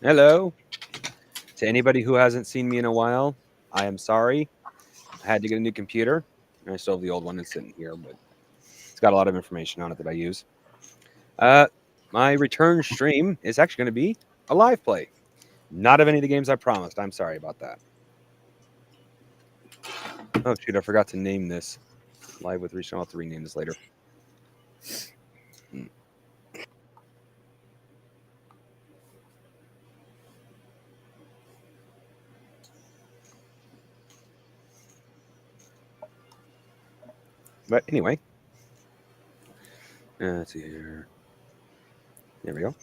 Hello. To anybody who hasn't seen me in a while, I am sorry. I had to get a new computer. And I still have the old one that's sitting here, but it's got a lot of information on it that I use. Uh, my return stream is actually going to be a live play. Not of any of the games I promised. I'm sorry about that. Oh, shoot. I forgot to name this. Live with Restream. I'll have to rename this later. Hmm. But anyway, let's see here. There we go.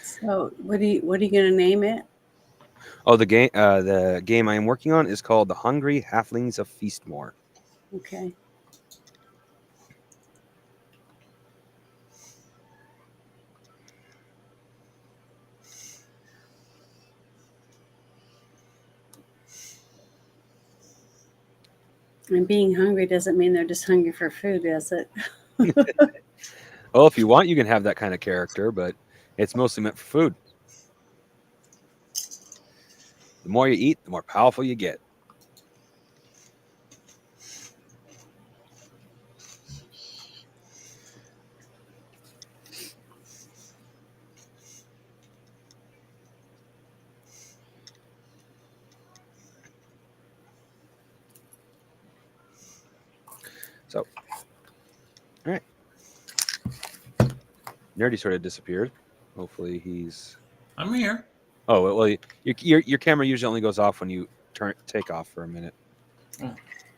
So what are you gonna name it? Oh, the game I am working on is called The Hungry Halflings of Feastmore. Okay. And being hungry doesn't mean they're just hungry for food, does it? Well, if you want, you can have that kind of character, but it's mostly meant for food. The more you eat, the more powerful you get. So, all right. Nerdy sort of disappeared. Hopefully, he's. I'm here. Oh well, your camera usually only goes off when you take off for a minute.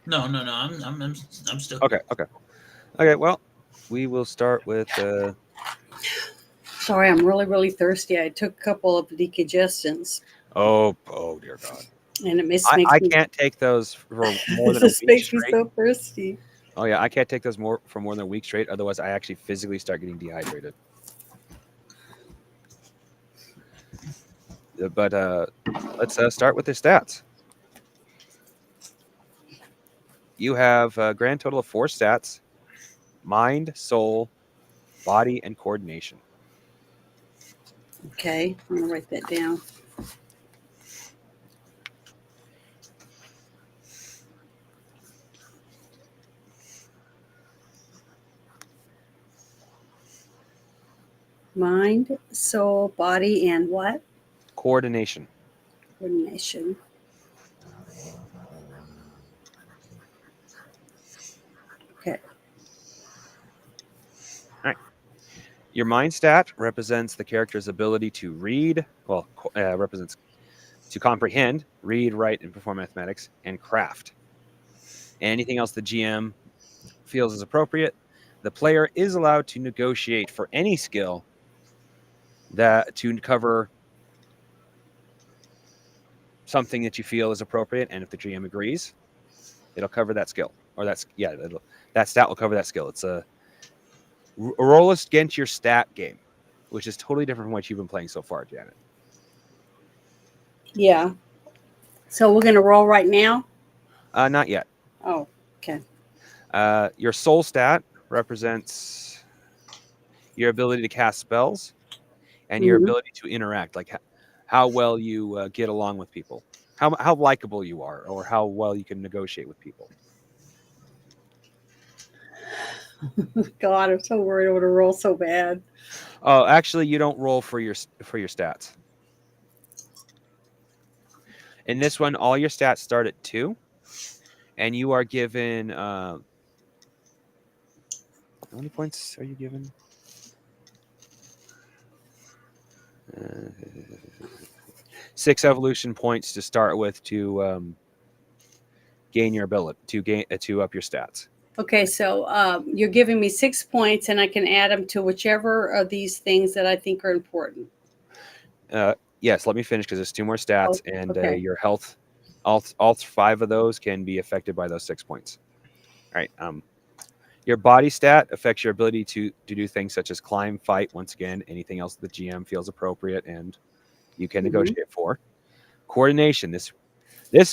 No. I'm still Okay, here. okay. Well, we will start with. Sorry, I'm really thirsty. I took a couple of decongestants, Oh dear God! and it makes I me can't take those for more than a this week makes me straight. so thirsty. Oh yeah, I can't take those for more than a week straight. Otherwise, I actually physically start getting dehydrated. But let's start with the stats. You have a grand total of 4 stats: mind, soul, body, and coordination. Okay, I'm gonna write that down. Mind, soul, body, and what? Coordination. Coordination. Okay. All right. Your mind stat represents the character's ability to read, well, represents to comprehend, read, write, and perform mathematics, and craft. Anything else the GM feels is appropriate, the player is allowed to negotiate for any skill that to cover something that you feel is appropriate, and if the GM agrees, it'll cover that skill, or that stat will cover that skill. It's a roll against your stat game, which is totally different from what you've been playing so far, Janet. Yeah. So we're gonna roll right now. Not yet. Oh, okay. Your soul stat represents your ability to cast spells and your Hmm. ability to interact, like how well you get along with people, how likable you are, or how well you can negotiate with people. God, I'm so worried I'm gonna roll so bad. Oh, actually, you don't roll for your stats. In this one, all your stats start at 2, and you are given. How many points are you given? Uh, 6 evolution points to start with to gain your ability to up your stats. Okay, so you're giving me 6 points, and I can add them to whichever of these things that I think are important. Yes, let me finish because there's 2 more Oh, stats, and okay. your health. All 5 of those can be affected by those 6 points. All right. Your body stat affects your ability to do things such as climb, fight. Once again, anything else the GM feels appropriate and you can Hmm. negotiate for. Coordination. This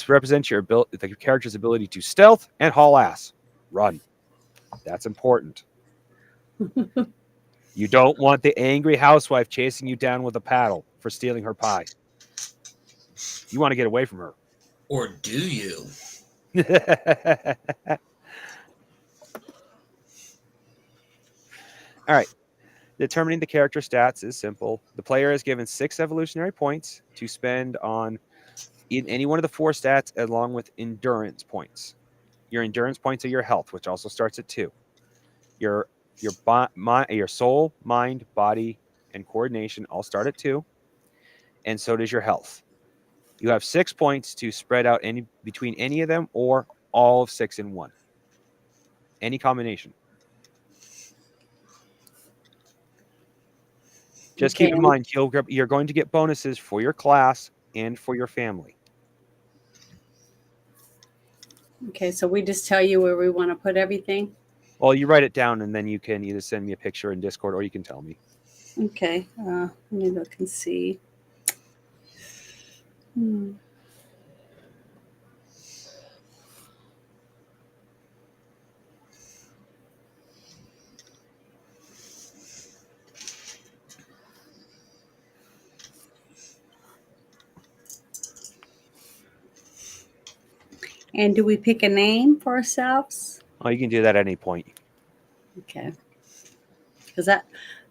represents the character's ability to stealth and haul ass. Run. That's important. You don't want the angry housewife chasing you down with a paddle for stealing her pie. You want to get away from her. Or do you? All right. Determining the character stats is simple. The player is given 6 evolutionary points to spend on in any one of the 4 stats along with endurance points. Your endurance points are your health, which also starts at 2. Your your soul, mind, body, and coordination all start at 2, and so does your health. You have 6 points to spread out any between any of them or all of 6 in one. Any combination. Just Okay. keep in mind you're going to get bonuses for your class and for your family. Okay. So we just tell you where we want to put everything. Well, you write it down and then you can either send me a picture in Discord or you can tell me. Okay. Let me look and see. And do we pick a name for ourselves? Oh, you can do that at any point. Okay. Because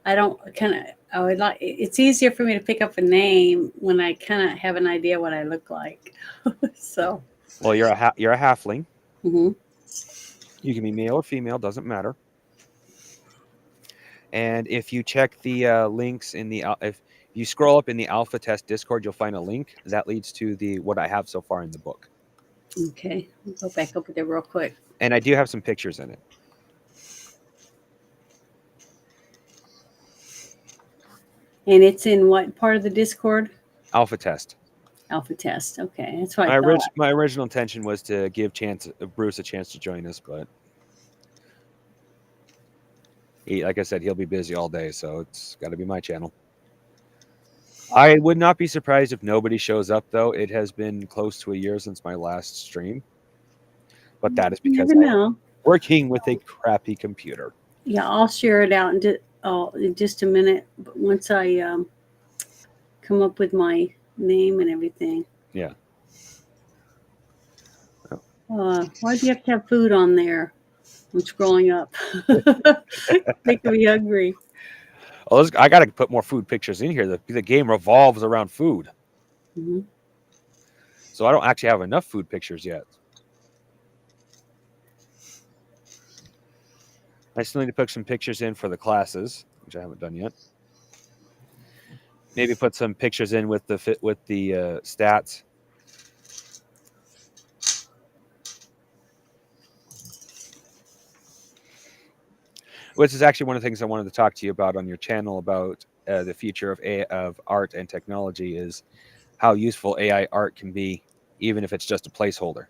I don't kind of, I would like, it's easier for me to pick up a name when I kind of have an idea what I look like. So, Well, you're a halfling. hmm You can be male or female, doesn't matter. And if you check the links in the if you scroll up in the alpha test Discord, you'll find a link that leads to the what I have so far in the book. Okay. I'll go back over there real quick. And I do have some pictures in it. And it's in what part of the Discord? Alpha test. Alpha test. Okay. That's what I thought. My original intention was to give Bruce a chance to join us, but like I said, he'll be busy all day, so it's got to be my channel. I would not be surprised if nobody shows up, though. It has been close to a year since my last stream, but that is because I'm working with a crappy computer. Yeah, I'll share it out in just a minute. But once I come up with my name and everything. Yeah. Why do you have to have food on there? I'm scrolling up. Making me hungry. Oh, I got to put more food pictures in here. The game revolves around food. Mm-hmm. So I don't actually have enough food pictures yet. I still need to put some pictures in for the classes, which I haven't done yet. Maybe put some pictures in with the stats. Which is actually one of the things I wanted to talk to you about on your channel about the future of art and technology is how useful AI art can be, even if it's just a placeholder.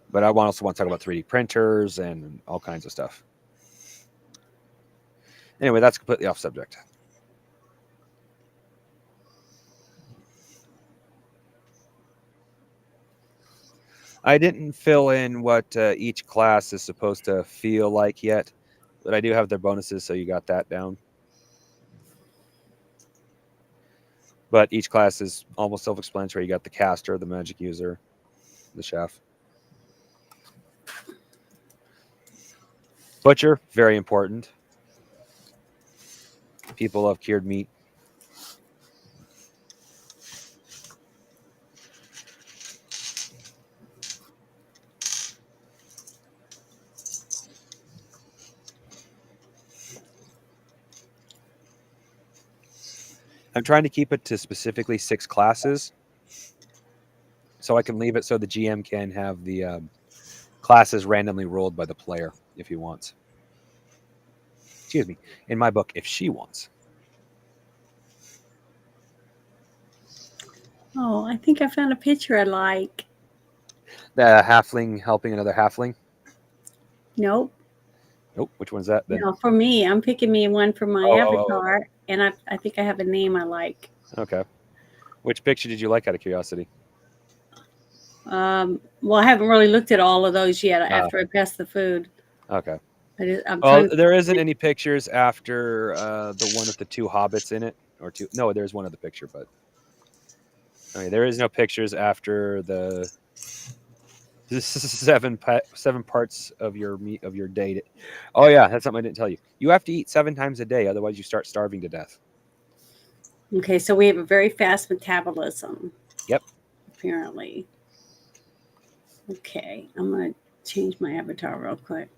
But I also want to talk about 3D printers and all kinds of stuff. Anyway, that's completely off subject. I didn't fill in what each class is supposed to feel like yet, but I do have their bonuses, so you got that down. But each class is almost self-explanatory. You got the caster, the magic user, the chef. Butcher, very important. People love cured meat. I'm trying to keep it to specifically 6 classes, so I can leave it so the GM can have the classes randomly rolled by the player if he wants. Excuse me. In my book, if she wants. Oh, I think I found a picture I like. The halfling helping another halfling. Nope. Nope. Which one's that then? No, for me, I'm picking me one for my avatar, and I think I have a name I like. Okay. Which picture did you like out of curiosity? Well, I haven't really looked at all of those yet. After I passed the food, Okay. I'm Well, trying to. there isn't any pictures after the one with the two hobbits in it, or two. No, there's one of the picture, but I mean, there is no pictures after the seven parts of your meat of your day. Oh yeah, that's something I didn't tell you. You have to eat 7 times a day, otherwise you start starving to death. Okay, so we have a very fast metabolism. Yep. Apparently. Okay, I'm gonna change my avatar real quick.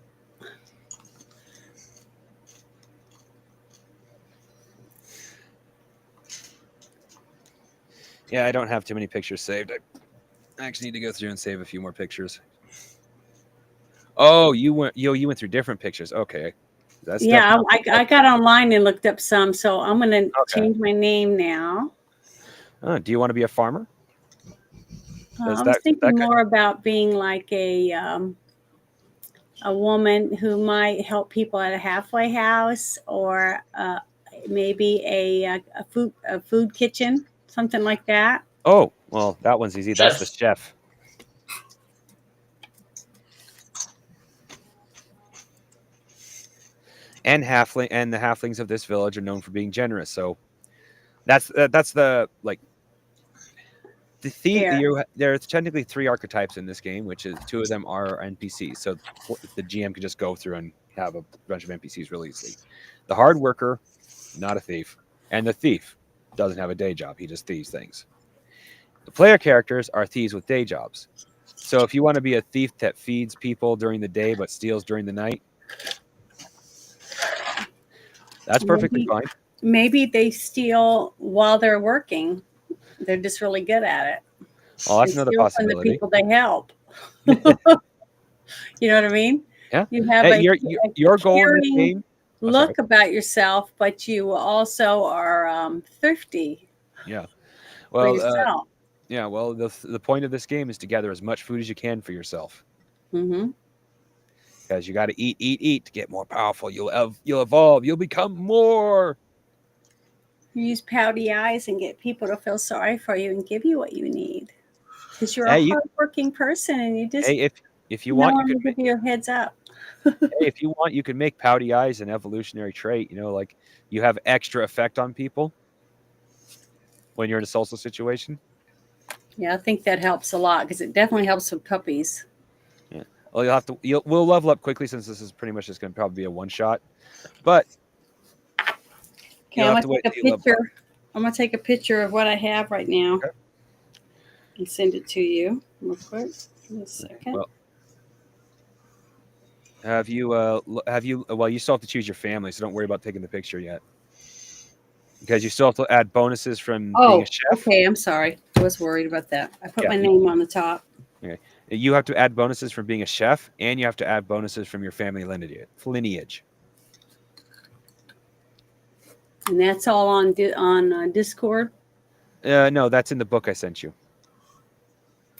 Yeah, I don't have too many pictures saved. I actually need to go through and save a few more pictures. Oh, you went through different pictures. Okay, that's Yeah, definitely I got online and looked up some, so I'm gonna okay. change my name now. Do you want to be a farmer? Does I was that thinking more about being like a woman who might help people at a halfway house, or maybe a food kitchen, something like that. Oh, well, that one's easy. That's the Chef. chef. And the halflings of this village are known for being generous. So that's the like the There. there's technically 3 archetypes in this game, which is 2 of them are NPCs. So the GM can just go through and have a bunch of NPCs really easily. The hard worker, not a thief, and the thief doesn't have a day job. He just thieves things. The player characters are thieves with day jobs. So if you want to be a thief that feeds people during the day but steals during the night, that's perfectly Maybe fine. maybe they steal while they're working. They're just really good at it. Well, They that's another steal from the possibility. people they help. You know what I mean? Yeah. You have Hey, a your goal in this caring game. Oh, sorry. look about yourself, but you also are thrifty Yeah. for Well, yourself. yeah. Well, the point of this game is to gather as much food as you can for yourself, Hmm. because you got to eat to get more powerful. You'll evolve. You'll become more. You use pouty eyes and get people to feel sorry for you and give you what you need because you're a Hey, hardworking person and you just hey, if you no want, one will give you a heads up. if you want, you can make pouty eyes an evolutionary trait. Like you have extra effect on people when you're in a social situation. Yeah, I think that helps a lot because it definitely helps with puppies. Yeah. Well, we'll level up quickly since this is pretty much just going to probably be a one shot, but Okay, you'll I'm have gonna to wait take a till you level up. picture. I'm gonna take a picture of what I have right now Okay. and send it to you real quick. Give me a second. Well, well, you still have to choose your family, so don't worry about taking the picture yet, because you still have to add bonuses from being a Oh, chef. okay. I'm sorry. I was worried about that. I put Yeah, my name on the top. okay. You have to add bonuses from being a chef, and you have to add bonuses from your family lineage. And that's all on Discord. No, that's in the book I sent you,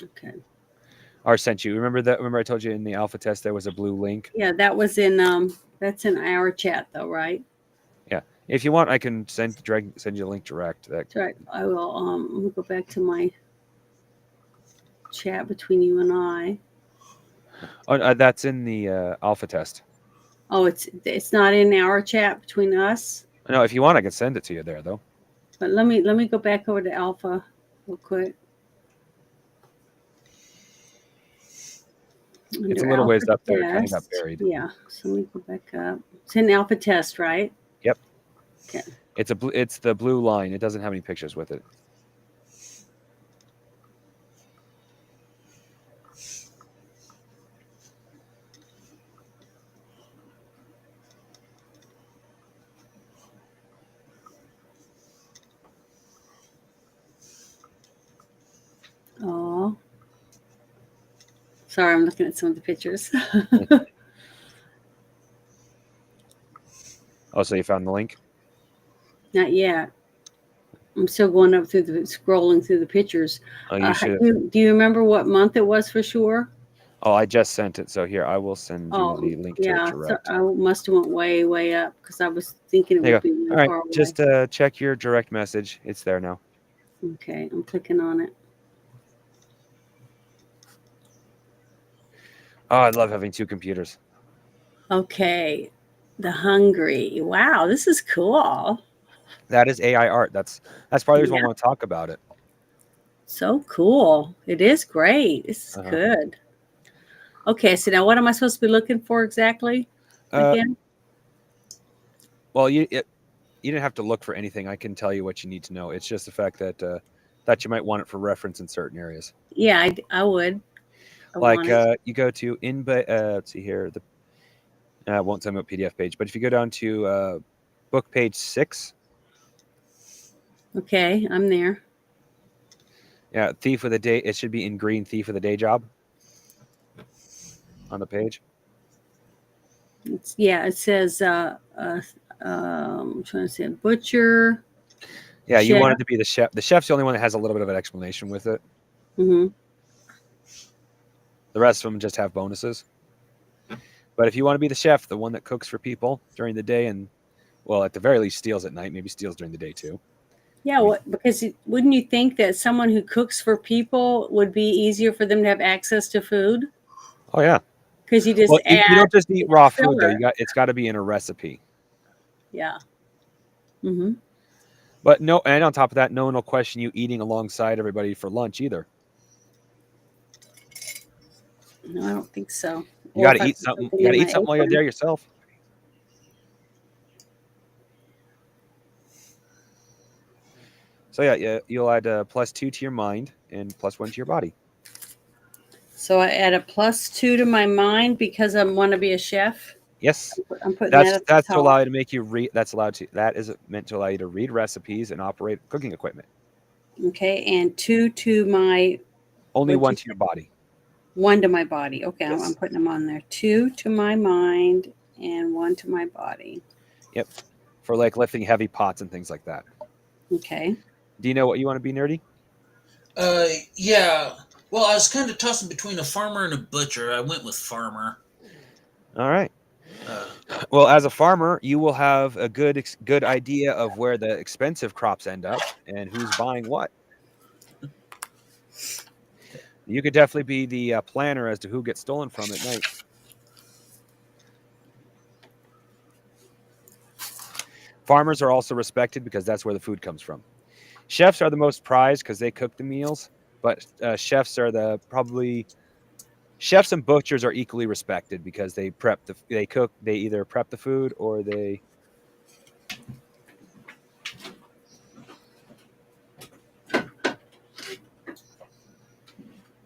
Okay. or sent you. Remember that? Remember I told you in the alpha test there was a blue link. Yeah, that's in our chat though, right? Yeah, if you want, I can send you a link direct. That's right. I will let me go back to my chat between you and I. That's in the alpha test. Oh, it's not in our chat between us. No, if you want, I can send it to you there though. But let me go back over to Alpha real quick. It's a Under little Alpha ways up there. It kind of got Test. buried. Yeah. So let me go back up. It's in Alpha Test, right? Yep. Okay. It's the blue line. It doesn't have any pictures with it. Oh. Sorry, I'm looking at some of the pictures. Oh, so you found the link? Not yet. I'm still going up through scrolling through the pictures. Oh, you should. Do you remember what month it was for sure? Oh, I just sent it. So here, I will send you Oh, the link to it yeah. So direct. I must have went way, way up because I was thinking it There you would go. be really All right, far away. just check your direct message. It's there now. Okay, I'm clicking on it. Oh, I love having two computers. Okay. The hungry. Wow, this is cool. That is AI art. That's part of the reason why I Yeah, want to talk about it. so cool. It is great. This is Uh-huh. good. Okay, so now what am I supposed to be looking for exactly Uh, again? well, you didn't have to look for anything. I can tell you what you need to know. It's just the fact that you might want it for reference in certain areas. Yeah, I would. I Like want it. you go to let's see here. It won't send me a PDF page, but if you go down to book page 6, Okay, I'm there. yeah, thief of the day. It should be in green. Thief of the day job on the page. Yeah, it says I'm trying to say butcher, Yeah, you chef. wanted to be the chef. The chef's the only one that has a little bit of an explanation with it. Hmm. The rest of them just have bonuses. But if you want to be the chef, the one that cooks for people during the day and, well, at the very least steals at night, maybe steals during the day too. Yeah, I mean, what, because wouldn't you think that someone who cooks for people would be easier for them to have access to food? oh yeah. Because you just Well, you add don't just eat raw food though. filler. It's got to be in a recipe. Yeah. Hmm. But no, and on top of that, no one will question you eating alongside everybody for lunch either. No, I don't think so. You Or got if to I eat put something. something You got in to my eat something while you're apron. there yourself. So yeah, you'll add +2 to your mind and +1 to your body. So I add a +2 to my mind because I want to be a chef. Yes, I'm putting that at the that's to top. allow you to make you read. That is meant to allow you to read recipes and operate cooking equipment. Okay, and two to my, Only what'd you one to say? your body. One to my body. Okay, I'm Yes. putting them on there. Two to my mind and one to my body. Yep. For like lifting heavy pots and things like that. Okay. Do you know what you want to be, nerdy? Yeah. Well, I was kind of tossing between a farmer and a butcher. I went with farmer. All right. Uh, Well, as a farmer, you will have a good idea of where the expensive crops end up and who's buying what. You could definitely be the planner as to who gets stolen from at night. Farmers are also respected because that's where the food comes from. Chefs are the most prized because they cook the meals, but chefs and butchers are equally respected because they either prep the food or they.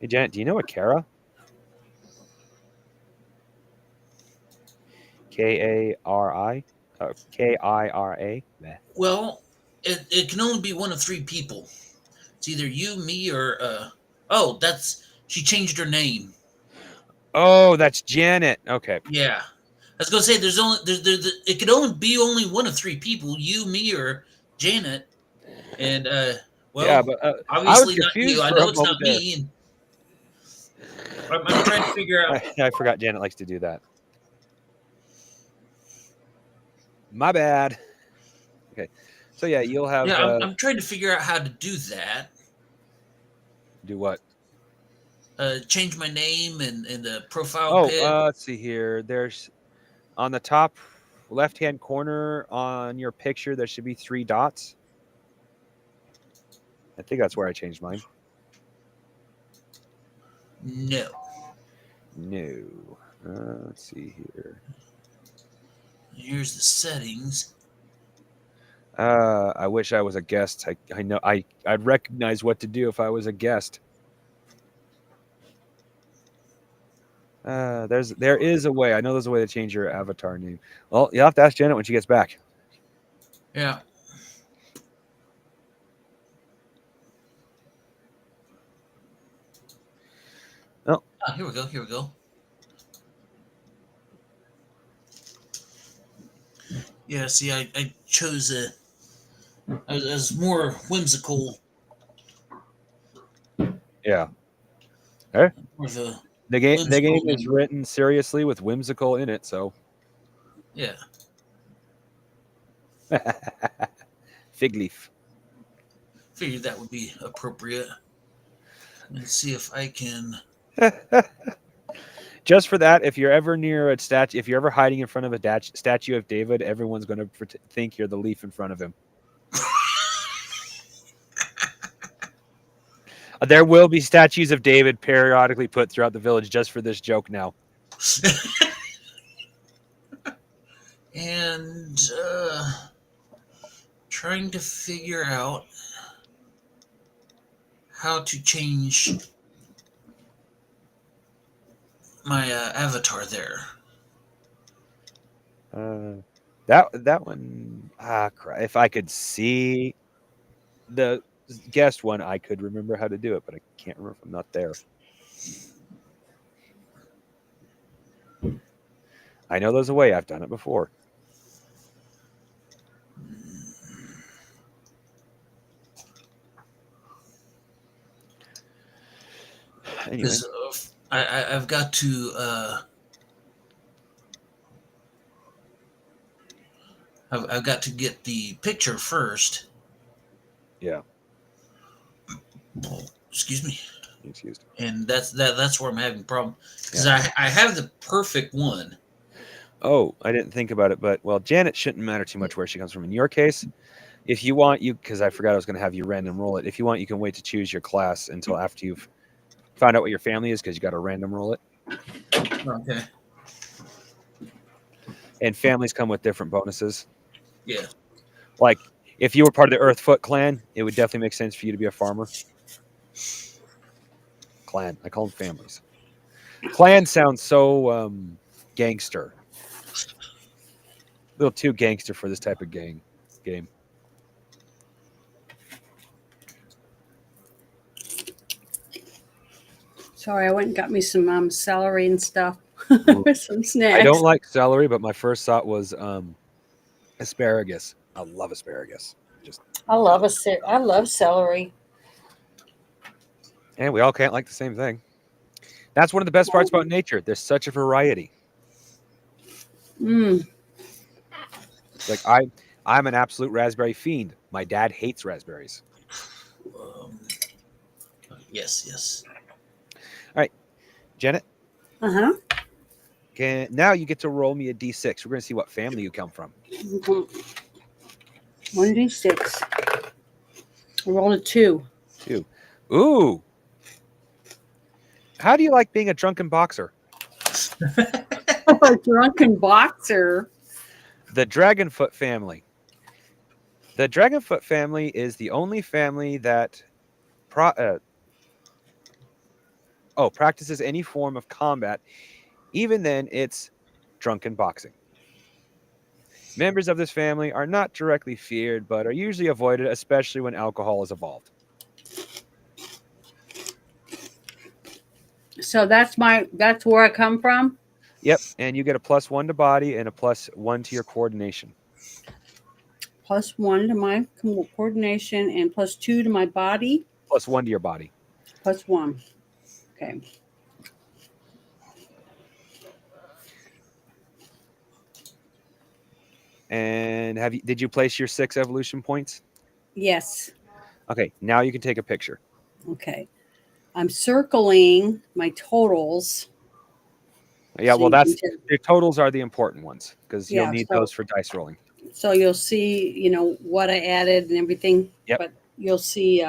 Hey Janet, do you know what Kara? Kari, Kira. Meh. well, it can only be one of three people. It's either you, me, or oh, that's she changed her name. Oh, that's Janet. Okay. Yeah, I was gonna say it could only be only one of three people: you, me, or Janet. And Yeah, well, but I was obviously not you. confused I for know a it's moment not there. me, and I'm trying to figure out. I forgot Janet likes to do that. My bad. Okay. So yeah, you'll have Yeah, I'm trying to figure out how to do that. do what? Change my name and the profile Oh, pic. let's see here. There's on the top left-hand corner on your picture there should be 3 dots. I think that's where I changed mine. No. No. Let's see here. Here's the settings. I wish I was a guest. I know I'd recognize what to do if I was a guest. There is a way. I know there's a way to change your avatar name. Well, you'll have to ask Janet when she gets back. Yeah. Oh, Ah, here we go. Here we go. Yeah. See, I chose a more whimsical, yeah. Eh? more of a The game whimsical is name. written seriously with whimsical in it, so Yeah. fig leaf. Figured that would be appropriate. Let's see if I can. Just for that, if you're ever near a statue, if you're ever hiding in front of a statue of David, everyone's going to think you're the leaf in front of him. There will be statues of David periodically put throughout the village just for this joke now. And trying to figure out how to change my avatar there. That one, if I could see the guest one, I could remember how to do it, but I can't remember if I'm not there. I know there's a way. I've done it before. Anyway, I've got to I've got to get the picture first. Yeah. Excuse me. Excused. And that's where I'm having a problem because I have the perfect one. Oh, I didn't think about it, but well, Janet shouldn't matter too much where she comes from. In your case, if you want, because I forgot I was going to have you random roll it. If you want, you can wait to choose your class until after you've found out what your family is, because you got to random roll it. Okay. And families come with different bonuses. Yeah. Like if you were part of the Earthfoot clan, it would definitely make sense for you to be a farmer. Clan. I call them families. Clan sounds so gangster. A little too gangster for this type of game. Sorry, I went and got me some celery and stuff. Some snacks. I don't like celery, but my first thought was asparagus. I love asparagus. I love celery. And we all can't like the same thing. That's one of the best parts about nature. There's such a variety. Like I'm an absolute raspberry fiend. My dad hates raspberries. Yes. All right, Janet. Uh-huh. Now you get to roll me a d6. We're going to see what family you come from. 1d6. I rolled a 2. 2. Ooh. How do you like being a drunken boxer? A drunken boxer. The Dragonfoot family. The Dragonfoot family is the only family that practices any form of combat. Even then, it's drunken boxing. Members of this family are not directly feared, but are usually avoided, especially when alcohol is involved. So that's where I come from? Yep, and you get a +1 to body and a +1 to your coordination. +1 to my coordination and +2 to my body? +1 to your body. +1. Okay. And did you place your 6 evolution points? Yes. Okay, now you can take a picture. Okay. I'm circling my totals. Yeah, well, your totals are the important ones because you'll need those for dice rolling. So you'll see, what I added and everything. Yep. But you'll see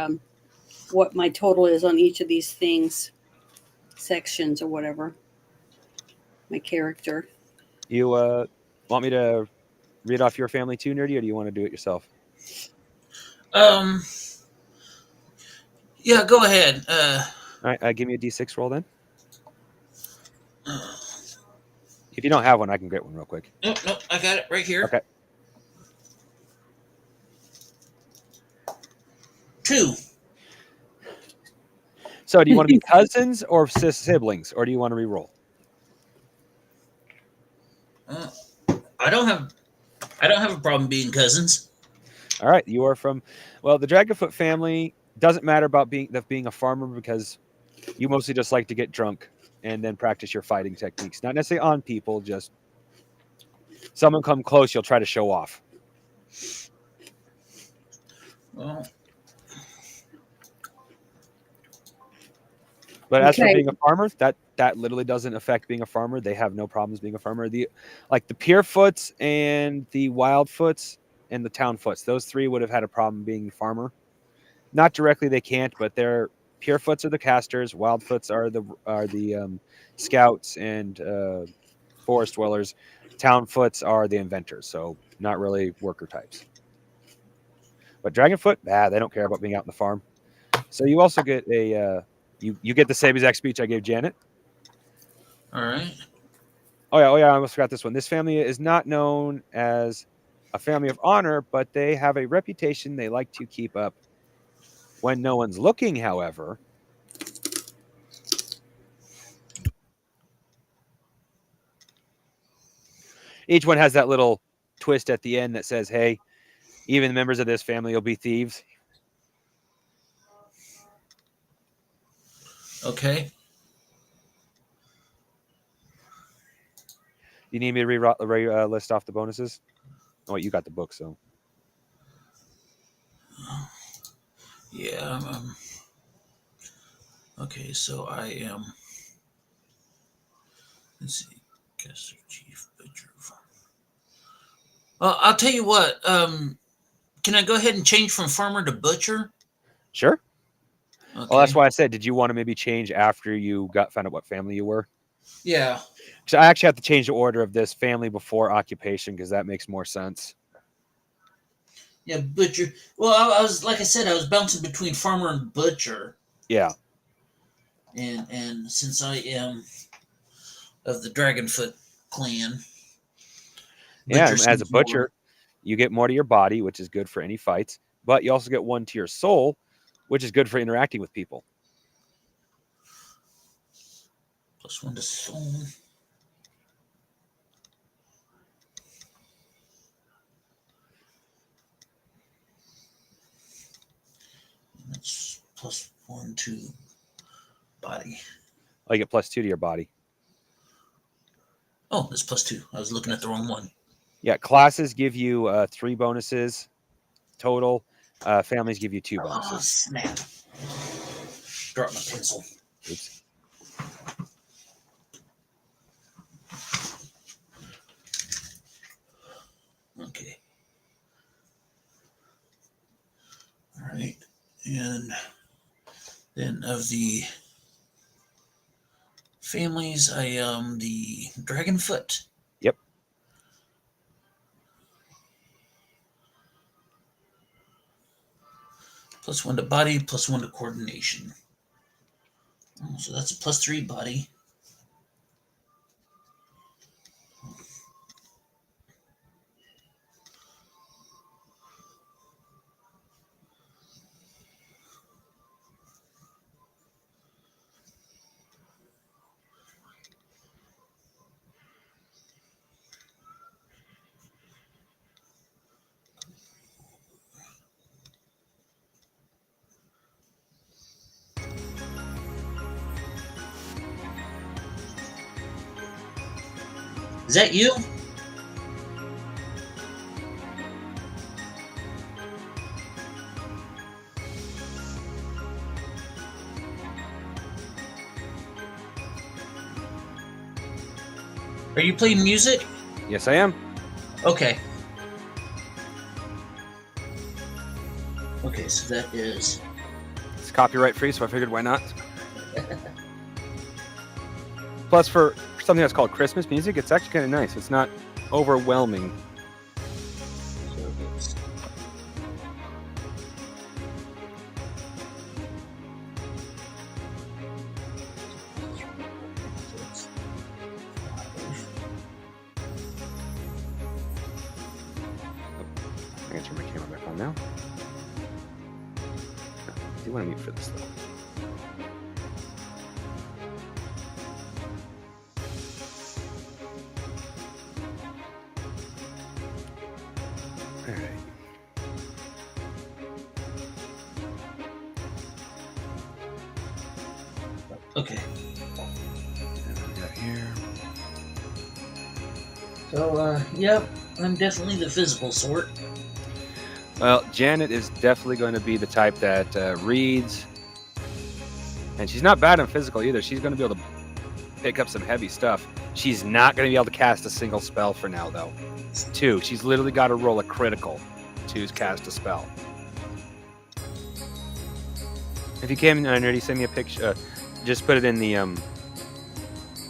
what my total is on each of these things, sections or whatever. My character. You want me to read off your family too, Nerdy, or do you want to do it yourself? Yeah, go ahead. All right, give me a d6 roll then. If you don't have one, I can get one real quick. Nope, I got it right here. Okay. 2. So do you want to be cousins or siblings, or do you want to re-roll? I don't have a problem being cousins. All right, you are from the Dragonfoot family. Doesn't matter about being a farmer because you mostly just like to get drunk and then practice your fighting techniques. Not necessarily on people, just someone come close, you'll try to show off. Well, but as for being a farmer, that literally doesn't affect being a farmer. They have no problems being a farmer. The Pierfoots and the Wildfoots and the Townfoots, those three would have had a problem being a farmer. Not directly, they can't, but they're Pierfoots are the casters, Wildfoots are the scouts and forest dwellers. Townfoots are the inventors, so not really worker types. But Dragonfoot, they don't care about being out in the farm. So you also get you get the same exact speech I gave Janet. All right. Oh yeah, I almost forgot this one. This family is not known as a family of honor, but they have a reputation they like to keep up. When no one's looking, however, each one has that little twist at the end that says, hey, even the members of this family will be thieves. Okay. You need me to list off the bonuses? Oh, you got the book, so. Yeah. Okay, so I am. Let's see. Caster, chief, butcher. Well, I'll tell you what. Can I go ahead and change from farmer to butcher? Sure. Okay. Well, that's why I said, did you want to maybe change after you found out what family you were? Yeah. So I actually have to change the order of this family before occupation because that makes more sense. Yeah, butcher. Well, I was like I said, I was bouncing between farmer and butcher. Yeah. And since I am of the Dragonfoot clan, yeah, and as a butcher, you get more to your body, which is good for any fights, but you also get one to your soul, which is good for interacting with people. +1 to soul. That's +1 to body. Oh, you get +2 to your body. Oh, that's +2. I was looking at the wrong one. Yeah, classes give you 3 bonuses total. Families give you 2 bonuses. Oh, snap. Drop my pencil. Oops. Okay. All right. And then of the families, I am the Dragonfoot. Yep. +1 to body, +1 to coordination. Oh, so that's a +3 body. Is that you? Are you playing music? Yes, I am. Okay. Okay, so that is... It's copyright free, so I figured why not. Plus, for something that's called Christmas music, it's actually kind of nice. It's not overwhelming. I'm going to turn my camera back on now. I do want to mute for this, though. All right. Okay. And we got here. So, yep, I'm definitely the physical sort. Well, Janet is definitely going to be the type that reads. And she's not bad in physical either. She's going to be able to pick up some heavy stuff. She's not going to be able to cast a single spell for now, though. It's 2. She's literally got to roll a critical to cast a spell. If you can, Nerdy, send me a picture. Just put it in the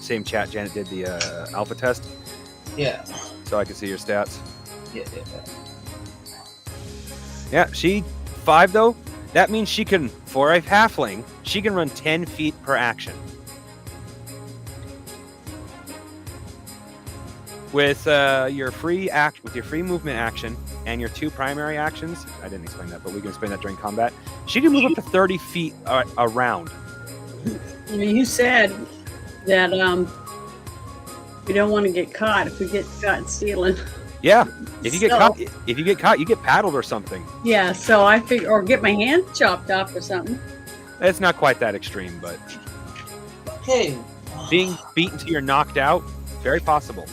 same chat Janet did the alpha test. Yeah. So I can see your stats. Yeah. Yeah, she 5 though. That means she can, for a halfling, she can run 10 feet per action. With your free movement action and your 2 primary actions, I didn't explain that, but we can explain that during combat. She can move up to 30 feet around. You said that we don't want to get caught if we get caught stealing. Yeah, if you get caught, you get paddled or something. Yeah, so I figure, or get my hand chopped off or something. It's not quite that extreme, but Okay. being beaten till you're knocked out, very possible.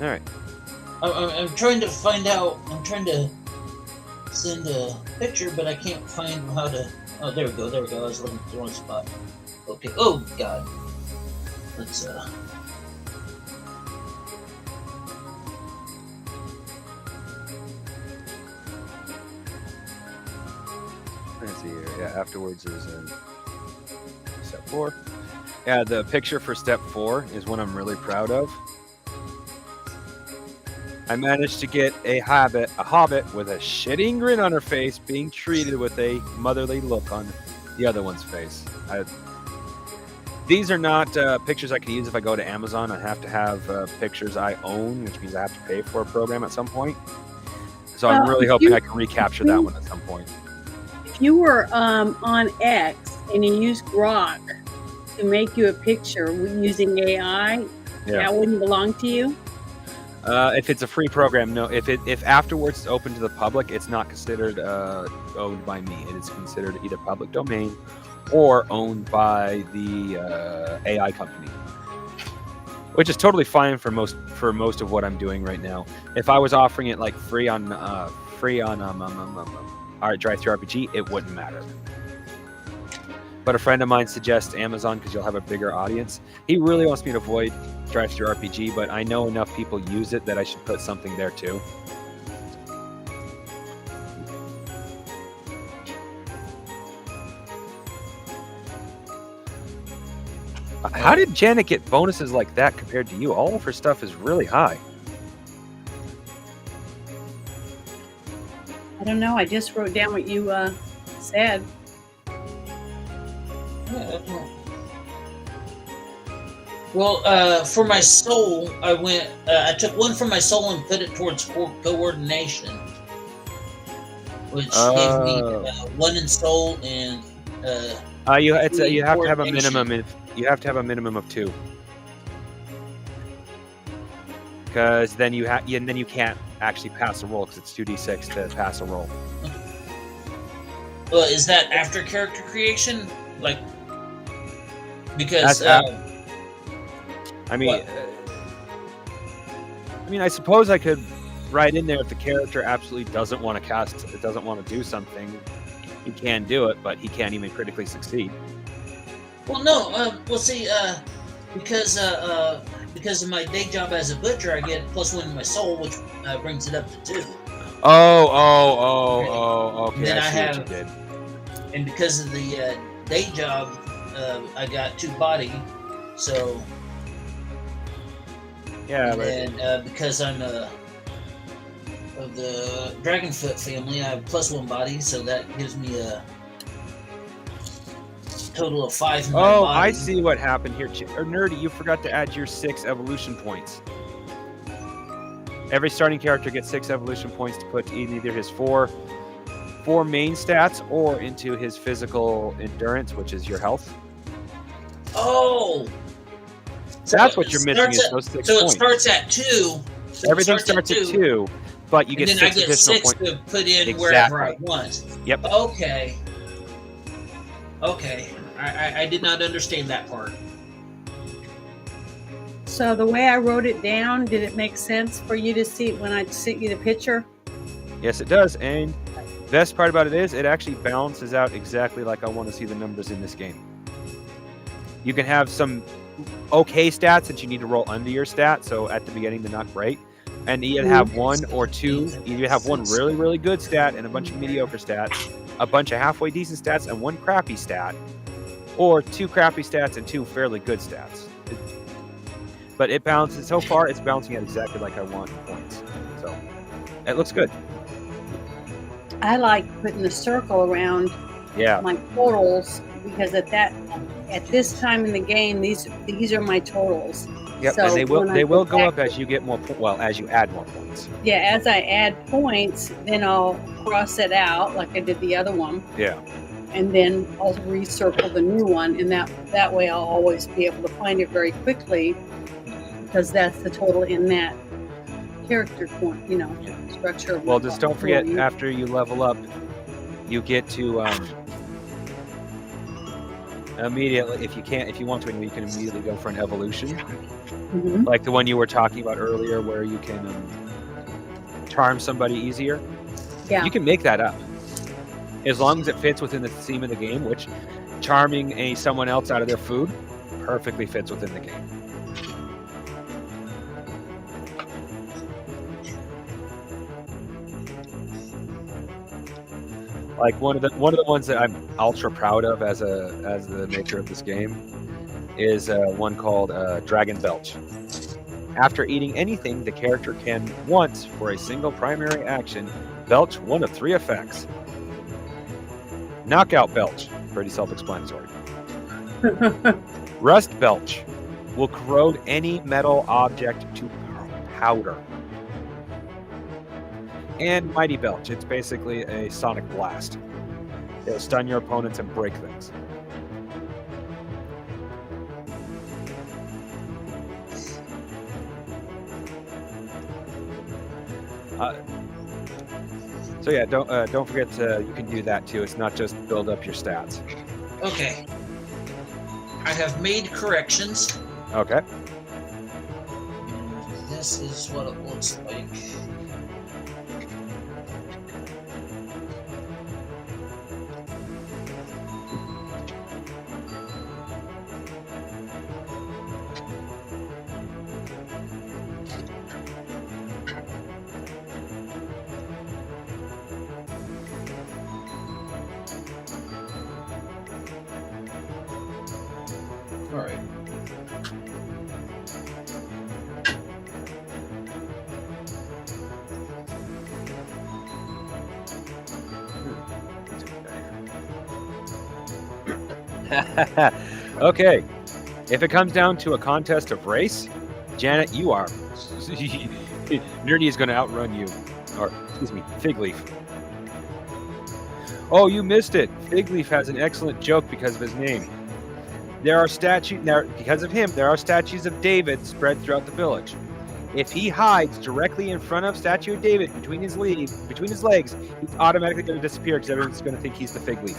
All right. I'm trying to find out. I'm trying to send a picture, but I can't find how to. Oh, there we go. There we go. I was looking for the wrong spot. Okay. Oh God. Let's Let's see here. Yeah, afterwards is step 4. Yeah, the picture for step 4 is one I'm really proud of. I managed to get a hobbit with a shitting grin on her face being treated with a motherly look on the other one's face. These are not pictures I can use if I go to Amazon. I have to have pictures I own, which means I have to pay for a program at some point. So I'm really hoping I can recapture that one at some point. If you were on X and you used Grok to make you a picture using AI, that wouldn't belong to you? If it's a free program, no. If afterwards it's open to the public, it's not considered owned by me. It is considered either public domain or owned by the AI company, which is totally fine for most of what I'm doing right now. If I was offering it like free on Drive-Thru-RPG, it wouldn't matter. But a friend of mine suggests Amazon because you'll have a bigger audience. He really wants me to avoid Drive-Thru-RPG, but I know enough people use it that I should put something there too. How did Janet get bonuses like that compared to you? All of her stuff is really high. I don't know. I just wrote down what you said. Well, for my soul, I took 1 from my soul and put it towards coordination, which gave me 1 in soul and. You have to have a minimum. You have to have a minimum of 2, because then you can't actually pass a roll because it's 2d6 to pass a roll. Well, is that after character creation? Like, because I suppose I could write in there if the character absolutely doesn't want to cast, it doesn't want to do something, he can do it, but he can't even critically succeed. Well, no. See, because of my day job as a butcher, I get +1 in my soul, which brings it up to 2. Okay. And then I see what you did. And because of the day job, I got 2 body, so. Yeah, and because I'm of the Dragonfoot family, I have +1 body, so that gives me a total of 5 in my body. I see what happened here. Nerdy, you forgot to add your 6 evolution points. Every starting character gets 6 evolution points to put in either his 4 main stats or into his physical endurance, which is your health. Oh! So that's what you're missing is those 6 points. So it starts at 2. Everything starts at 2, but you get 6 additional points. And then I get 6 to put in wherever I want. Yep. Okay. I did not understand that part. So the way I wrote it down, did it make sense for you to see when I sent you the picture? Yes, it does. And the best part about it is it actually balances out exactly like I want to see the numbers in this game. You can have some okay stats that you need to roll under your stat, so at the beginning they're not great. And you have one or two. You have one really, really good stat and a bunch of mediocre stats, a bunch of halfway decent stats and one crappy stat, or two crappy stats and two fairly good stats. But it balances, so far it's balancing out exactly like I want in points. So it looks good. I like putting the circle around Yeah. my totals because at this time in the game, these are my totals. Yep, So and they when I will go go back up as you get more as you add more points. Yeah, as I add points, then I'll cross it out like I did the other one, Yeah. and then I'll recircle the new one, and that way I'll always be able to find it very quickly because that's the total in that character point, structure. Well, just don't forget after you level up, you get to immediately if you want to, you can immediately go for an evolution, Mhm. like the one you were talking about earlier, where you can charm somebody easier. Yeah. You can make that up as long as it fits within the theme of the game, which charming someone else out of their food perfectly fits within the game. Like one of the ones that I'm ultra proud of as the maker of this game is one called Dragon Belch. After eating anything, the character can once, for a single primary action, belch one of 3 effects. Knockout Belch, pretty self-explanatory. Rust Belch will corrode any metal object to powder. And Mighty Belch, it's basically a sonic blast. It'll stun your opponents and break things. So yeah, don't forget you can do that too. It's not just build up your stats. Okay. I have made corrections. Okay. This is what it looks like. All right. Okay. If it comes down to a contest of race, Janet, you are. Nerdy is going to outrun you. Or, excuse me, Figleaf. Oh, you missed it. Figleaf has an excellent joke because of his name. Because of him, there are statues of David spread throughout the village. If he hides directly in front of statue of David between his legs, he's automatically going to disappear because everyone's going to think he's the fig leaf.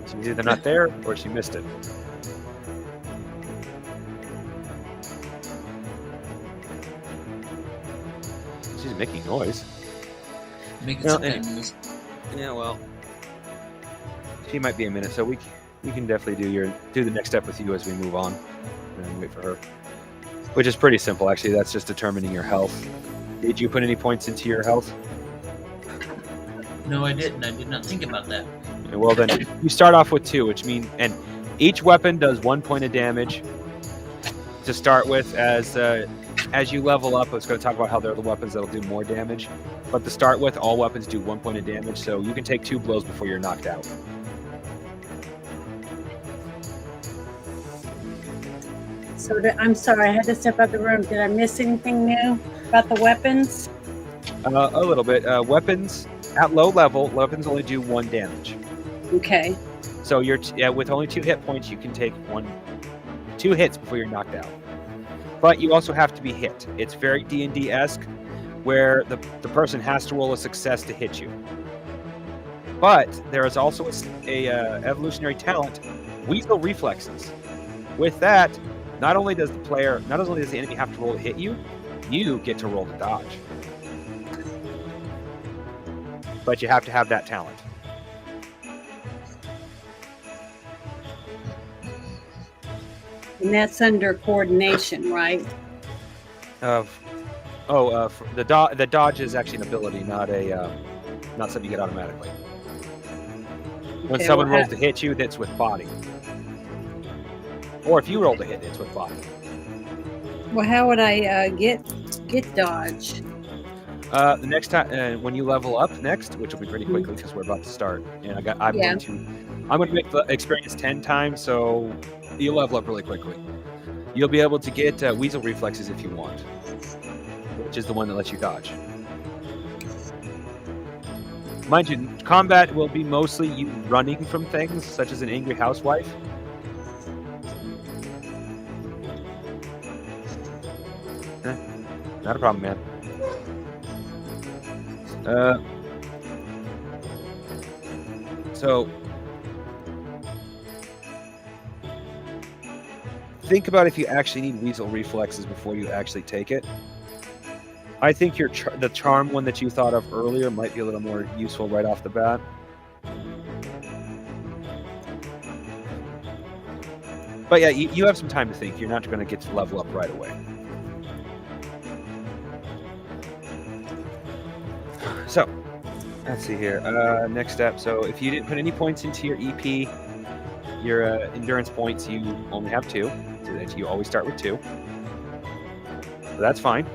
She's either not there or she missed it. She's making noise. Making Well, some kind of noise. Yeah, well, she might be a minute, so we can definitely do the next step with you as we move on and wait for her, which is pretty simple actually. That's just determining your health. Did you put any points into your health? No, I didn't. I did not think about that. Well, then you start off with 2, which means, and each weapon does 1 point of damage to start with. As you level up, I was going to talk about how there are the weapons that'll do more damage. But to start with, all weapons do 1 point of damage, so you can take 2 blows before you're knocked out. So I'm sorry, I had to step out the room. Did I miss anything new about the weapons? A little bit. Weapons at low level, weapons only do 1 damage. Okay. So you're with only 2 hit points, you can take 2 hits before you're knocked out. But you also have to be hit. It's very D&D-esque, where the person has to roll a success to hit you. But there is also a evolutionary talent, weasel reflexes. With that, not only does the enemy have to roll to hit you, you get to roll to dodge. But you have to have that talent. And that's under coordination, right? The dodge is actually an ability, not something you get automatically. When Okay, someone well, rolls to hit you, that's with body. Or if you roll to hit, it's with body. Well, how would I get dodge? The next time when you level up next, which will be pretty quickly because we're about to start, and I'm going to make the experience 10 times, so you'll level up really quickly. You'll be able to get weasel reflexes if you want, which is the one that lets you dodge. Mind you, combat will be mostly you running from things, such as an angry housewife. Not a problem, man. So think about if you actually need weasel reflexes before you actually take it. I think the charm one that you thought of earlier might be a little more useful right off the bat. But yeah, you have some time to think. You're not going to get to level up right away. So, let's see here. Next step. So, if you didn't put any points into your EP, your endurance points, you only have 2. So that you always start with 2. So that's fine.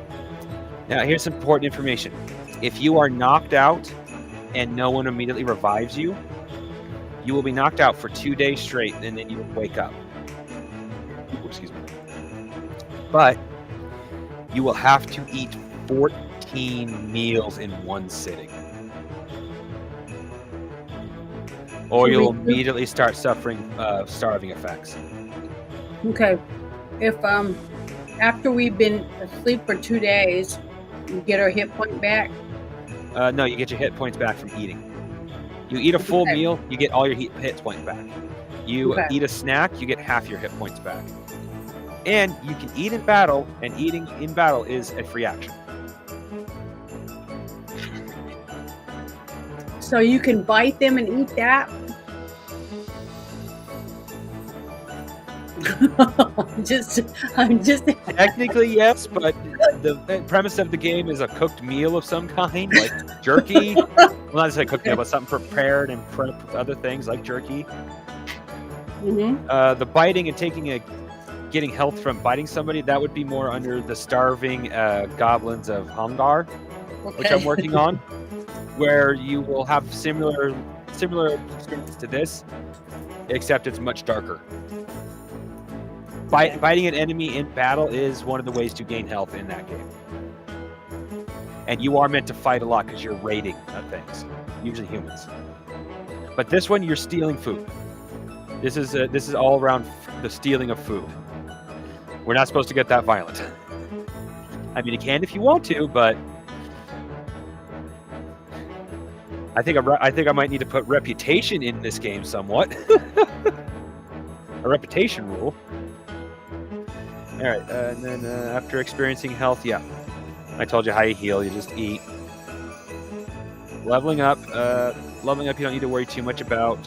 Now, here's some important information. If you are knocked out and no one immediately revives you, you will be knocked out for 2 days straight, and then you will wake up. Ooh, excuse me. But you will have to eat 14 meals in one sitting, or you'll immediately start suffering starving effects. Okay. If after we've been asleep for 2 days, you get our hit point back? No, you get your hit points back from eating. You eat a full meal, you get all your hit points back. You eat a snack, you get half your hit points back. And you can eat in battle, and eating in battle is a free action. So you can bite them and eat that? I'm just Technically, yes, but the premise of the game is a cooked meal of some kind, like jerky. Well, not necessarily cooked meal, but something prepared and prepped with other things like jerky. Mm-hmm. The biting and getting health from biting somebody, that would be more under the starving goblins of Hongar, which I'm working on, where you will have similar experience to this, except it's much darker. Biting an enemy in battle is one of the ways to gain health in that game. And you are meant to fight a lot because you're raiding things, usually humans. But this one, you're stealing food. This is all around the stealing of food. We're not supposed to get that violent. I mean, you can if you want to, but I think I might need to put reputation in this game somewhat. A reputation rule. All right, and then after experiencing health, yeah, I told you how you heal. You just eat. Leveling up, you don't need to worry too much about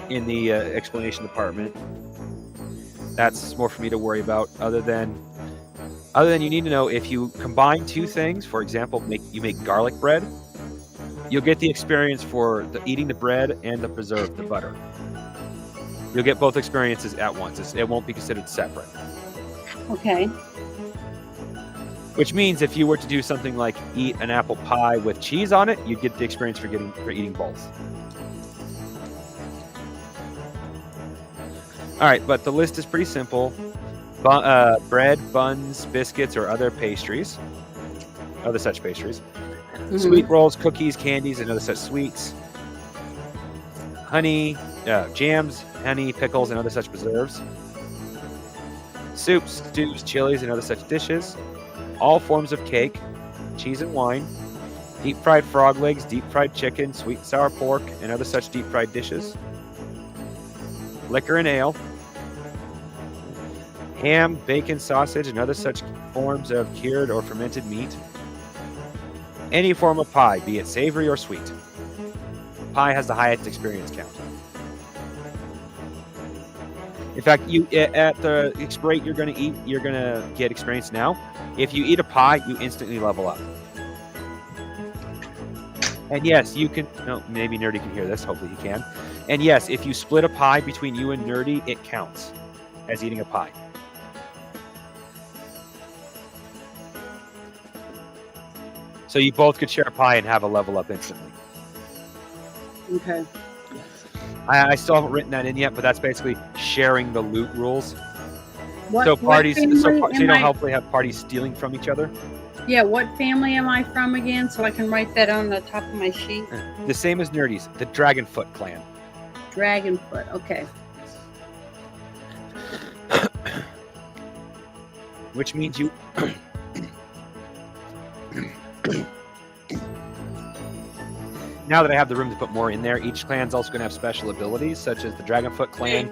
in the explanation department. That's more for me to worry about. Other than you need to know if you combine 2 things. For example, you make garlic bread. You'll get the experience for eating the bread and the preserve, the butter. You'll get both experiences at once. It won't be considered separate. Okay. Which means if you were to do something like eat an apple pie with cheese on it, you'd get the experience for eating both. All right, but the list is pretty simple. Bread, buns, biscuits, or other such pastries. Mm-hmm. Sweet rolls, cookies, candies, and other such sweets. Honey, jams, honey, pickles, and other such preserves. Soups, stews, chilies, and other such dishes. All forms of cake, cheese and wine. deep fried frog legs, deep fried chicken, sweet and sour pork, and other such deep fried dishes, liquor and ale, ham, bacon, sausage, and other such forms of cured or fermented meat, any form of pie, be it savory or sweet. Pie has the highest experience count. In fact, you at the rate you're going to eat, you're going to get experience now. If you eat a pie, you instantly level up. And yes, you can. No, maybe Nerdy can hear this. Hopefully, he can. And yes, if you split a pie between you and Nerdy, it counts as eating a pie. So you both could share a pie and have a level up instantly. Okay. I still haven't written that in yet, but that's basically sharing the loot rules. What, So parties, what so family you am don't I- hopefully have parties stealing from each other. Yeah, what family am I from again? So I can write that on the top of my sheet. The same as Nerdy's, the Dragonfoot clan. Dragonfoot. Okay. Which means you. Now that I have the room to put more in there, each clan's also going to have special abilities, such as the Dragonfoot clan.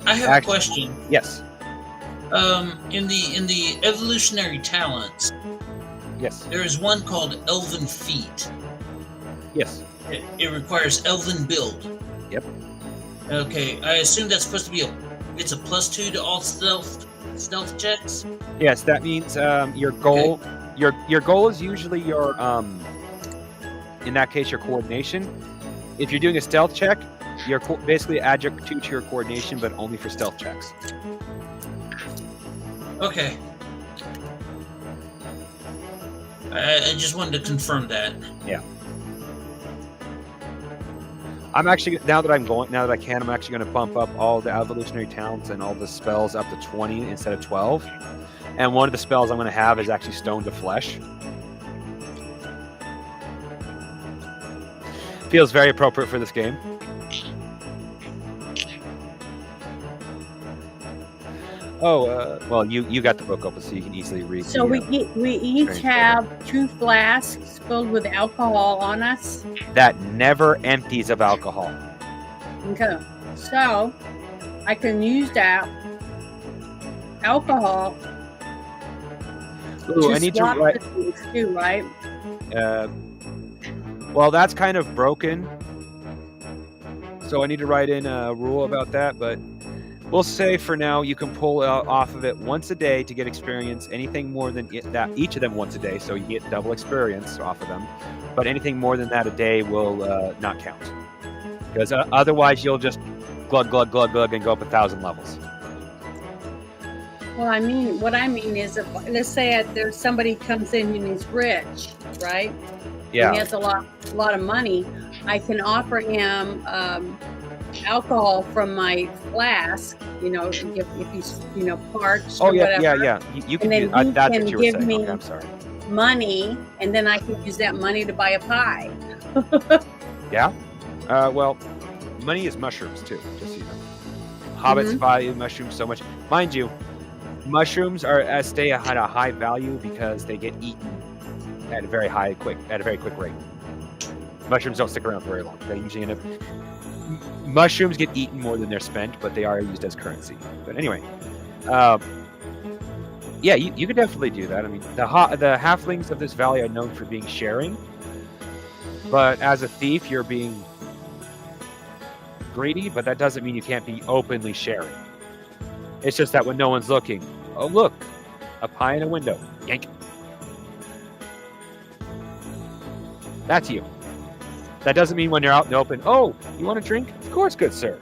I have a question. Yes. In the evolutionary talents, Yes. there is one called Elven Feet. Yes. It requires Elven build. Yep. Okay, I assume that's supposed to be it's a +2 to all stealth checks. Yes, that means your goal. Your goal is usually your in that case your coordination. If you're doing a stealth check, you're basically add your 2 to your coordination, but only for stealth checks. Okay. I just wanted to confirm that. Yeah. I'm actually now that I can, I'm actually going to bump up all the evolutionary talents and all the spells up to 20 instead of 12. And one of the spells I'm going to have is actually Stone to Flesh. Feels very appropriate for this game. Oh, well, you got the book open, so you can easily read. So we each strange have 2 flasks filled with alcohol on us. that never empties of alcohol. Okay. So I can use that alcohol Ooh, to I need to swap write. the things too, right? Well, that's kind of broken. So I need to write in a rule about that, but we'll say for now you can pull off of it once a day to get experience. Anything more than that, each of them once a day, so you get double experience off of them. But anything more than that a day will not count, because otherwise you'll just glug glug glug glug and go up 1,000 levels. Well, what I mean is, if let's say there's somebody comes in and he's rich, right? Yeah. And he has a lot of money. I can offer him alcohol from my flask, if he's parched Oh or yeah, whatever. yeah. You can And do then he that's can what you were give saying. me- Okay, I'm sorry. Money, and then I can use that money to buy a pie. Yeah. Well, money is mushrooms too. Just so you know. Hobbits value mushrooms so much. Mind you, mushrooms stay at a high value because they get eaten at a very quick rate. Mushrooms don't stick around for very long. They usually end up. Mushrooms get eaten more than they're spent, but they are used as currency. But anyway, yeah, you could definitely do that. I mean, the halflings of this valley are known for being sharing, but as a thief, you're being greedy. But that doesn't mean you can't be openly sharing. It's just that when no one's looking, oh look, a pie in a window, yank. That's you. That doesn't mean when you're out in the open, oh, you want a drink? Of course, good sir.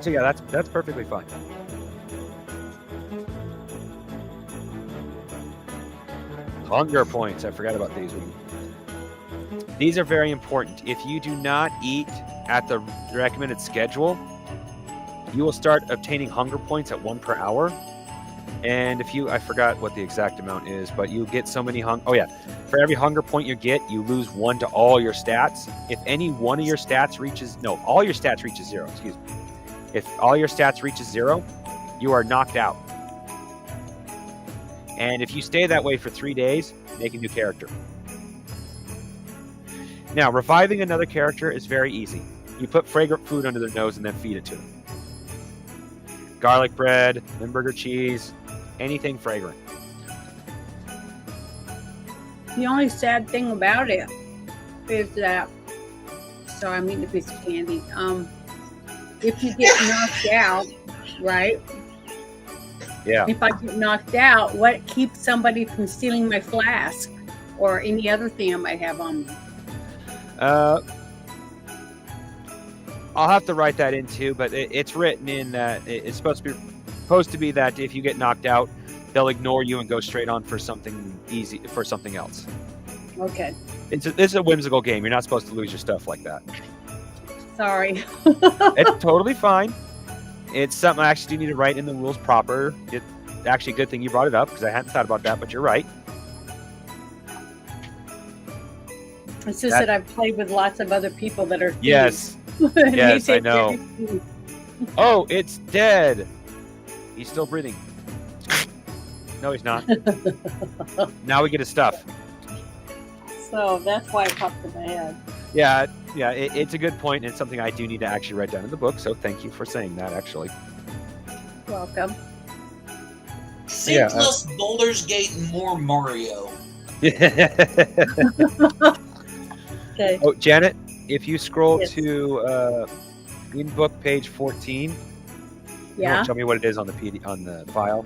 So yeah, that's perfectly fine. Hunger points. I forgot about these. These are very important. If you do not eat at the recommended schedule, you will start obtaining hunger points at 1 per hour. And I forgot what the exact amount is, but you get so many for every hunger point you get, you lose 1 to all your stats. If any one of your stats reaches, no, all your stats reaches 0, excuse me. If all your stats reaches 0, you are knocked out. And if you stay that way for 3 days, make a new character. Now, reviving another character is very easy. You put fragrant food under their nose and then feed it to them. Garlic bread, Limburger cheese, anything fragrant. The only sad thing about it is that, sorry, I'm eating a piece of candy. If you get knocked out, right? Yeah. If I get knocked out, what keeps somebody from stealing my flask or any other thing I might have on me? I'll have to write that in too, but it's written in that it's supposed to be that if you get knocked out, they'll ignore you and go straight on for something easy, for something else. Okay. It's a whimsical game. You're not supposed to lose your stuff like that. Sorry. It's totally fine. It's something I actually do need to write in the rules proper. It's actually a good thing you brought it up because I hadn't thought about that, but you're right. It's just that I've played with lots of other people that are thieves. Yes. Yes, I know. Oh, it's dead. He's still breathing. No, he's not. Now we get his stuff. So that's why it popped in my head. Yeah, it's a good point, and it's something I do need to actually write down in the book, so thank you for saying that, actually. Welcome. Think less Baldur's Gate and more Mario. Okay. Oh, Janet, if you scroll Yes. to in book page 14, Yeah. tell me what it is on the file.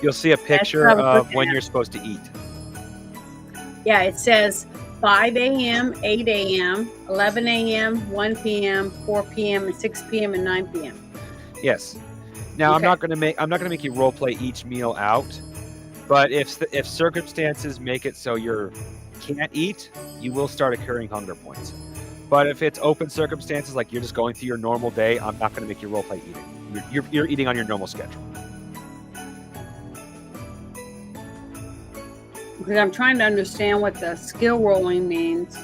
You'll see a picture what I'm of looking when at. you're supposed to eat. Yeah, it says 5 a.m., 8 a.m., 11 a.m., 1 p.m., 4 p.m., and 6 p.m. and 9 p.m. Yes. Now Okay. I'm not gonna make you role play each meal out, but if circumstances make it so you can't eat, you will start accruing hunger points. But if it's open circumstances, like you're just going through your normal day, I'm not going to make you role play eating. You're eating on your normal schedule. Because I'm trying to understand what the skill rolling means.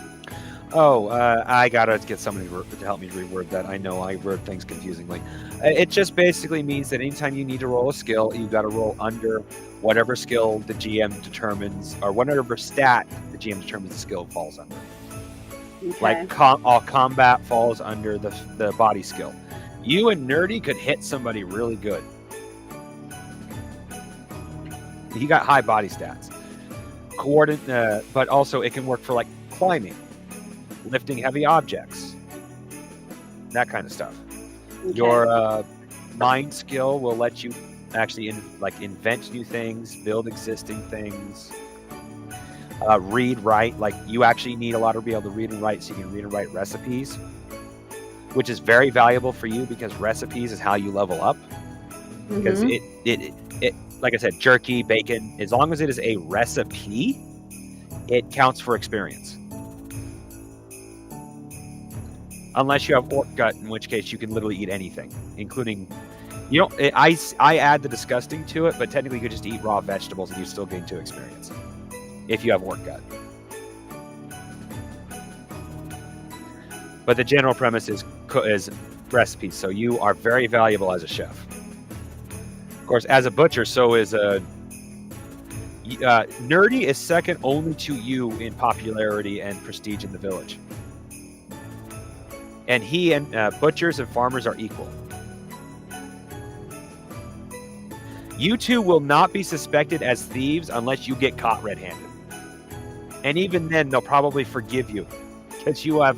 Oh, I gotta get somebody to help me reword that. I know I word things confusingly. It just basically means that anytime you need to roll a skill, you've got to roll under whatever skill the GM determines, or whatever stat the GM determines the skill falls under. Okay. Like all combat falls under the body skill. You and Nerdy could hit somebody really good. He got high body stats. But also it can work for like climbing, lifting heavy objects, that kind of stuff. Okay. Your mind skill will let you actually invent new things, build existing things. Read, write, like you actually need a lot to be able to read and write, so you can read and write recipes, which is very valuable for you because recipes is how you level up. Because it like I said, jerky, bacon, as long as it is a recipe, it counts for experience. Unless you have orc gut, in which case you can literally eat anything, including, I add the disgusting to it, but technically you could just eat raw vegetables and you still gain 2 experience if you have orc gut. But the general premise is recipes, so you are very valuable as a chef. Of course, as a butcher, so is Nerdy is second only to you in popularity and prestige in the village. And he and butchers and farmers are equal. You two will not be suspected as thieves unless you get caught red-handed. And even then, they'll probably forgive you because you have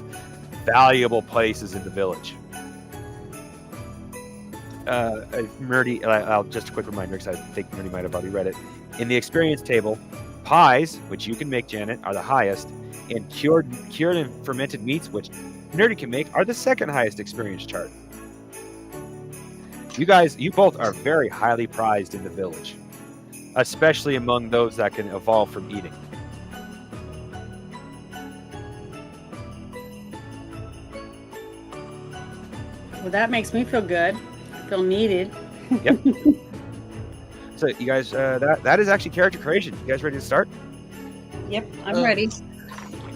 valuable places in the village. Nerdy, just a quick reminder because I think Nerdy might have already read it. In the experience table, pies, which you can make, Janet, are the highest, and cured and fermented meats, which Nerdy can make, are the second highest experience chart. You both are very highly prized in the village, especially among those that can evolve from eating. Well, that makes me feel good. I feel needed. Yep. So you guys, that is actually character creation. You guys ready to start? Yep, I'm ready.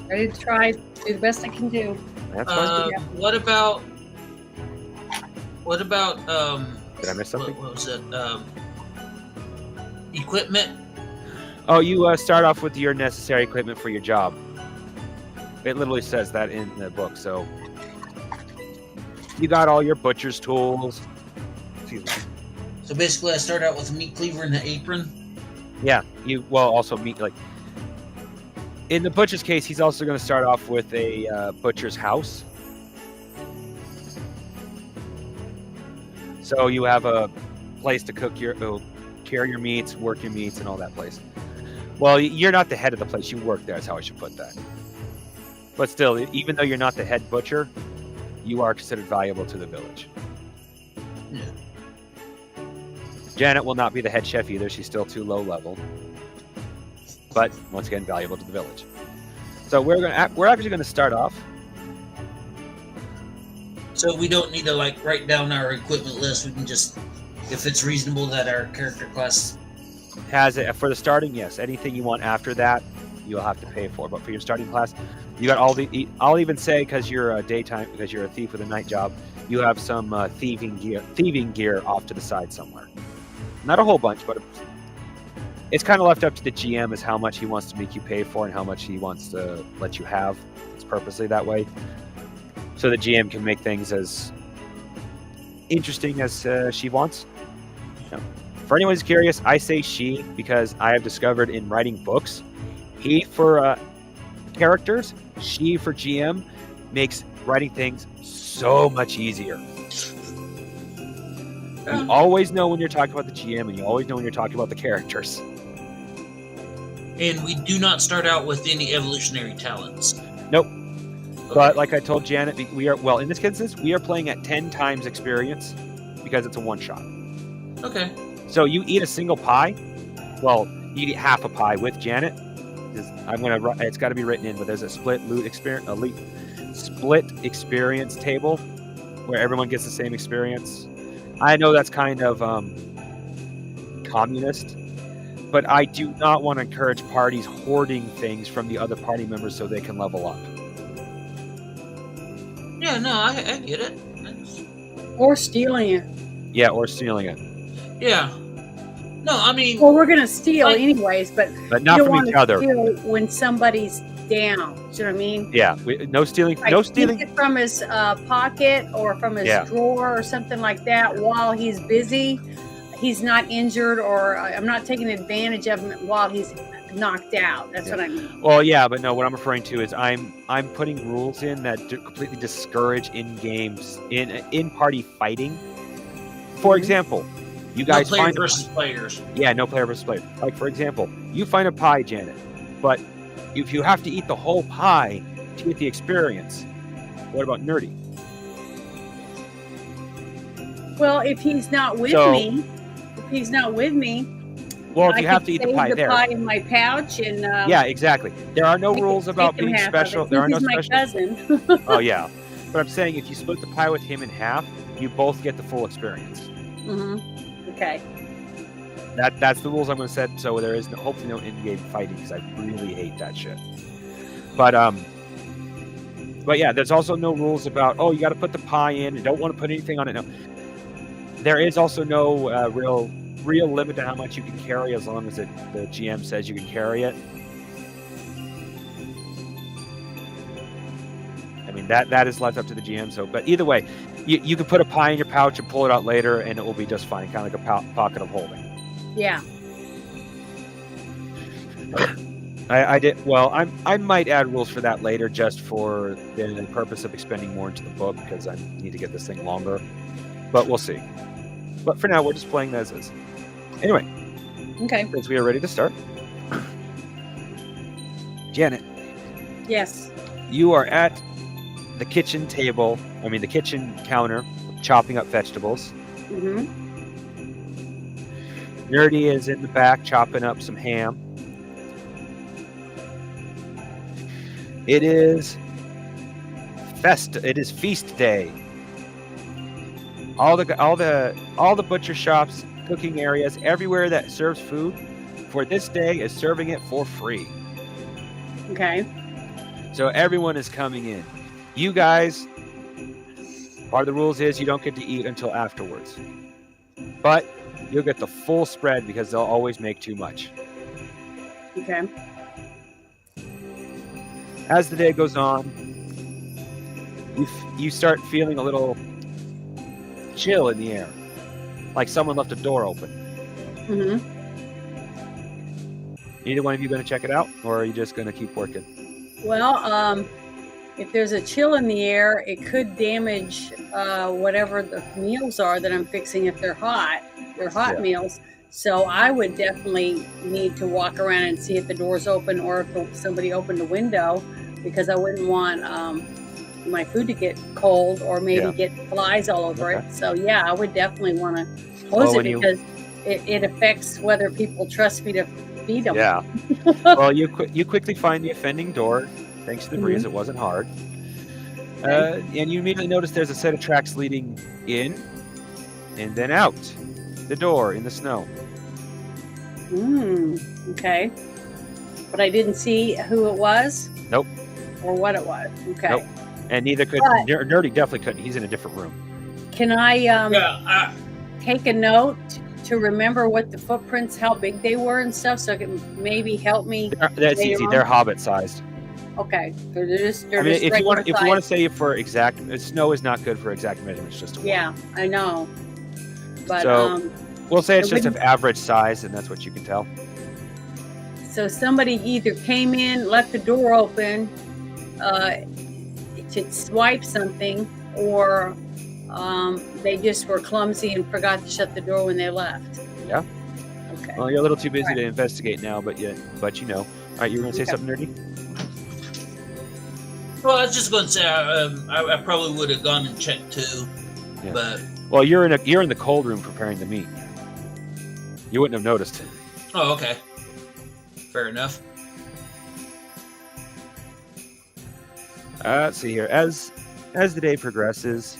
Ready to try. Do the best I can do. That's fine. What about What about Did I miss something? what was it? Equipment. Oh, you start off with your necessary equipment for your job. It literally says that in the book. So you got all your butcher's tools. Excuse me. So basically, I start out with a meat cleaver and an apron. Yeah, also meat, like in the butcher's case, he's also going to start off with a butcher's house. So you have a place to cook cure your meats, work your meats, and all that place. Well, you're not the head of the place. You work there. Is how I should put that. But still, even though you're not the head butcher, you are considered valuable to the village. Yeah. Janet will not be the head chef either. She's still too low level. But once again, valuable to the village. So we're actually going to start off. So we don't need to like write down our equipment list. We can just, if it's reasonable that our character class Has it for the starting? Yes. Anything you want after that, you'll have to pay for. But for your starting class, you got all the. I'll even say because you're a daytime, because you're a thief with a night job, you have some thieving gear off to the side somewhere. Not a whole bunch, but it's kind of left up to the GM as how much he wants to make you pay for and how much he wants to let you have. It's purposely that way, so the GM can make things as interesting as she wants. For anyone who's curious, I say she because I have discovered in writing books, he for characters, she for GM makes writing things so much easier. You always know when you're talking about the GM, and you always know when you're talking about the characters. and we do not start out with any evolutionary talents. Nope. Okay. But like I told Janet, we are in this instance, we are playing at 10 times experience because it's a one shot. Okay. So you eat a single pie. Well, you eat half a pie with Janet. It's got to be written in, but there's a split experience table where everyone gets the same experience. I know that's kind of communist, but I do not want to encourage parties hoarding things from the other party members so they can level up. Yeah, no, I get it. Or stealing it. Yeah, or stealing it. Yeah. No, I mean, Well, we're gonna steal anyways, but not you don't from want each to other. steal when somebody's down. Do you know what I mean? Yeah, no stealing. Like, No stealing. take it from his pocket or from his drawer or something like that while he's busy. He's not injured, or I'm not taking advantage of him while he's knocked out. That's what I mean. Well, yeah, but no. What I'm referring to is I'm putting rules in that completely discourage in party fighting. For example, you guys no player find versus players. Yeah, no player versus player. Like for example, you find a pie, Janet, but if you have to eat the whole pie to get the experience, what about Nerdy? Well, if he's not with me, well, if I you have could to eat the save pie the there. pie in my pouch, and Yeah, exactly. There are no I could rules about take him being half of it special. since There are no he's my special. cousin. Oh yeah, but I'm saying if you split the pie with him in half, you both get the full experience. Mm-hmm. Okay. That's the rules I'm going to set. So there is hopefully no in-game fighting because I really hate that shit. But yeah, there's also no rules about you got to put the pie in and don't want to put anything on it. No, there is also no real limit to how much you can carry as long as the GM says you can carry it. I mean that is left up to the GM. So, but either way, you can put a pie in your pouch and pull it out later, and it will be just fine, kind of like a pocket of holding. Yeah. I did well. I might add rules for that later, just for the purpose of expending more into the book because I need to get this thing longer. But we'll see. But for now, we're just playing as is. Anyway, Okay. since we are ready to start, Janet, Yes. you are at the kitchen table. I mean, the kitchen counter, chopping up vegetables. Mm-hmm. Nerdy is in the back chopping up some ham. It is feast day. All the butcher shops, cooking areas, everywhere that serves food for this day is serving it for free. Okay. So everyone is coming in. You guys Part of the rules is you don't get to eat until afterwards. But you'll get the full spread because they'll always make too much. Okay. As the day goes on, you start feeling a little chill in the air, like someone left a door open. Mm-hmm. Either one of you going to check it out, or are you just going to keep working? Well, if there's a chill in the air, it could damage whatever the meals are that I'm fixing if they're hot. They're hot meals. So I would definitely need to walk around and see if the door's open or if somebody opened a window, because I wouldn't want my food to get cold or maybe get flies all over it. So yeah, I would definitely want to close it because it affects whether people trust me to feed them. Yeah. Well, you quickly find the offending door. Thanks to the breeze, it wasn't hard. And you immediately notice there's a set of tracks leading in and then out the door in the snow. Okay. But I didn't see who it was? Nope. Or what it was? Okay. Nope. And neither could Nerdy. Definitely couldn't. He's in a different room. Can I take a note to remember what the footprints, how big they were and stuff, so it can maybe help me? That's easy. They're hobbit-sized. Okay. They're just if you want to say for exact, snow is not good for exact measurements. Just to yeah, I know. But so we'll say it's just of average size, and that's what you can tell. So somebody either came in, left the door open to swipe something, or they just were clumsy and forgot to shut the door when they left. Yeah. Okay. Well, you're a little too busy to investigate now, but you know. All right, you were going to say something, Nerdy? Well, I was just going to say I probably would have gone and checked too, but well, you're in the cold room preparing the meat. You wouldn't have noticed. Oh, okay. Fair enough. Let's see here. As the day progresses,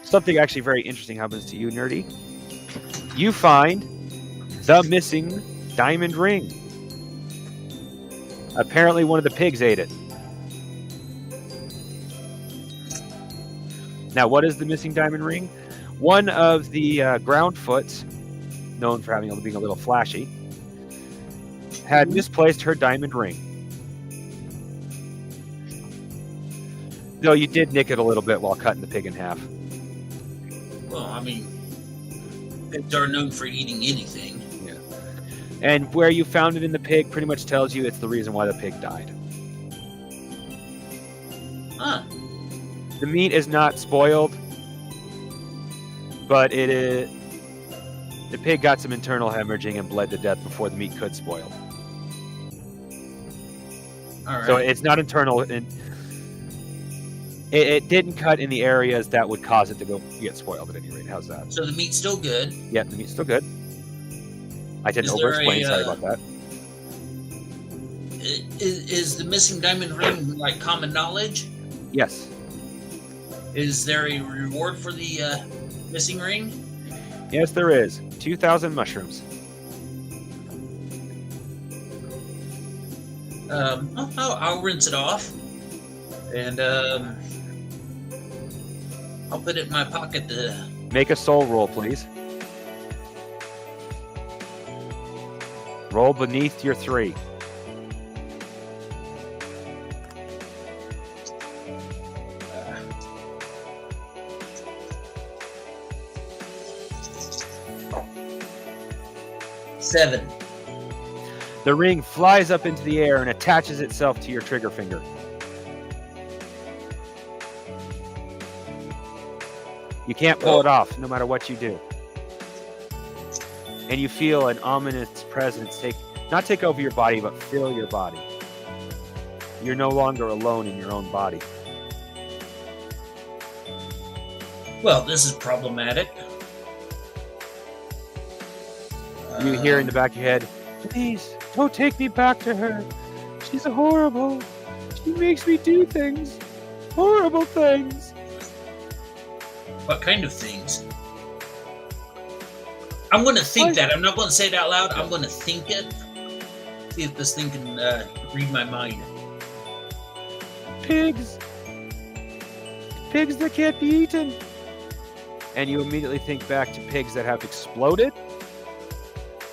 something actually very interesting happens to you, Nerdy. You find the missing diamond ring. Apparently, one of the pigs ate it. Now, what is the missing diamond ring? One of the groundfoots, known for being a little flashy, had misplaced her diamond ring. Though you did nick it a little bit while cutting the pig in half. Well, I mean, pigs are known for eating anything. Yeah. And where you found it in the pig pretty much tells you it's the reason why the pig died. Huh. The meat is not spoiled, but it is. The pig got some internal hemorrhaging and bled to death before the meat could spoil. All right. So it's not internal, and it didn't cut in the areas that would cause it to get spoiled. At any rate, how's that? So the meat's still good. Yeah, the meat's still good. I didn't over-explain. Sorry about that. Is the missing diamond ring like common knowledge? Yes. Is there a reward for the missing ring? Yes, there is. 2,000 mushrooms. I'll rinse it off, and I'll put it in my pocket to... Make a soul roll, please. Roll beneath your 3. Seven. The ring flies up into the air and attaches itself to your trigger finger. You can't pull it off, no matter what you do. And you feel an ominous presence not take over your body, but fill your body. You're no longer alone in your own body. Well, this is problematic. You hear in the back of your head, "Please, don't take me back to her. She's horrible. She makes me do things. Horrible things." What kind of things? I'm going to think that. I'm not going to say it out loud. I'm going to think it. See if this thing can read my mind. Pigs. pigs that can't be eaten. And you immediately think back to pigs that have exploded,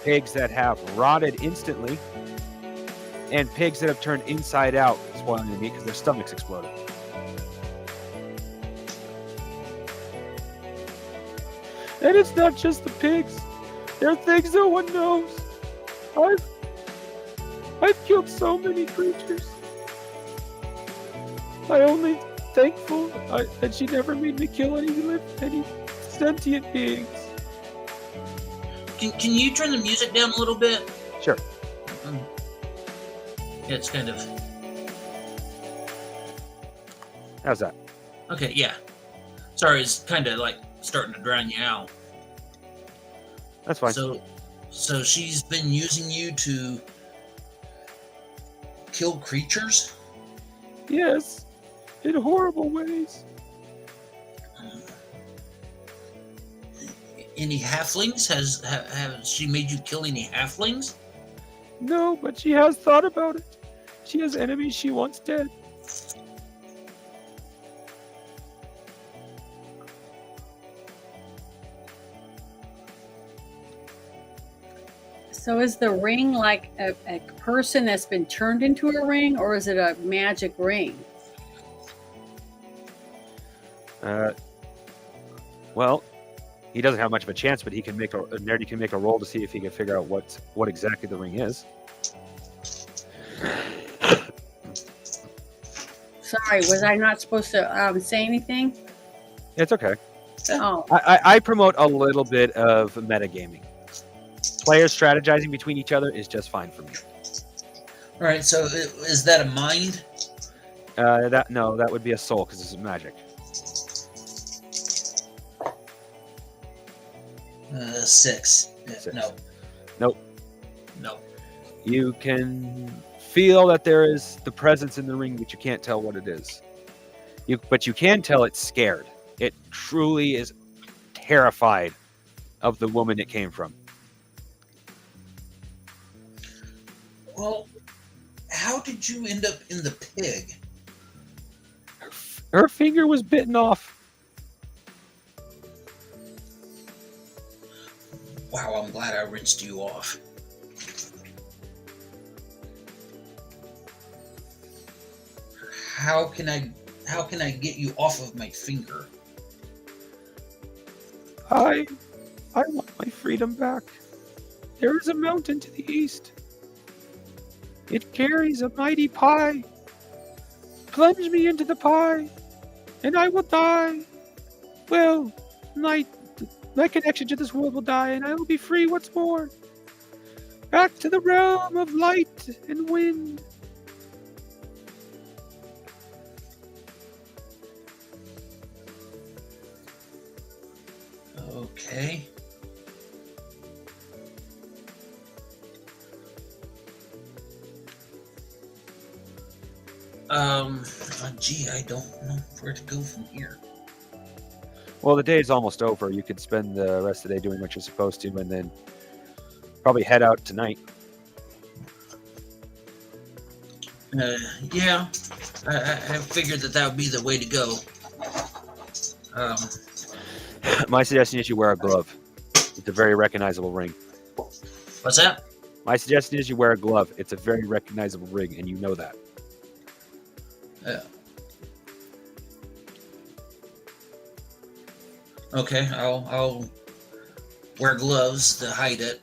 pigs that have rotted instantly, and pigs that have turned inside out, spoiling the meat because their stomachs exploded. And it's not just the pigs. There are things no one knows. I've killed so many creatures. I only thankful that she never made me kill any sentient beings. Can you turn the music down a little bit? Sure. Yeah, it's kind of... How's that? Okay, yeah. Sorry, it's kind of like starting to drown you out. That's fine. So she's been using you to kill creatures? Yes, in horrible ways. Any halflings? Has she made you kill any halflings? No, but she has thought about it. She has enemies she wants dead. So is the ring like a person that's been turned into a ring, or is it a magic ring? Well, he doesn't have much of a chance, but Nerdy can make a roll to see if he can figure out what exactly the ring is. Sorry, was I not supposed to say anything? It's okay. Oh, I promote a little bit of metagaming. Players strategizing between each other is just fine for me. All right, so is that a mind? That would be a soul because this is magic. 6. No. Nope. No. You can feel that there is the presence in the ring, but you can't tell what it is. But you can tell it's scared. It truly is terrified of the woman it came from. Well, how did you end up in the pig? Her finger was bitten off. Wow, I'm glad I rinsed you off. How can I get you off of my finger? I want my freedom back. There is a mountain to the east. It carries a mighty pie. Plunge me into the pie, and I will die. Well, my connection to this world will die, and I will be free once more. Back to the realm of light and wind. Okay. Gee, I don't know where to go from here. Well, the day is almost over. You could spend the rest of the day doing what you're supposed to, and then probably head out tonight. Yeah, I figured that would be the way to go. My suggestion is you wear a glove. It's a very recognizable ring. What's that? My suggestion is you wear a glove. It's a very recognizable ring, and you know that. Okay, I'll wear gloves to hide it.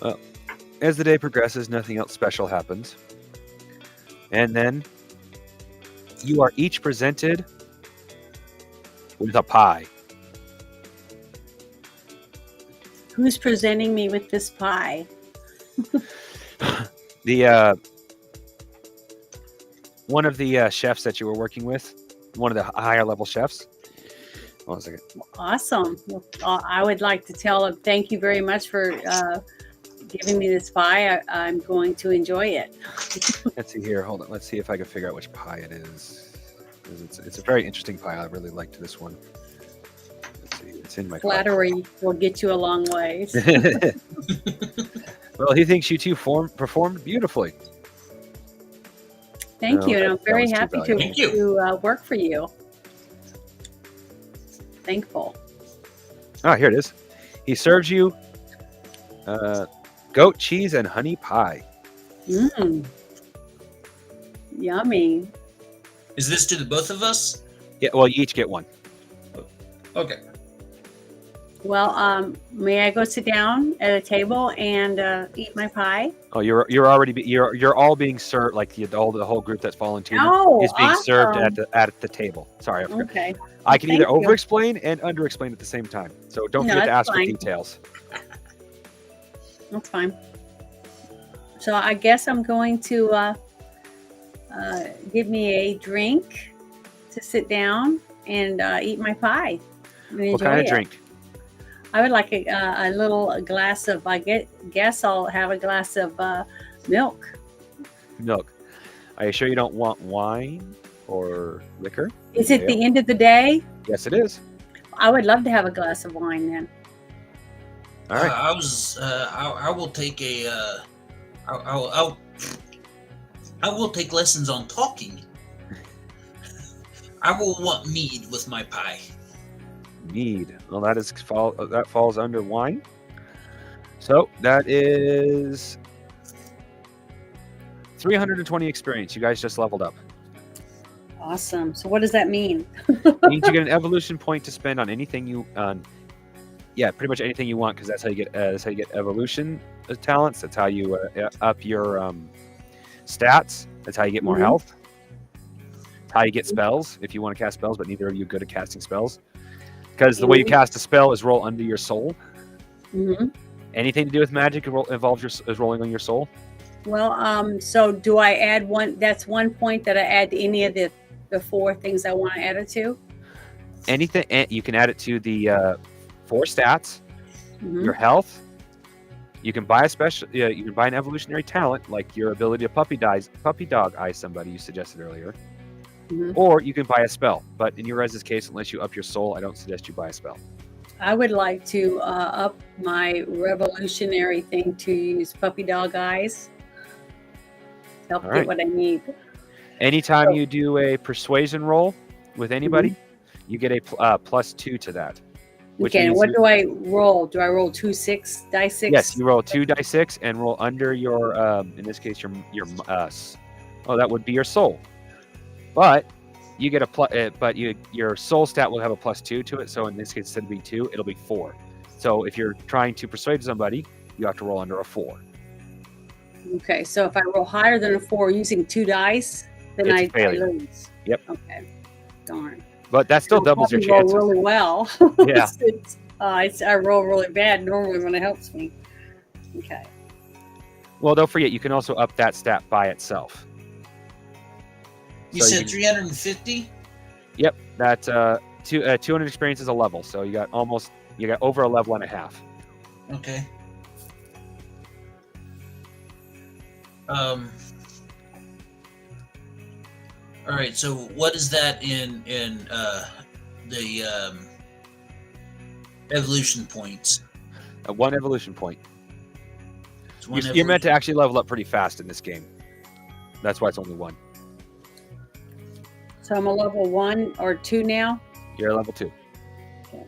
Well, as the day progresses, nothing else special happens. And then you are each presented with a pie. who's presenting me with this pie? The one of the chefs that you were working with, one of the higher level chefs. Hold on a second. Awesome. Well, I would like to tell him thank you very much for giving me this pie. I'm going to enjoy it. Let's see here. Hold on. Let's see if I can figure out which pie it is. 'Cause it's a very interesting pie. I really liked this one. Let's see. It's in my Flattery will get you a long way. Well, he thinks you two performed beautifully. Thank No, you, and that- I'm that very was too happy valuable. Thank you. to work for you. Thankful. Ah, here it is. He serves you goat cheese and honey pie. Mmm. Yummy. Is this to the both of us? Yeah, well, you each get one. Okay. Well, may I go sit down at a table and eat my pie? Oh, you're already you're all being served, like the whole group that's volunteering Oh, is being served awesome. at the table. Sorry, I forgot. Okay. I can either Thank you. over explain and under explain at the same time. So don't No, forget to that's ask for fine. details. That's fine. So I guess I'm going to give me a drink to sit down and eat my pie. And What enjoy kind of it. drink? I would like a little glass of. Guess I'll have a glass of milk. Milk. Are you sure you don't want wine or liquor? Is it Ale? the end of the day? Yes, it is. I would love to have a glass of wine then. All right. I will take a. I will take lessons on talking. I will want mead with my pie. Mead. Well, that falls under wine. So that is 320 experience. You guys just leveled up. Awesome. So what does that mean? It means you get an evolution point to spend on anything you pretty much anything you want, because that's how you get evolution talents. That's how you up your stats. That's how you get more Mhm. health. It's how you get spells if you want to cast spells, but neither of you are good at casting spells. Because the way you cast a spell is roll under your soul. hmm Anything to do with magic involves is rolling on your soul. Well, so do I add one? That's 1 point that I add to any of the 4 things I want to add it to. Anything you can add it to the 4 stats, Mhm. your health. You can buy you can buy an evolutionary talent, like your ability to puppy dog eye somebody you suggested earlier. Mhm. Or you can buy a spell. But in your guys' case, unless you up your soul, I don't suggest you buy a spell. I would like to up my revolutionary thing to use puppy dog eyes. Help All get right. what I need. Anytime you do a persuasion roll with anybody, you get a +2 to that. Which Okay, and means what do I roll? Do I roll 2 dice 6? Yes, you roll 2 dice 6 and roll under your in this case your that would be your soul. But you get your soul stat will have a +2 to it. So in this case, instead of being 2, it'll be 4. So if you're trying to persuade somebody, you have to roll under a 4. Okay, so if I roll higher than a 4 using 2 dice, then It's a I failure. lose. Yep. Okay. Darn. But that still I'll doubles your probably roll chances. really well. Yeah. I roll really bad normally when it helps me. Okay. Well, don't forget, you can also up that stat by itself. You So said 350? Yep, that 200 experience is a level, so you got over a level and a half. Okay. All right. So what is that in the evolution points? 1 evolution point. It's one You're meant to evolution. actually level up pretty fast in this game. That's why it's only 1. So I'm a level 1 or 2 now. You're a level 2. Okay.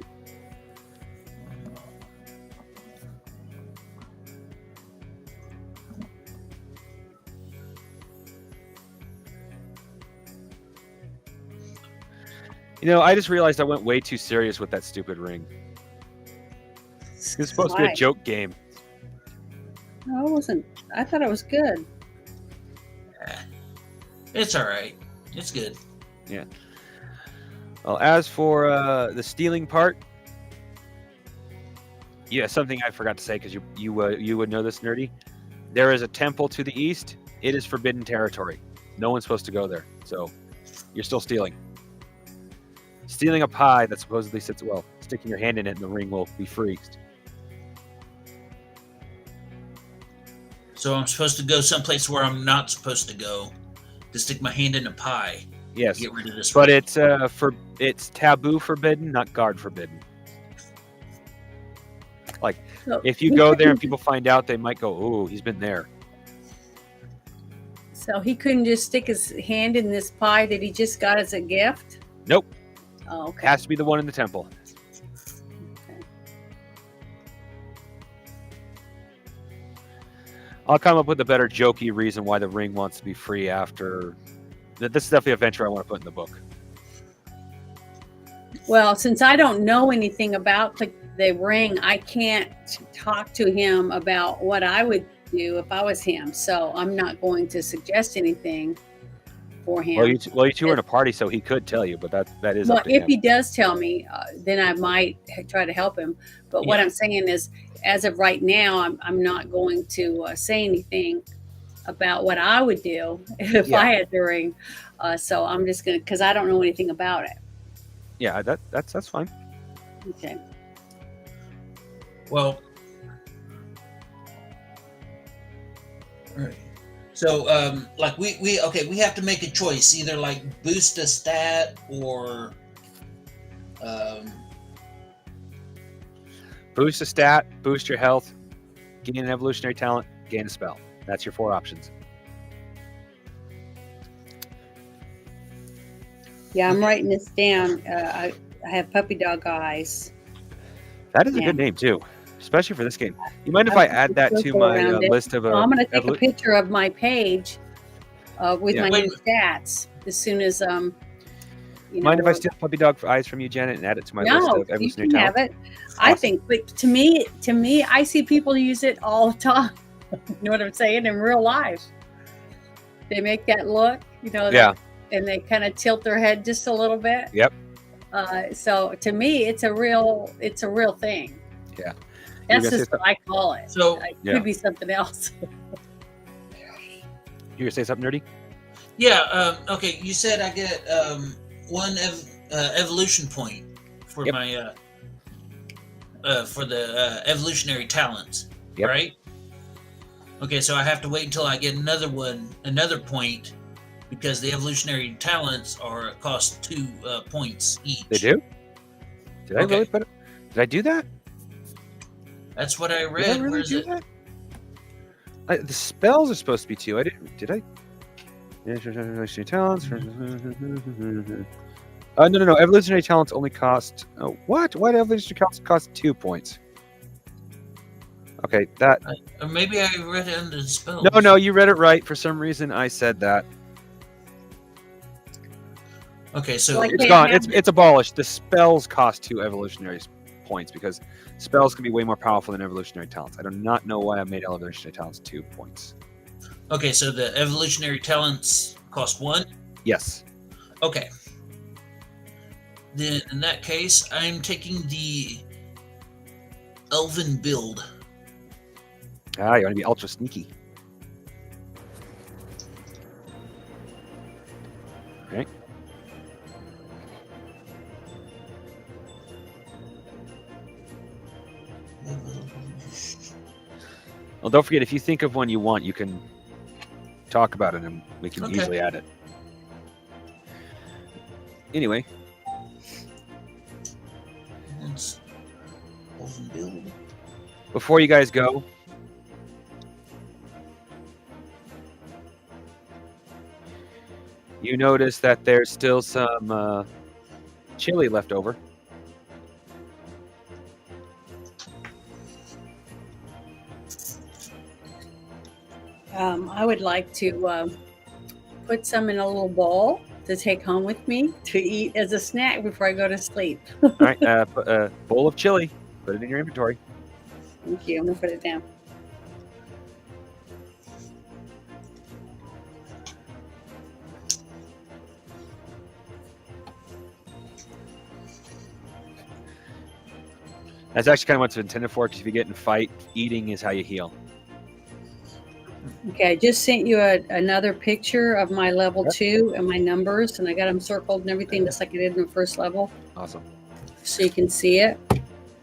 You know, I just realized I went way too serious with that stupid ring. It was supposed to be a Why? joke game. No, it wasn't. I thought it was good. It's all right. It's good. Well, as for the stealing part, yeah, something I forgot to say because you would know this, Nerdy. There is a temple to the east. It is forbidden territory. No one's supposed to go there. So you're still stealing. Stealing a pie that supposedly sits well. Sticking your hand in it and the ring will be freezed. So I'm supposed to go someplace where I'm not supposed to go to stick my hand in a pie. Yes, Get rid of this. but ring. it's taboo forbidden, not guard forbidden. Like So if you go there and people find out, they might go, "Ooh, he's been there." So he couldn't just stick his hand in this pie that he just got as a gift? Nope. Oh, okay. Has to be the one in the temple. Okay. I'll come up with a better jokey reason why the ring wants to be free after. This is definitely a venture I want to put in the book. Well, since I don't know anything about the ring, I can't talk to him about what I would do if I was him. So I'm not going to suggest anything for him. Well, you two were in a party, so he could tell you, but that is Well, up to if him. he does tell me, then I might try to help him. But what I'm saying is, as of right now, I'm not going to say anything about what I would do if I had the ring. So I'm just going to, because I don't know anything about it. Yeah, that's fine. Okay. Well, all right. So, like we have to make a choice, either like boost a stat or Boost a stat, boost your health, gain an evolutionary talent, gain a spell. That's your 4 options. Yeah, I'm writing this down. I have puppy dog eyes. That is a good name too, especially for this game. You mind if I add that to my list of? I'm going to take a picture of my page with my new stats as soon as Mind if I steal puppy dog eyes from you, Janet, and add it to my list of evolutionary talents? No, you can have it. Awesome. I think, but to me, I see people use it all the time. You know what I'm saying? In real life, they make that look, and they kind of tilt their head just a little bit. Yep. So to me, it's a real thing. Yeah. That's just what I call it. So it could be something else. You gonna say something nerdy? Yeah. Okay. You said I get 1 evolution point for my for the evolutionary talents, right? Okay, so I have to wait until I get another point, because the evolutionary talents cost 2 points each. They do? Did I really put it? Did I do that? That's what I read. Did I really do that? The spells are supposed to be 2. I didn't. Did I? Evolutionary talents. No. Evolutionary talents only cost. Oh, what? Why do evolutionary talents cost 2 points? Okay, that. Or maybe I read it under the spells. No, you read it right. For some reason, I said that. Okay, so it's gone. It's abolished. The spells cost 2 evolutionary points because spells can be way more powerful than evolutionary talents. I do not know why I made evolutionary talents 2 points. Okay, so the evolutionary talents cost 1? Yes. Okay. Then in that case, I'm taking the elven build. You want to be ultra sneaky. Okay. Well, don't forget, if you think of one you want, you can talk about it and we can easily add it. Anyway. Before you guys go, you notice that there's still some chili left over. I would like to put some in a little bowl to take home with me to eat as a snack before I go to sleep. All right, bowl of chili. Put it in your inventory. Thank you. I'm going to put it down. That's actually kind of what it's intended for, because if you get in a fight, eating is how you heal. Okay, I just sent you another picture of my level 2 and my numbers, and I got them circled and everything, just like I did in the first level. Awesome. So you can see it.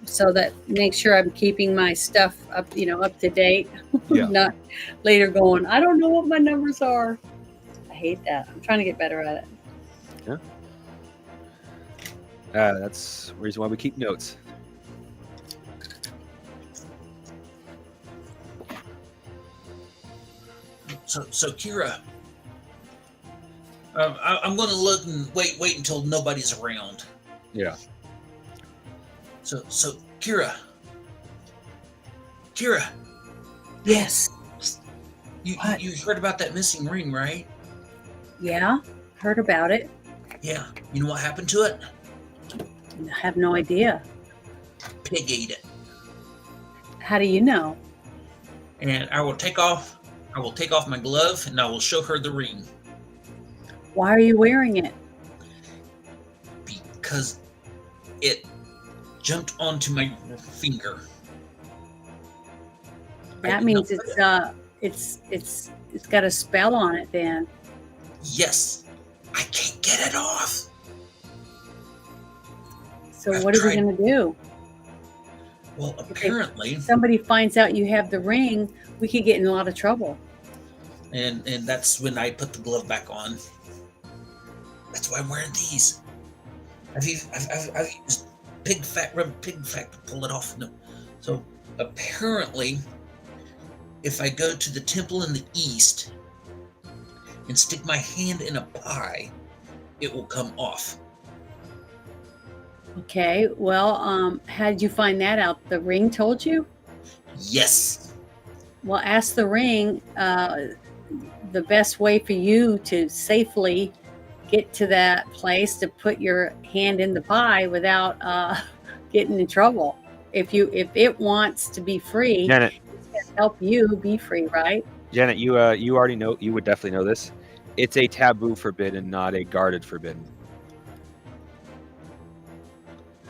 So that make sure I'm keeping my stuff up, up to date. Yeah. Not later going, I don't know what my numbers are. I hate that. I'm trying to get better at it. Yeah. That's the reason why we keep notes. So Kira, I'm going to look and wait until nobody's around. Yeah. So Kira, Yes. you What? you heard about that missing ring, right? Yeah. Heard about it. Yeah. You know what happened to it? I have no idea. Pig ate it. How do you know? And I will take off my glove and I will show her the ring Why are you wearing it? because it jumped onto my finger. That means it's got a spell on it then. Yes. I can't get it off. So I've what are we tried. going to do? Well, apparently, If somebody finds out you have the ring, we could get in a lot of trouble. and that's when I put the glove back on. That's why I'm wearing these. I've used rubber pig fat to pull it off. No. So apparently, if I go to the temple in the east and stick my hand in a pie, it will come off. Okay. Well, how did you find that out? The ring told you? Yes. Well, ask the ring the best way for you to safely get to that place to put your hand in the pie without getting in trouble. If it wants to be free, Janet, it's gonna help you be free, right? Janet, you already know. You would definitely know this. It's a taboo forbidden, not a guarded forbidden.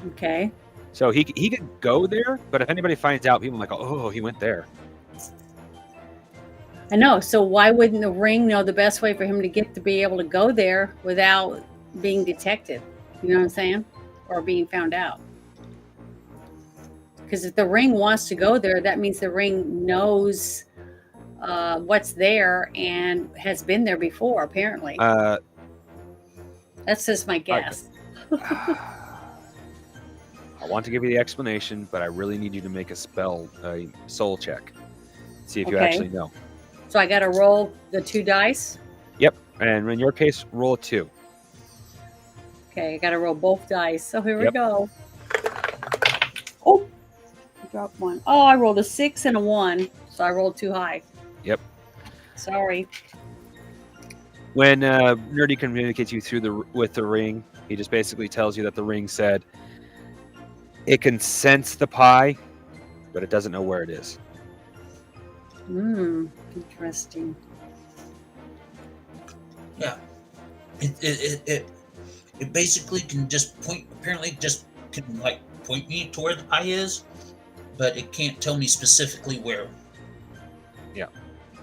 Okay. So he could go there, but if anybody finds out, people are like, oh, he went there. I know. So why wouldn't the ring know the best way for him to be able to go there without being detected? You know what I'm saying? Or being found out. Because if the ring wants to go there, that means the ring knows what's there and has been there before, apparently. That's just my guess. I want to give you the explanation, but I really need you to make a soul check. See if you Okay. actually know. So I got to roll the 2 dice. Yep. And in your case, roll a 2. Okay, I got to roll both dice. So here we Yep. go. Oh, I dropped one. Oh, I rolled a 6 and a 1. So I rolled too high. Yep. Sorry. When Nerdy communicates you with the ring, he just basically tells you that the ring said it can sense the pie, but it doesn't know where it is. Interesting. Yeah. It basically can just point. Apparently, just can like point me to where the pie is, but it can't tell me specifically where. Yeah.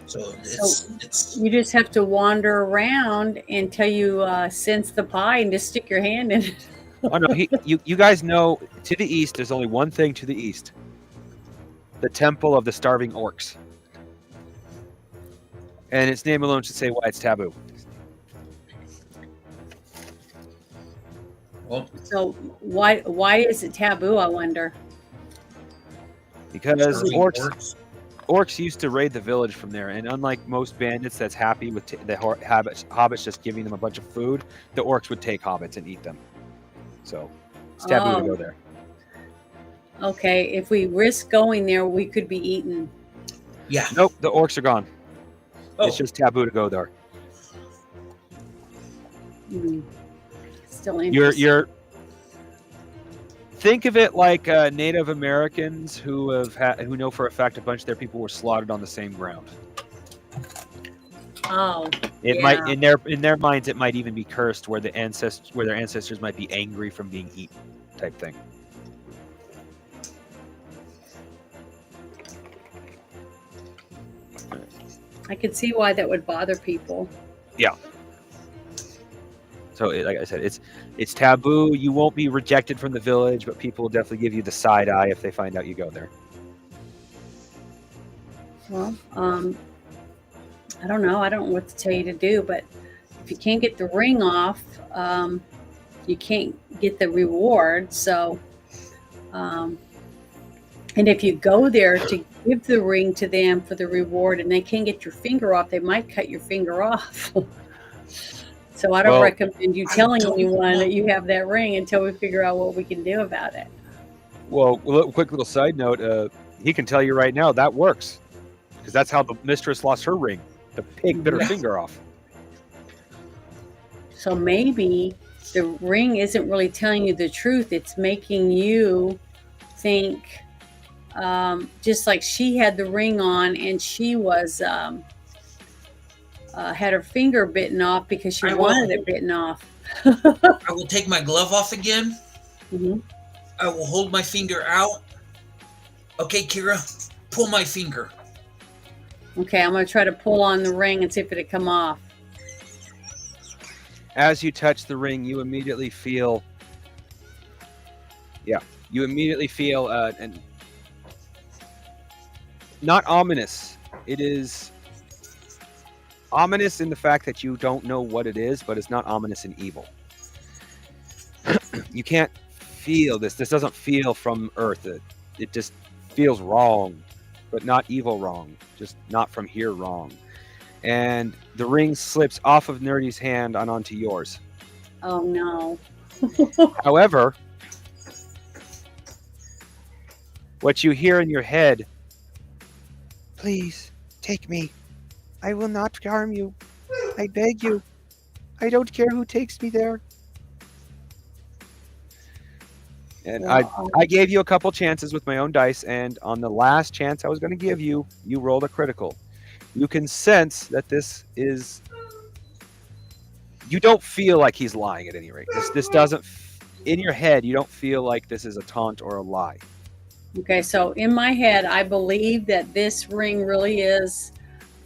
So it's You just have to wander around until you sense the pie and just stick your hand in it. Oh no, you guys know to the east. There's only one thing to the east: the Temple of the Starving Orcs, and its name alone should say why it's taboo. well. So why is it taboo, I wonder? Because Starving orcs used to raid the village from there, and unlike most bandits that's happy with the hobbits just giving them a bunch of food, the orcs would take hobbits and eat them. So it's taboo to go there. Okay, if we risk going there, we could be eaten. Yeah. Nope, the orcs are gone. Oh. It's just taboo to go there. Still interesting. You're think of it like Native Americans who who know for a fact a bunch of their people were slaughtered on the same ground. Oh, It yeah. might in their minds it might even be cursed where their ancestors might be angry from being eaten, type thing. I could see why that would bother people. Yeah. So, like I said, it's taboo. You won't be rejected from the village, but people will definitely give you the side eye if they find out you go there. Well, I don't know. I don't know what to tell you to do, but if you can't get the ring off, you can't get the reward. So, and if you go there to give the ring to them for the reward and they can't get your finger off, they might cut your finger off. So I don't Well- recommend you telling don't anyone know. that you have that ring until we figure out what we can do about it. Well, quick little side note. He can tell you right now that works. Because that's how the mistress lost her ring. The pig bit her Yeah. finger off. So maybe the ring isn't really telling you the truth. It's making you think, just like she had the ring on and she was had her finger bitten off because she I wanted will. it bitten off. I will take my glove off again. Mhm. I will hold my finger out. Okay, Kira, pull my finger. Okay, I'm gonna try to pull on the ring and see if it'll come off. As you touch the ring, you immediately feel. Yeah, you immediately feel, and not ominous. It is ominous in the fact that you don't know what it is, but it's not ominous in evil. You can't feel this. This doesn't feel from Earth. It just feels wrong, but not evil wrong. Just not from here wrong. And the ring slips off of Nerdy's hand and onto yours. Oh no. However, what you hear in your head, please take me. I will not harm you. I beg you. I don't care who takes me there. And I gave you a couple chances with my own dice, and on the last chance I was going to give you, you rolled a critical. You can sense that this is. You don't feel like he's lying at any rate. This doesn't. In your head, you don't feel like this is a taunt or a lie. Okay, so in my head, I believe that this ring really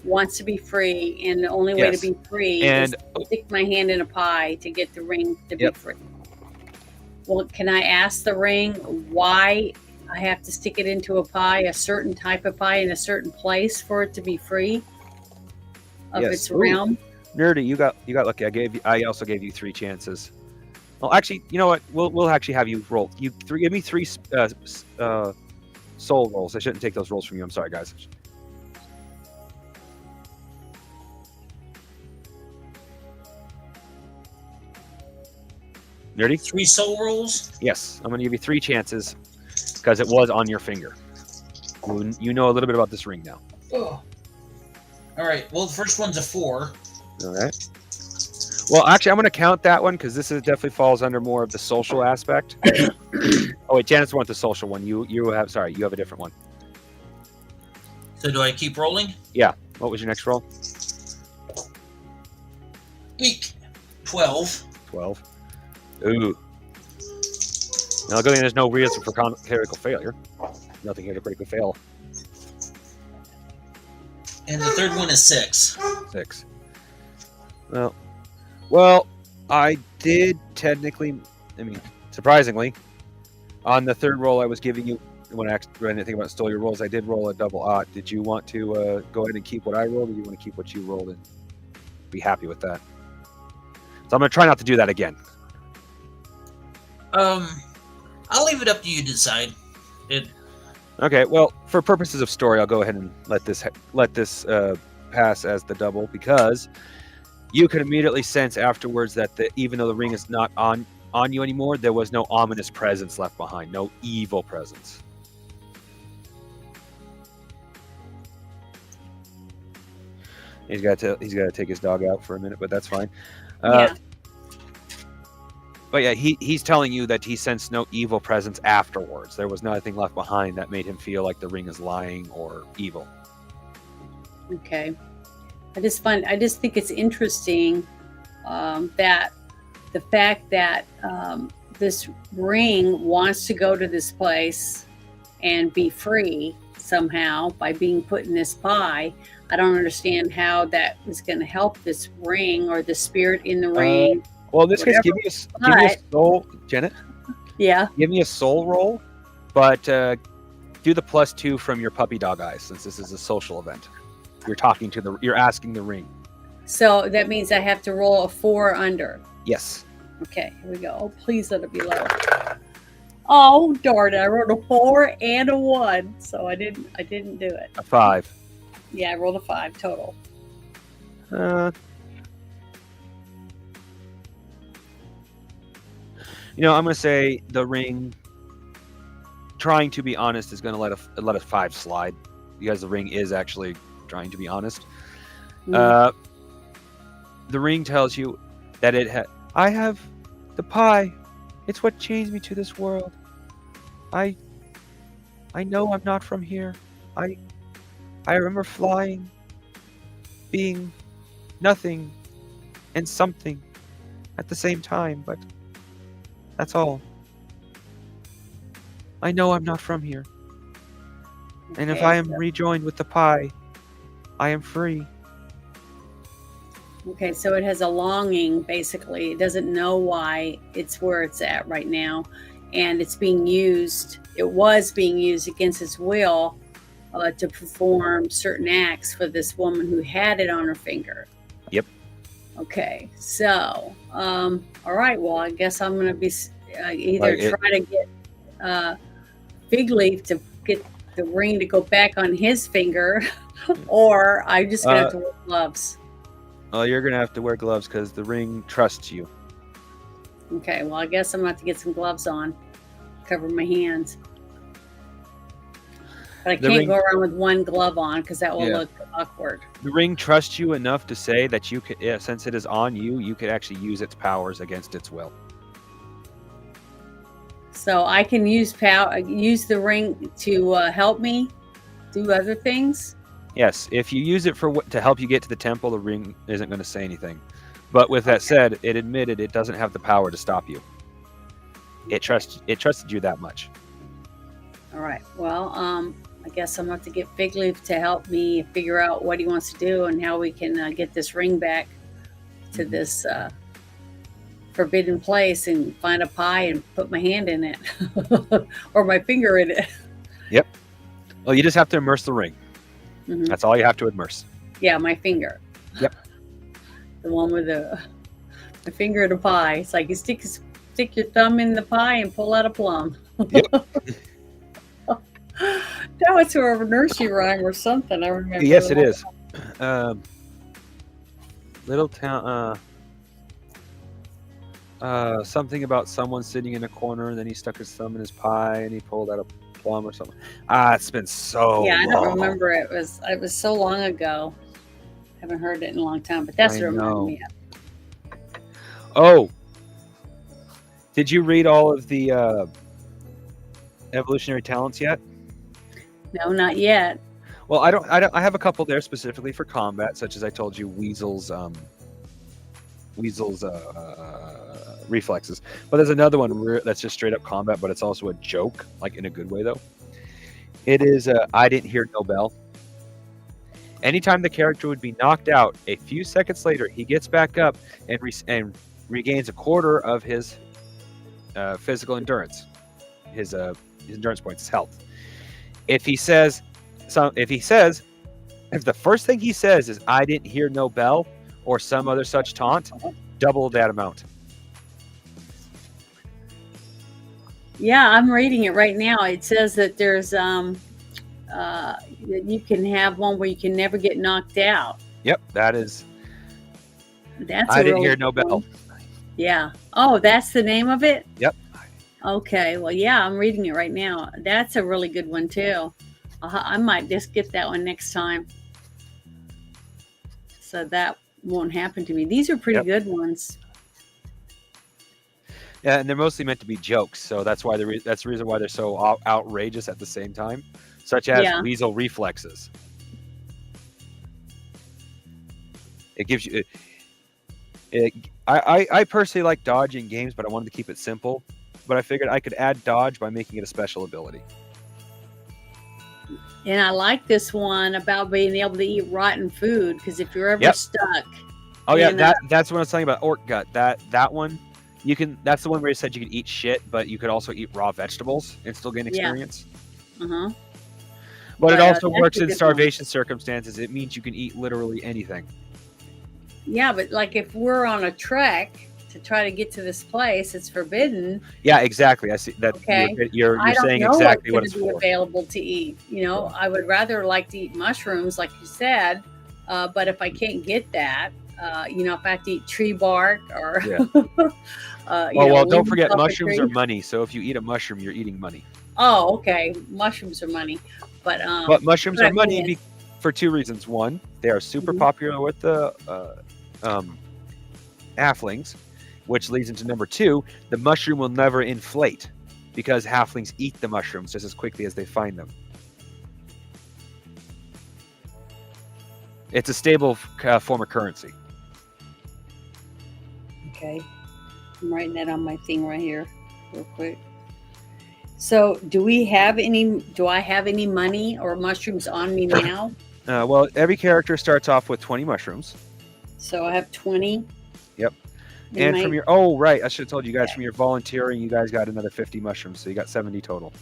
wants to be free, and the only way to Yes. be free And is to stick my hand in a pie to get the ring to be free. Well, can I ask the ring why I have to stick it into a pie, a certain type of pie in a certain place for it to be free of Yes. its Ooh. realm? Nerdy, you got lucky. I also gave you 3 chances. Well, actually, you know what? We'll actually have you roll. Give me 3 soul rolls. I shouldn't take those rolls from you. I'm sorry, guys. Nerdy? 3 soul rolls. Yes, I'm going to give you 3 chances because it was on your finger. You know a little bit about this ring now. Oh. All right. Well, the first one's a 4. All right. Well, actually, I'm going to count that one because this definitely falls under more of the social aspect. Oh wait, Janice wants the social one. You have a different one. So do I keep rolling? Yeah. What was your next roll? Eek. 12. 12. Ooh. Now, luckily, there's no reason for critical failure. Nothing here to critical fail. And the third one is 6. 6. Well, I did technically. I mean, surprisingly, on the third roll I was giving you, when I didn't think about stole your rolls, I did roll a double odd. Did you want to go ahead and keep what I rolled, or do you want to keep what you rolled and be happy with that? So I'm going to try not to do that again. I'll leave it up to you to decide. Okay. Well, for purposes of story, I'll go ahead and let this pass as the double, because you can immediately sense afterwards that even though the ring is not on you anymore, there was no ominous presence left behind, no evil presence. He's got to take his dog out for a minute, but that's fine. Yeah. But yeah, he's telling you that he sensed no evil presence afterwards. There was nothing left behind that made him feel like the ring is lying or evil. Okay. I just think it's interesting that the fact that this ring wants to go to this place and be free somehow by being put in this pie. I don't understand how that is going to help this ring or the spirit in the ring. Well, in this case, give me a soul, Janet. Yeah. Give me a soul roll, but do the +2 from your puppy dog eyes, since this is a social event. You're asking the ring. So that means I have to roll a 4 under. Yes. Okay, here we go. Oh, please let it be low. Oh, darn it. I rolled a 4 and a 1, so I didn't do it. A 5. Yeah, I rolled a 5 total. I'm going to say the ring, trying to be honest, is going to let a 5 slide because the ring is actually trying to be honest. Mm. The ring tells you that I have the pie. It's what changed me to this world. I know I'm not from here. I remember flying, being nothing and something at the same time, but that's all. I know I'm not from here. And if Okay, I am rejoined with the pie, I am free. okay, so it has a longing, basically. It doesn't know why it's where it's at right now. And it's being used, it was being used against its will to perform certain acts for this woman who had it on her finger. Yep. Okay, so, all right, well, I guess I'm going to be either try to get Fig Leaf to get the ring to go back on his finger, or I'm just going to have to wear gloves. Well, you're going to have to wear gloves because the ring trusts you. Okay, well, I guess I'm going to have to get some gloves on, cover my hands. But I can't go around with one glove on because that will look awkward. The ring trusts you enough to say that you could, since it is on you, you could actually use its powers against its will. So I can use the ring to help me do other things. Yes, if you use it to help you get to the temple, the ring isn't going to say anything. But with that said, it admitted it doesn't have the power to stop you. It trusted you that much. All right. Well, I guess I'm going to have to get Fig Leaf to help me figure out what he wants to do and how we can get this ring back to this forbidden place and find a pie and put my hand in it or my finger in it. Yep. Well, you just have to immerse the ring. Mm-hmm. That's all you have to immerse. Yeah, my finger. Yep. The one with the finger in the pie. It's like you stick your thumb in the pie and pull out a plum. Yep. That was sort of a nursery rhyme or something. I remember. Yes, it is. Little town. Something about someone sitting in a corner, and then he stuck his thumb in his pie, and he pulled out a plum or something. It's been so. Yeah, I don't long. remember. It was so long ago. Haven't heard it in a long time, but that's what reminded me of. Oh, did you read all of the evolutionary talents yet? No, not yet. Well, I don't. I have a couple there specifically for combat, such as I told you, Weasel's reflexes. But there's another one that's just straight up combat, but it's also a joke, like in a good way though. It is I didn't hear no bell. Anytime the character would be knocked out, a few seconds later he gets back up and regains a quarter of his physical endurance, his endurance points, his health. If the first thing he says is "I didn't hear no bell" or some other such taunt, double that amount. Yeah, I'm reading it right now. It says that there's that you can have one where you can never get knocked out. Yep, that is. That's. I didn't hear no bell. Yeah. Oh, that's the name of it? Yep. Okay. Well, yeah, I'm reading it right now. That's a really good one too. I might just get that one next time, so that won't happen to me. These are pretty good ones. Yeah, and they're mostly meant to be jokes, so that's why that's the reason why they're so outrageous at the same time, such as weasel reflexes. It gives you. I personally like dodge in games, but I wanted to keep it simple. But I figured I could add dodge by making it a special ability. And I like this one about being able to eat rotten food, because if you're ever stuck. Oh yeah, that's what I was talking about. Orc gut. That one, you can. That's the one where you said you could eat shit, but you could also eat raw vegetables and still gain experience. Yeah. But it also works in starvation circumstances. It means you can eat literally anything. Yeah, but like if we're on a trek to try to get to this place, it's forbidden. Yeah, exactly. I see that. Okay. You're saying exactly what it's for. Available to eat. I would rather like to eat mushrooms, like you said. But if I can't get that, if I have to eat tree bark or, Yeah. Well, don't forget mushrooms are money. So if you eat a mushroom, you're eating money. Oh, okay. Mushrooms are money, but mushrooms what are I mean money is- for two reasons. One, they are super Mhm. popular with the halflings, which leads into number two. The mushroom will never inflate because halflings eat the mushrooms just as quickly as they find them. It's a stable form of currency. Okay, I'm writing that on my thing right here, real quick. So, do I have any money or mushrooms on me now? Well, every character starts off with 20 mushrooms. So I have 20. Yep. in And my- from your I should have told you guys from your volunteering, you guys got another 50 mushrooms, so you got 70 total.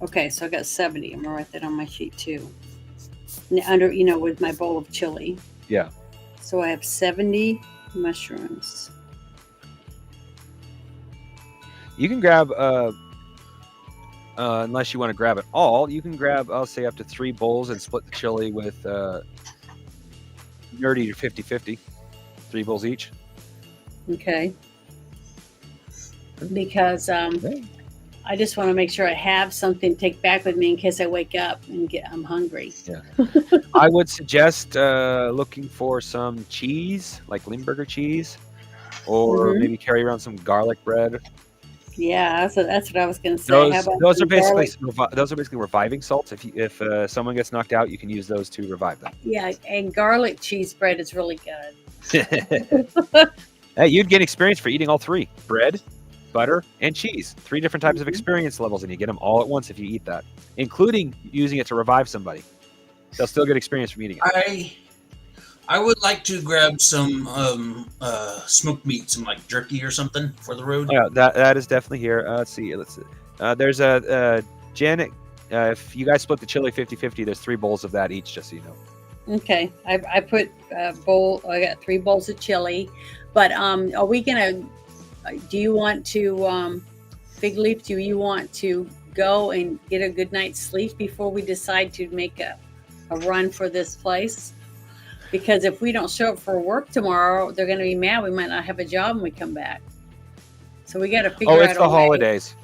Okay, so I got 70. I'm gonna write that on my sheet too. Under, with my bowl of chili. Yeah. So I have 70 mushrooms. You can grab, unless you want to grab it all, you can grab, I'll say, up to 3 bowls and split the chili with nerdy or 50-50. 3 bowls each. Okay. Because I just want to make sure I have something to take back with me in case I wake up and I'm hungry. Yeah. I would suggest looking for some cheese, like Limburger cheese, or Mhm. maybe carry around some garlic bread. Yeah, that's what I was going to say. How about Those are some basically reviving salts. If someone gets knocked out, you can use those to revive them. Yeah, and garlic cheese bread is really good. Hey, you'd get experience for eating all 3: bread, butter, and cheese. 3 different types of Mhm. experience levels, and you get them all at once if you eat that, including using it to revive somebody. They'll still get experience from eating it. I would like to grab some smoked meat, some like jerky or something for the road. Yeah, that is definitely here. Let's see. There's a Janet. If you guys split the chili 50-50, there's 3 bowls of that each, just so you know. Okay, I put a bowl. I got 3 bowls of chili, but are we gonna? Do you want to, Big Leaf? Do you want to go and get a good night's sleep before we decide to make a run for this place? Because if we don't show up for work tomorrow, they're going to be mad. We might not have a job when we come back. So we got to figure out. Oh, it's the holidays.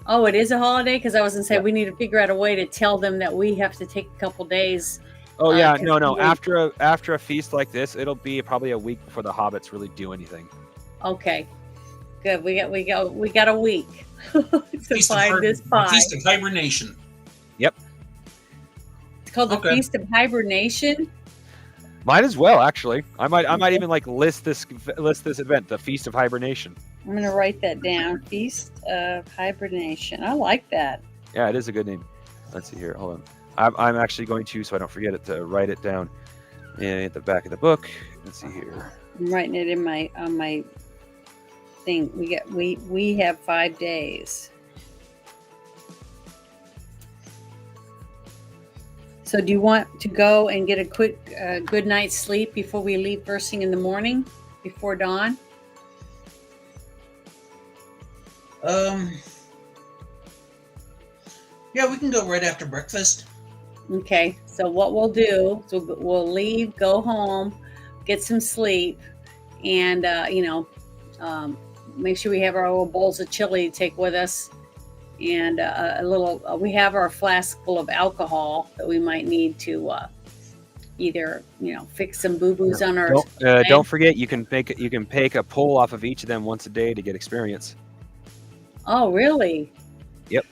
Oh, it is a holiday? Because I was going to say Yeah. we need to figure out a way to tell them that we have to take a couple days. Oh yeah, 'cause no. we- After a feast like this, it'll be probably a week before the hobbits really do anything. Okay, good. We got a week to find this pie. Feast of Hibernation. It's called the Okay. Feast of Hibernation. Might as well, actually. I might even like list this event, the Feast of Hibernation. I'm going to write that down. Feast of Hibernation. I like that. Yeah, it is a good name. Let's see here. Hold on. I'm actually going to, so I don't forget it, to write it down at the back of the book. Let's see here. I'm writing it in on my thing. We have 5 days. So do you want to go and get a quick good night's sleep before we leave first thing in the morning, before dawn? Yeah, we can go right after breakfast. Okay. So what we'll do is we'll leave, go home, get some sleep, and make sure we have our little bowls of chili to take with us, and we have our flask full of alcohol that we might need to either fix some boo-boos on our. Don't forget, you can make a pull off of each of them once a day to get experience. Oh, really? Yep.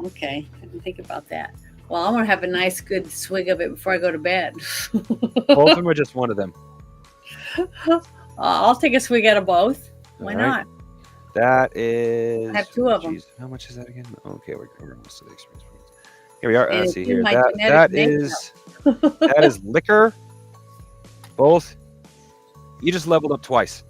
Okay, I didn't think about that. Well, I'm gonna have a nice, good swig of it before I go to bed. Both of them or just one of them? I'll take a swig out of both. Why All right. not? That is. I have 2 of them. Jeez, how much is that again? Okay, we're almost to the experience points. Here we are. And Let's it's see in here. my That genetic is that is liquor. Both. You just leveled up twice.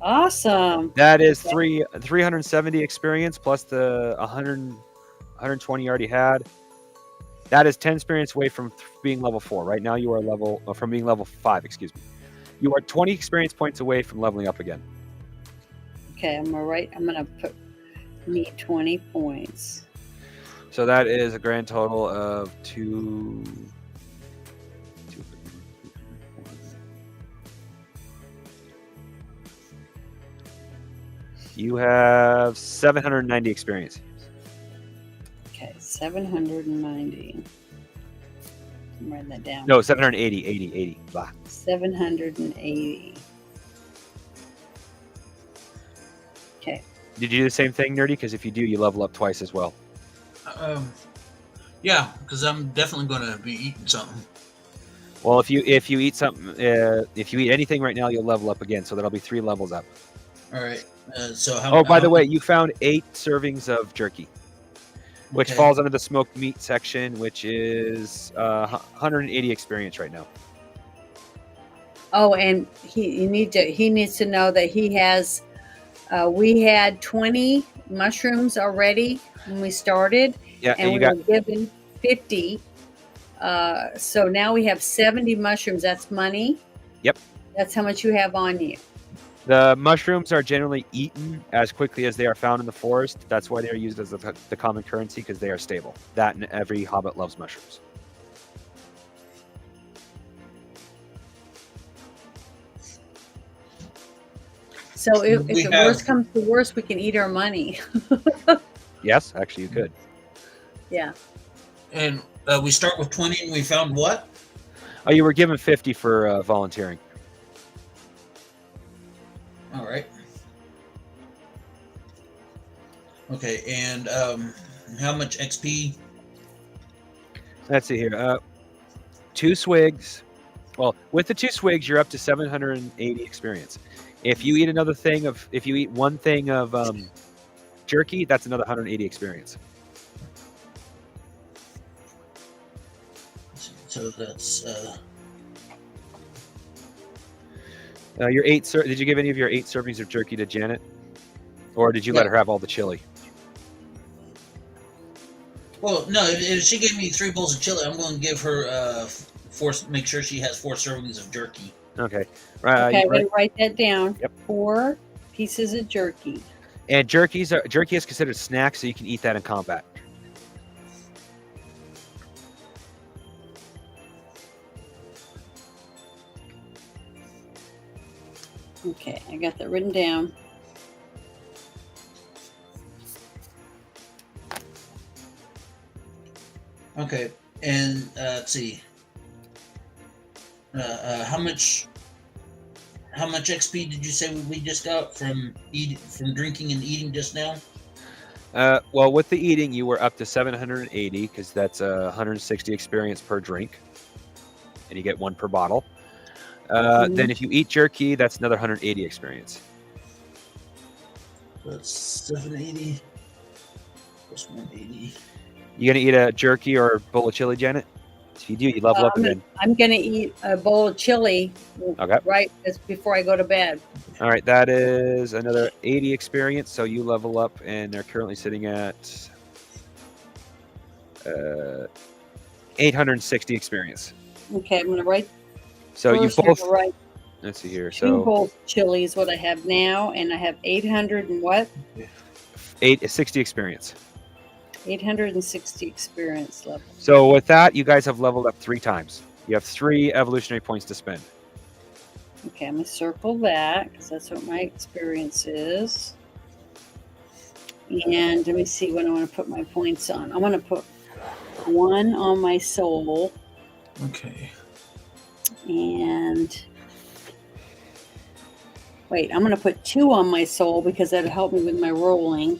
Awesome. That is 370 experience plus the 120 you already had. That is 10 experience away from being level 4. Right now you are from being level 5, excuse me. You are 20 experience points away from leveling up again. Okay, I'm gonna need 20 points. So that is a grand total of 2 You have 790 experience. Okay, 790. I'm writing that down. No, 780, 80. Blah. 780. Okay. Did you do the same thing, Nerdy? Because if you do, you level up twice as well. Yeah, because I'm definitely going to be eating something. Well, if you eat something, if you eat anything right now, you'll level up again. So that'll be 3 levels up. All right. So how? Oh, by the way, you found 8 servings of jerky, which Okay. falls under the smoked meat section, which is 180 experience right now. Oh, and he needs to know that he has. We had 20 mushrooms already when we started, Yeah, and you we got were given 50. So now we have 70 mushrooms. That's money. Yep. That's how much you have on you. the mushrooms are generally eaten as quickly as they are found in the forest. That's why they are used as the common currency, because they are stable. That and every hobbit loves mushrooms. So if We the have- worst comes to worst, we can eat our money. Yes, actually, you could. Yeah. And we start with 20, and we found what? Oh, you were given 50 for volunteering. All right. Okay, and how much XP? Let's see here. 2 swigs. Well, with the 2 swigs, you're up to 780 experience. If you eat if you eat one thing of jerky, that's another 180 experience. So that's Your 8. Did you give any of your 8 servings of jerky to Janet, or did you let Yeah. her have all the chili? well, no. If she gave me 3 bowls of chili, I'm going to give her 4. Make sure she has 4 servings of jerky. Okay. Okay, I'm You going to write that down. Yep. 4 pieces of jerky. And jerky is considered snack, so you can eat that in combat. Okay, I got that written down. Okay, and let's see. How much XP did you say we just got from drinking and eating just now? Well, with the eating, you were up to 780, because that's 160 experience per drink, and you get 1 per bottle. Then if you eat jerky, that's another 180 experience. That's 780 plus 180. You gonna eat a jerky or a bowl of chili, Janet? If you do, you level up again. I'm going to eat a bowl of chili Okay. right before I go to bed. All right, that is another 80 experience. So you level up, and they're currently sitting at 860 experience. Okay, I'm going to write. So you first, I'm both. gonna write Let's see here. 2 So bowls of chili is what I have now, and I have 800 and what? 860 experience. 860 experience level. So with that, you guys have leveled up 3 times. You have 3 evolutionary points to spend. Okay, I'm going to circle that because that's what my experience is. And let me see what I want to put my points on. I want to put 1 on my soul, Okay. and wait, I'm going to put 2 on my soul because that'll help me with my rolling.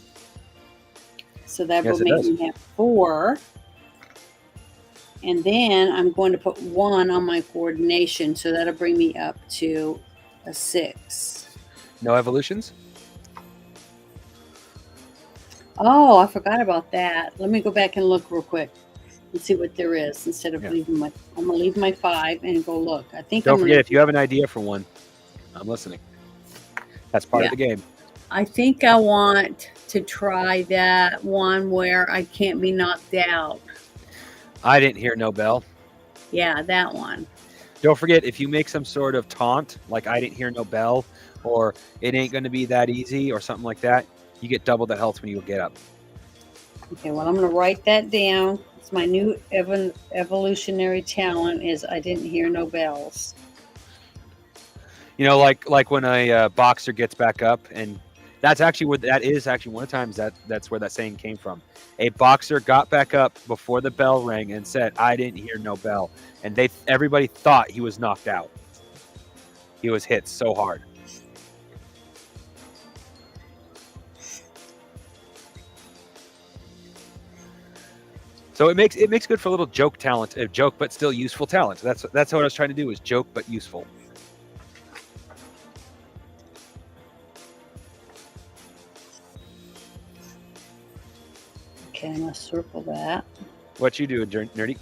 So that Yes, will it make does. me have 4. And then I'm going to put 1 on my coordination. So that'll bring me up to a 6. No evolutions? Oh, I forgot about that. Let me go back and look real quick and see what there is instead of Yeah. leaving my. I'm gonna leave my 5 and go look. I think Don't I'm forget, gonna, if you have an idea for one, I'm listening. That's part of the game. I think I want to try that one where I can't be knocked out. I didn't hear no bell. Yeah, that one. Don't forget, if you make some sort of taunt, like I didn't hear no bell, or it ain't going to be that easy, or something like that, you get double the health when you get up. Okay, well, I'm gonna write that down. It's my new evolutionary talent. Is I didn't hear no bells. You know, like when a boxer gets back up and That's actually where that is actually one of the times that's where that saying came from. A boxer got back up before the bell rang and said, "I didn't hear no bell," and everybody thought he was knocked out. He was hit so hard. So it makes good for a little joke talent, a joke but still useful talent. That's what I was trying to do, is joke but useful. Okay, I'm gonna circle that. What you do, Nerdy?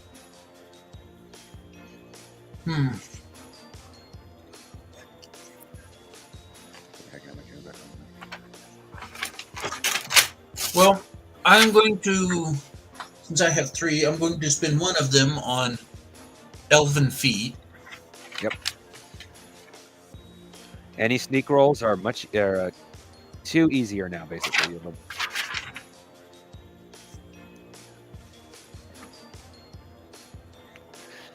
Well, I'm going to, since I have 3, I'm going to spend one of them on elven feet. Yep. Any sneak rolls are too easier now, basically.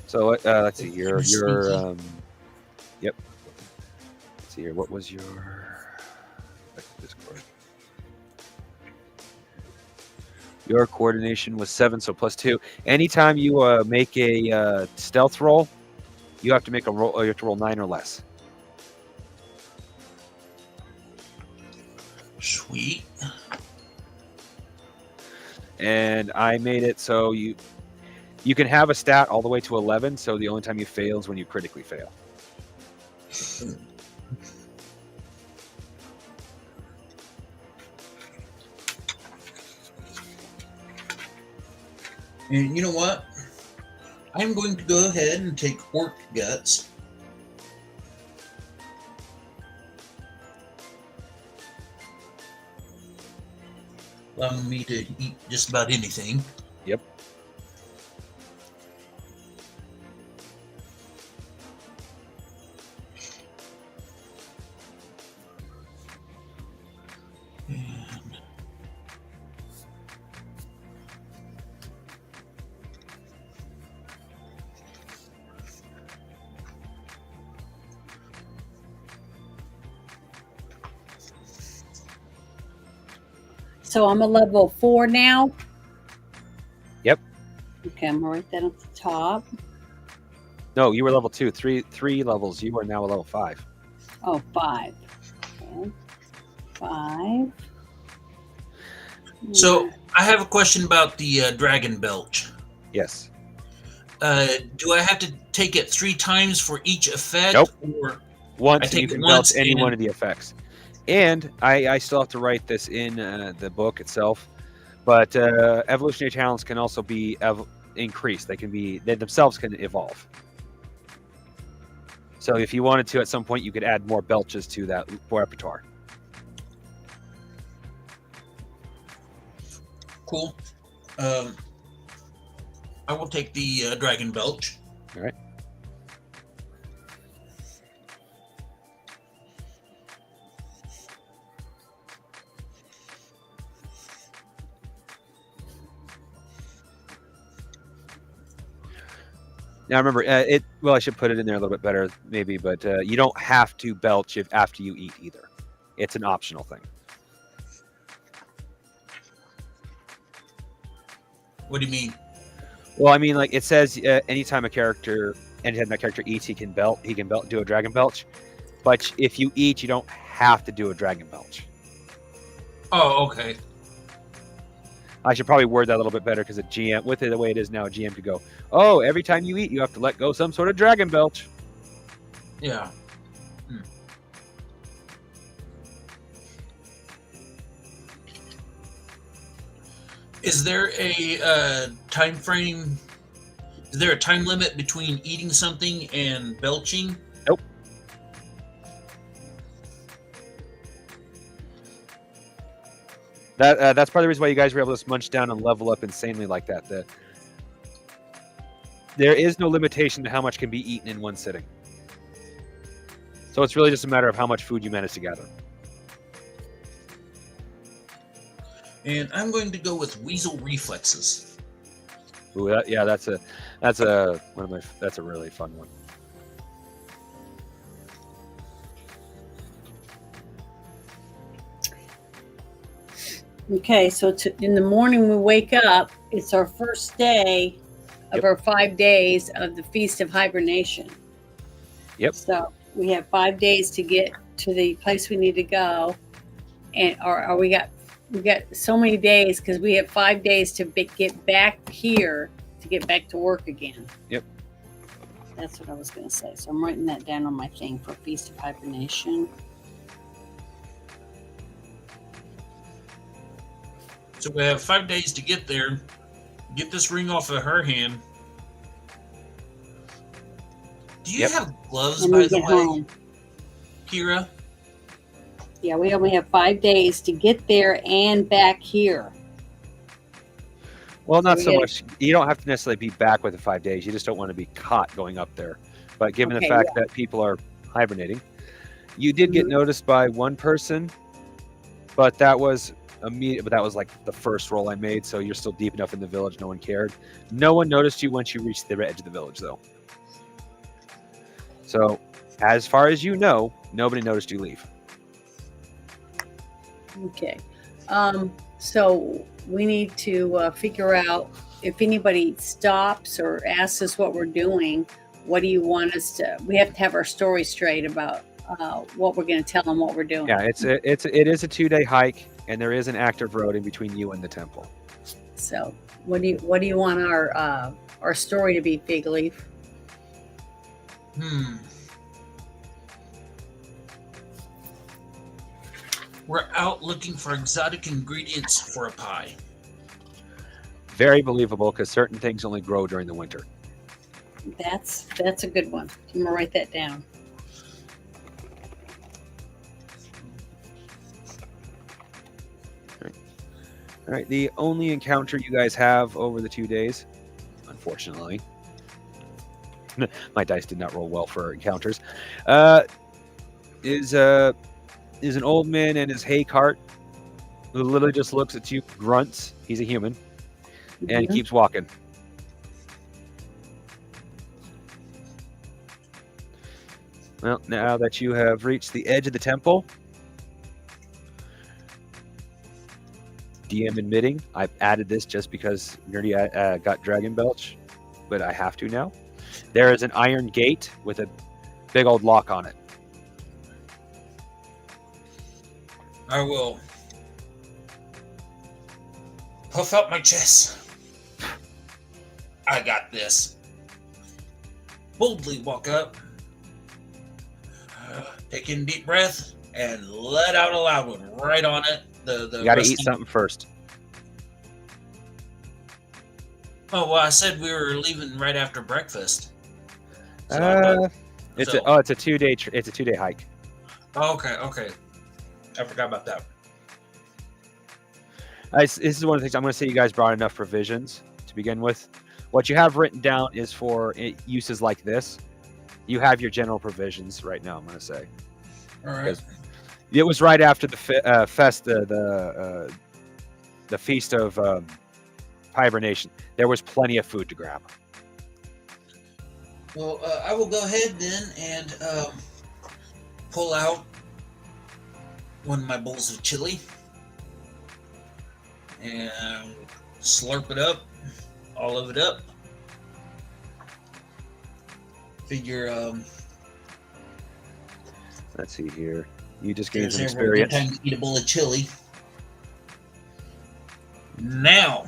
So let's see here. Yep. Let's see here. What was your Discord? Your coordination was 7, so +2. Anytime you make a stealth roll, you have to make a roll. You have to roll 9 or less. Sweet. And I made it so you can have a stat all the way to 11. So the only time you fail is when you critically fail. And you know what? I'm going to go ahead and take orc guts. Allowing me to eat just about anything. Yep. So I'm a level 4 now. Yep. Okay, I'm gonna write that at the top. No, you were level 2. Three levels. You are now a level 5. Oh, 5. Okay. 5. So I have a question about the dragon belch. Yes. Do I have to take it 3 times for each effect? Nope. Or Once, I take you it can once belch any and- one of the effects. And I still have to write this in the book itself. But evolutionary talents can also be increased. They themselves can evolve. So if you wanted to, at some point, you could add more belches to that repertoire. Cool. I will take the dragon belch. All right. Now remember, well, I should put it in there a little bit better, maybe, but you don't have to belch after you eat either. It's an optional thing. What do you mean? Well, I mean, like it says, anytime that character eats, he can do a dragon belch. But if you eat, you don't have to do a dragon belch. Oh, okay. I should probably word that a little bit better, because a GM, with it the way it is now, a GM could go, "Oh, every time you eat, you have to let go some sort of dragon belch." Yeah. Is there a time frame? Is there a time limit between eating something and belching? Nope. That's part of the reason why you guys were able to just munch down and level up insanely like that. There is no limitation to how much can be eaten in one sitting. So it's really just a matter of how much food you manage to gather. And I'm going to go with weasel reflexes. Ooh, that's a really fun one. Okay, so in the morning we wake up. It's our first day of our 5 days of the Feast of Hibernation. Yep. So we have 5 days to get to the place we need to go, and or we got so many days because we have 5 days to get back here to get back to work again. Yep. That's what I was going to say. So I'm writing that down on my thing for Feast of Hibernation. So we have 5 days to get there. Get this ring off of her hand. Do you have gloves, And by we the get way, home. Kira? Yeah, we only have 5 days to get there and back here. Well, not So so we much. You don't have to necessarily be back within 5 days. You just don't want to be caught going up there. But given the Okay, fact that people are hibernating, you did get Mhm. noticed by one person, but that was immediate. But that was like the first roll I made, so you're still deep enough in the village. No one cared. No one noticed you once you reached the edge of the village, though. So, as far as you know, nobody noticed you leave. Okay. So we need to figure out if anybody stops or asks us what we're doing. What do you want us to? We have to have our story straight about what we're going to tell them what we're doing. Yeah, it is a 2-day hike, and there is an active road in between you and the temple. So what do you want our story to be, Fig Leaf? We're out looking for exotic ingredients for a pie. Very believable, because certain things only grow during the winter. That's a good one. I'm gonna write that down. All right, the only encounter you guys have over the 2 days, unfortunately, my dice did not roll well for encounters, is an old man in his hay cart who literally just looks at you, grunts. He's a human, and he Mhm. keeps walking. Well, now that you have reached the edge of the temple, DM admitting, I've added this just because Nerdy got Dragon Belch, but I have to now. There is an iron gate with a big old lock on it. I will puff out my chest. I got this. Boldly walk up, take in a deep breath, and let out a loud one right on it. The You got to eat rusty- something first. Oh well, I said we were leaving right after breakfast. So It's so- a 2-day it's a 2-day hike. okay. I forgot about that. This is one of the things I'm going to say. You guys brought enough provisions to begin with. What you have written down is for uses like this. You have your general provisions right now, I'm going to say. All right. It was right after the the feast of hibernation. There was plenty of food to grab. Well, I will go ahead then and Pull out one of my bowls of chili and slurp it up, all of it up. Figure Let's see here. You just gained there's some never a good experience. time to eat a bowl of chili. now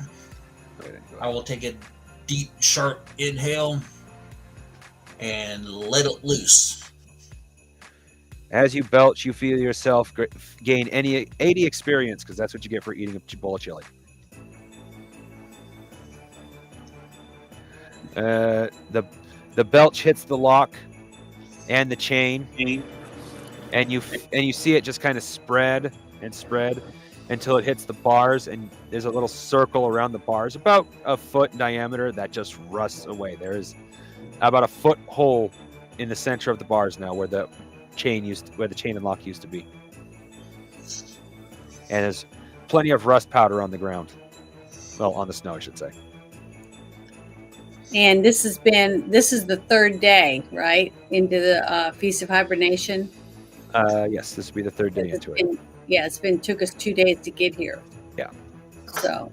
Go ahead and go. I will take a deep, sharp inhale and let it loose. As you belch, you feel yourself gain any 80 experience, because that's what you get for eating a bowl of chili. The belch hits the lock and the chain, and you see it just kind of spread and spread until it hits the bars, and there's a little circle around the bars, about a foot in diameter, that just rusts away. There is about a foot hole in the center of the bars now, where the chain and lock used to be, and there's plenty of rust powder on the ground. Well, on the snow, I should say. And this is the third day, right, into the Feast of Hibernation. Yes, this will be the third day into it. It's been took us 2 days to get here. Yeah. So,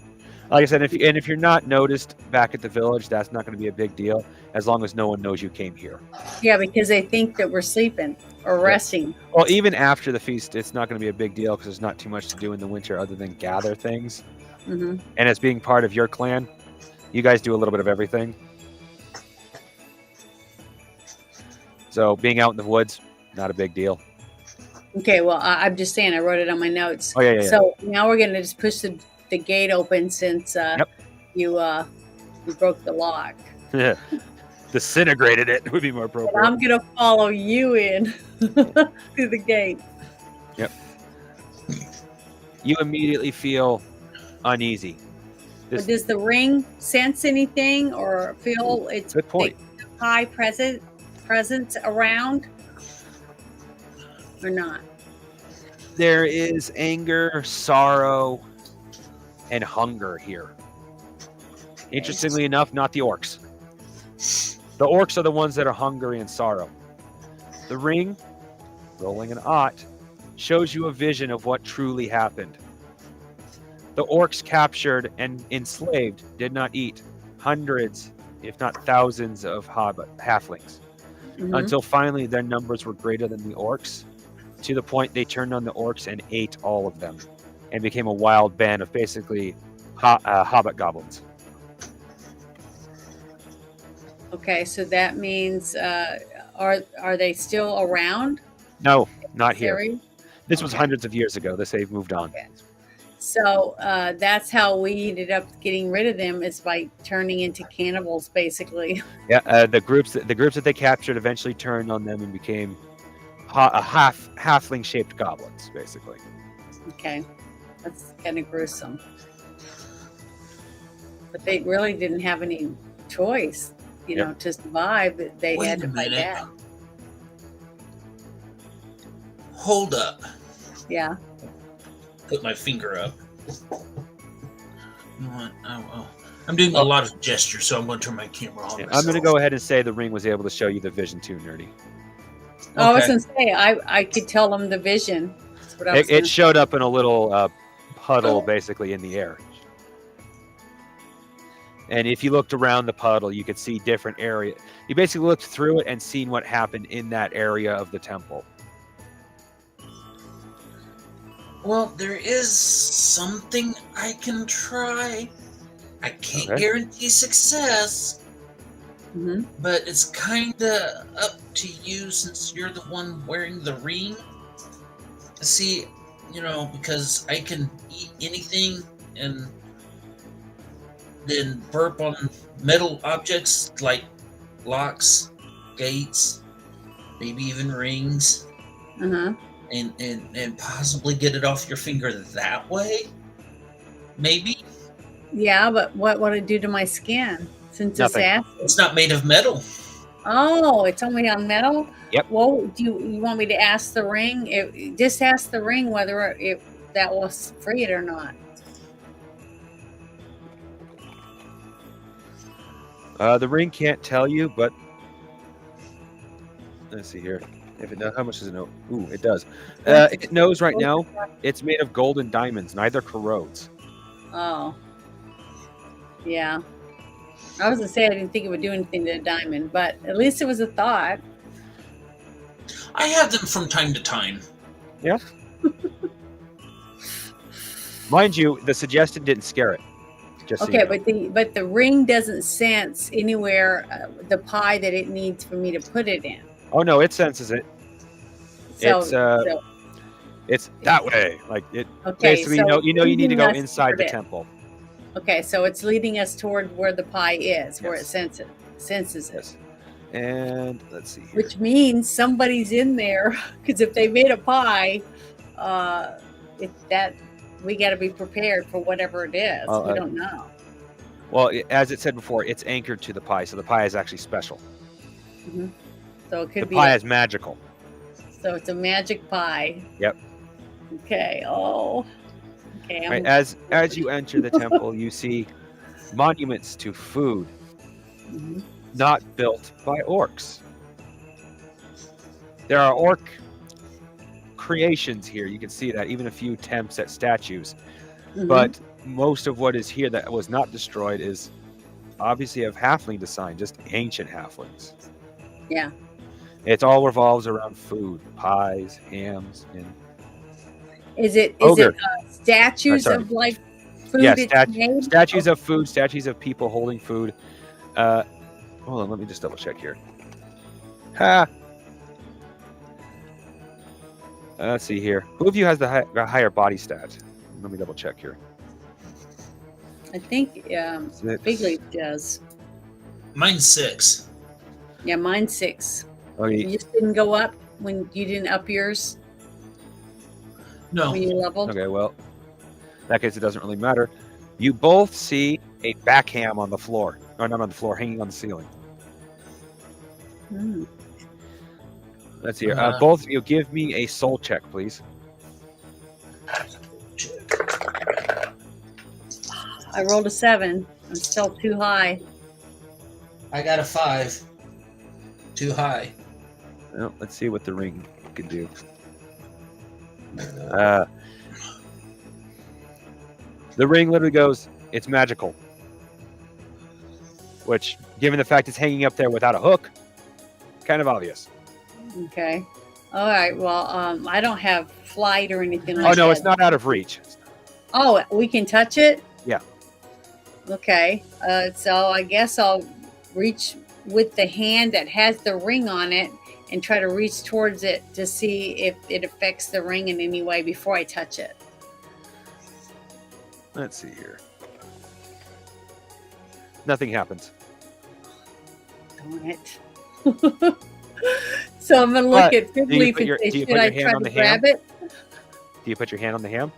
Like I said, if you're not noticed back at the village, that's not going to be a big deal as long as no one knows you came here. yeah, because they think that we're sleeping or resting. Well, even after the feast, it's not going to be a big deal because there's not too much to do in the winter other than gather things. Hmm. And as being part of your clan, you guys do a little bit of everything. So being out in the woods, not a big deal. Okay, well, I'm just saying, I wrote it on my notes. Oh, yeah. So now we're going to just push the gate open since you broke the lock. Disintegrated it would be more appropriate. And I'm going to follow you in through the gate. Yep. You immediately feel uneasy. But does the ring sense anything or feel its Good point. high presence around or not? There is anger, sorrow, and hunger here. Interestingly enough, not the orcs. The orcs are the ones that are hungry and sorrow. The ring, rolling an ought, shows you a vision of what truly happened. The orcs captured and enslaved did not eat hundreds, if not thousands, of halflings until finally their numbers were greater than the orcs, to the point they turned on the orcs and ate all of them and became a wild band of basically hobbit goblins. Okay, so that means are they still around? No, not here. Area? This was hundreds of years ago. They've moved on. Okay. So that's how we ended up getting rid of them, is by turning into cannibals, basically. Yeah, the groups that they captured eventually turned on them and became halfling shaped goblins, basically. Okay, that's kind of gruesome. But they really didn't have any choice, you know, to survive. They Wait had to a fight minute. back. Hold up. Yeah. Put my finger up. You know what? I'm doing a lot of gestures, so I'm going to turn my camera on. Yeah, I'm going to go ahead and say the ring was able to show you the vision too, Nerdy. Oh, I was going to say, I could tell them the vision. That's what I was It showed up in a little puddle, basically, in the air. And if you looked around the puddle, you could see different areas. You basically looked through it and seen what happened in that area of the temple. Well, there is something I can try. I can't guarantee success, but it's kind of up to you since you're the one wearing the ring. See, because I can eat anything and then burp on metal objects like locks, gates, maybe even rings. And possibly get it off your finger that way? Maybe? Yeah, but what would it do to my skin since Nothing. it's acid? It's not made of metal. Oh, it's only on metal? Yep. Well, do you want me to ask the ring? Just ask the ring whether that will free it or not. The ring can't tell you, but let's see here. If it knows, how much does it know? Ooh, it does. It knows right now it's made of gold and diamonds. Neither corrodes. Oh. Yeah. I was going to say I didn't think it would do anything to a diamond, but at least it was a thought. I have them from time to time. Yeah. Mind you, the suggestion didn't scare it. Just so Okay, you know. but the ring doesn't sense anywhere the pie that it needs for me to put it in. Oh no, it senses it. So, It's that way. Like it. okay, Basically, so you need to go leading us inside toward the it. temple. Okay, so it's leading us toward where the pie is, where it Yes. senses it. Yes. And let's see here. Which means somebody's in there, because if they made a pie, we got to be prepared for whatever it is. We don't know. Well, as it said before, it's anchored to the pie, so the pie is actually special. So it could The be. pie is magical. So it's a magic pie. Yep. Okay. Oh. Okay. Right, as you enter the temple, you see monuments to food, not built by orcs. There are orc creations here. You can see that, even a few attempts at statues. But most of what is here that was not destroyed is obviously of halfling design, just ancient halflings. Yeah. It all revolves around food, pies, hams, and Is it Ogre. statues sorry. of like food? yeah, it's made? statues of food, statues of people holding food. Hold on, let me just double check here. Let's see here. Who of you has the higher body stat? Let me double check here. I think Big Leaf does. Mine's 6. Yeah, mine's 6. Okay. You just didn't go up when you didn't up yours No. when you leveled? Okay, well, in that case, it doesn't really matter. You both see a back ham on the floor. Or not on the floor, hanging on the ceiling. Let's see here. Both of you, give me a soul check, please. I rolled a 7. I'm still too high. I got a 5. Too high. Well, let's see what the ring can do. The ring literally goes, it's magical. Which, given the fact it's hanging up there without a hook, kind of obvious. Okay. All right. Well, I don't have flight or anything like Oh, that. no, it's not out of reach. Oh, we can touch it? Yeah. Okay. So I guess I'll reach with the hand that has the ring on it and try to reach towards it to see if it affects the ring in any way before I touch it. Let's see here. Nothing happens. Darn it. So I'm going to look at Fig Leaf and say, should I try to grab it? Do you put your hand on the ham?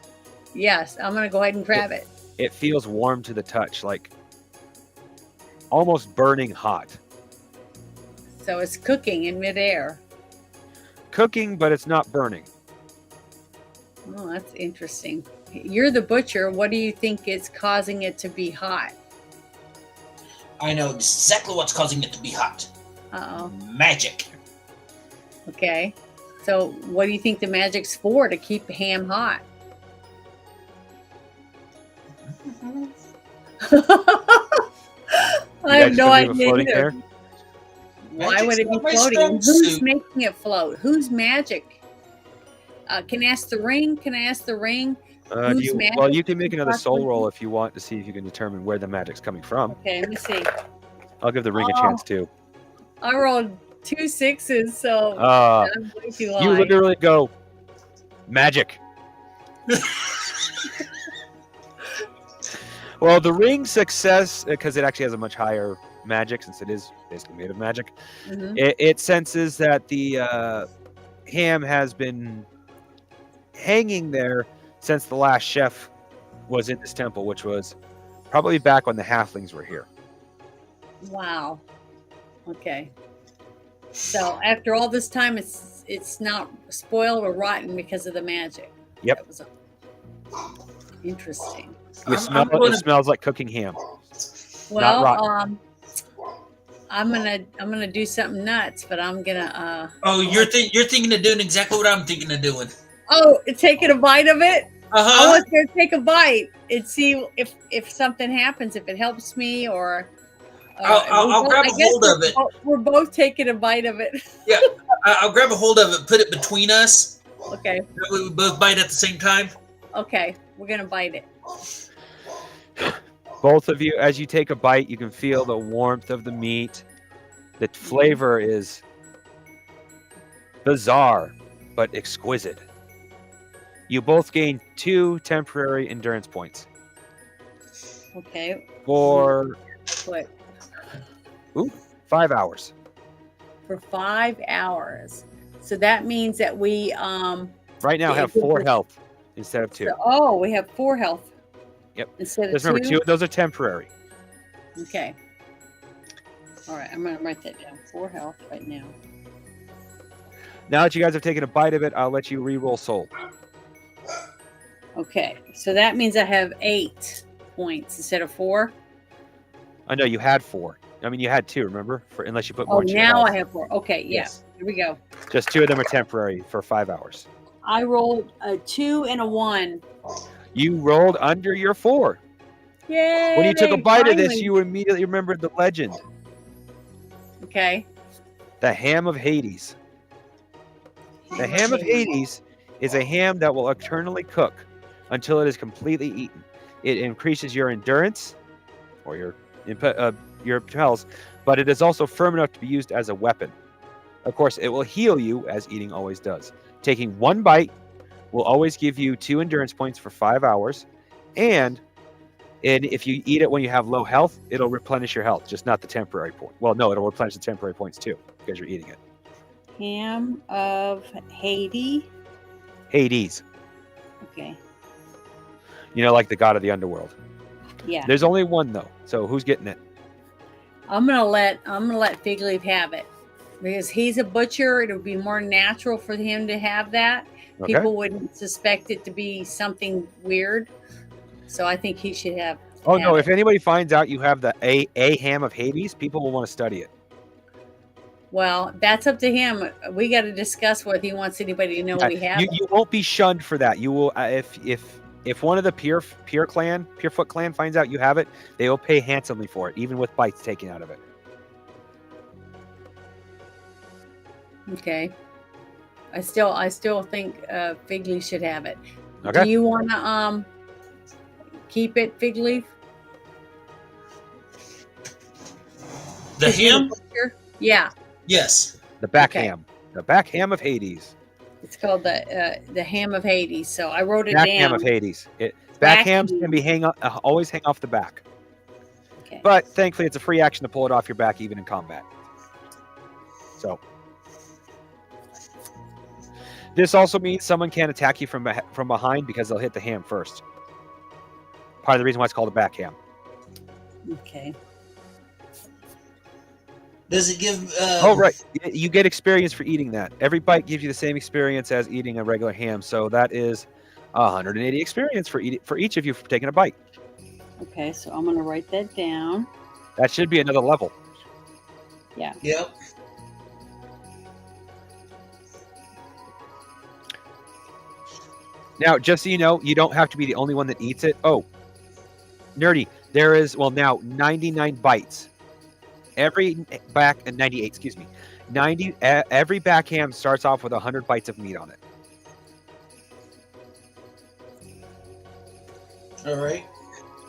Yes, I'm going to go ahead and grab it. It feels warm to the touch, like almost burning hot. So it's cooking in midair. Cooking, but it's not burning. Oh, that's interesting. You're the butcher. What do you think is causing it to be hot? I know exactly what's causing it to be hot. Uh-oh. Magic. Okay. So what do you think the magic's for, to keep the ham hot? I have no idea either. Why would it be floating? Who's making it float? Whose magic? Can I ask the ring? Can I ask the ring? Well, you can make another soul roll if you want to see if you can determine where the magic's coming from. Okay, let me see. I'll give the ring a chance too. I rolled 2 6s, so I'm way too high. You literally go magic. Well, the ring's success, because it actually has a much higher magic, since it is basically made of magic. It senses that the ham has been hanging there since the last chef was in this temple, which was probably back when the halflings were here. Wow. Okay. So after all this time, it's not spoiled or rotten because of the magic. Yep. That was interesting. It smells like cooking ham. Well, I'm gonna do something nuts, but I'm gonna. Oh, you're thinking of doing exactly what I'm thinking of doing. Oh, taking a bite of it. Uh-huh. I was gonna take a bite and see if something happens, if it helps me, or. I'll grab a hold of it. We're both taking a bite of it. Yeah, I'll grab a hold of it, put it between us. Okay. That way we both bite at the same time. Okay, we're gonna bite it. Both of you, as you take a bite, you can feel the warmth of the meat. The flavor is bizarre, but exquisite. You both gain 2 temporary endurance points. Okay. For what? 5 hours. For 5 hours. So that means that we right now have 4 health instead of 2. So, we have 4 health. Yep. Instead of Just remember, 2 of those are temporary. Okay. All right, I'm gonna write that down. 4 health right now. Now that you guys have taken a bite of it, I'll let you re-roll soul. Okay, so that means I have 8 points instead of 4. I know you had 4. I mean, you had 2. Remember, unless you put more. Now I have 4. Okay, yeah. Yes. Here we go. Just 2 of them are temporary for 5 hours. I rolled a 2 and a 1. You rolled under your 4. Yay! When you took a bite of this, finally. you immediately remembered the legend. Okay. The ham of Hades. The ham of Hades is a ham that will eternally cook until it is completely eaten. It increases your endurance or your health, but it is also firm enough to be used as a weapon. Of course, it will heal you, as eating always does. Taking one bite will always give you 2 endurance points for 5 hours, and if you eat it when you have low health, it'll replenish your health, just not the temporary point. Well, no, it'll replenish the temporary points too, because you're eating it. Ham of Hades. Hades. Okay. You know, like the god of the underworld. Yeah. There's only one though, so who's getting it? I'm gonna let Fig Leaf have it because he's a butcher. It would be more natural for him to have that. Okay. People wouldn't suspect it to be something weird, so I think he should have. Oh no! If anybody finds out you have the a ham of Hades, people will want to study it. Well, that's up to him. We got to discuss whether he wants anybody to know we have it. You won't be shunned for that. You will if one of the Purefoot clan finds out you have it, they will pay handsomely for it, even with bites taken out of it. Okay. I still think Fig Leaf should have it. Okay. Do you want to keep it, Fig Leaf? The ham? Yeah. Yes. The back ham. The back ham of Hades. It's called the ham of Hades. So I wrote it back down. Ham of Hades. Back hams can be always hang off the back. Okay. But thankfully, it's a free action to pull it off your back, even in combat. So this also means someone can't attack you from behind because they'll hit the ham first. Part of the reason why it's called a back ham. Okay. Does it give... Oh, right. You get experience for eating that. Every bite gives you the same experience as eating a regular ham. So that is 180 experience for each of you for taking a bite. Okay, so I'm going to write that down. That should be another level. Yeah. Yep. Now, just so you know, you don't have to be the only one that eats it. Oh, nerdy. There is, now 99 bites. Every back, 98, excuse me. 90, every back ham starts off with 100 bites of meat on it. All right.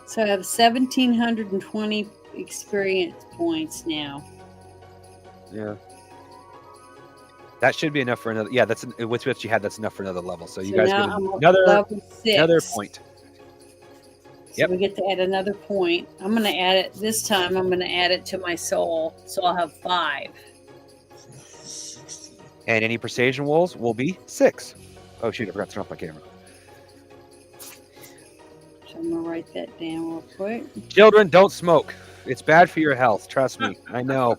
So I have 1,720 experience points now. Yeah. That should be enough for another. Yeah, that's with what you had. That's enough for another level. So you guys get another point. So we get to add another point. I'm going to add it this time. I'm going to add it to my soul, so I'll have 5. And any precision rolls will be 6. Oh shoot! I forgot to turn off my camera. So I'm going to write that down real quick. Children, don't smoke. It's bad for your health. Trust me. I know.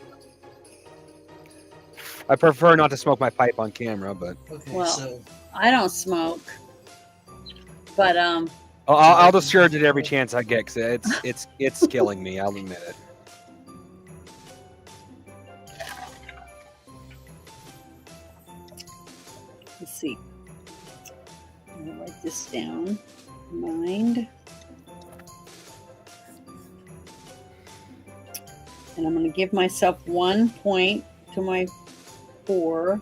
I prefer not to smoke my pipe on camera, but I don't smoke. But I'll discourage it every chance I get because it's killing me. I'll admit it. Let's see. I'm gonna write this down. Mind. And I'm going to give myself 1 point to my 4.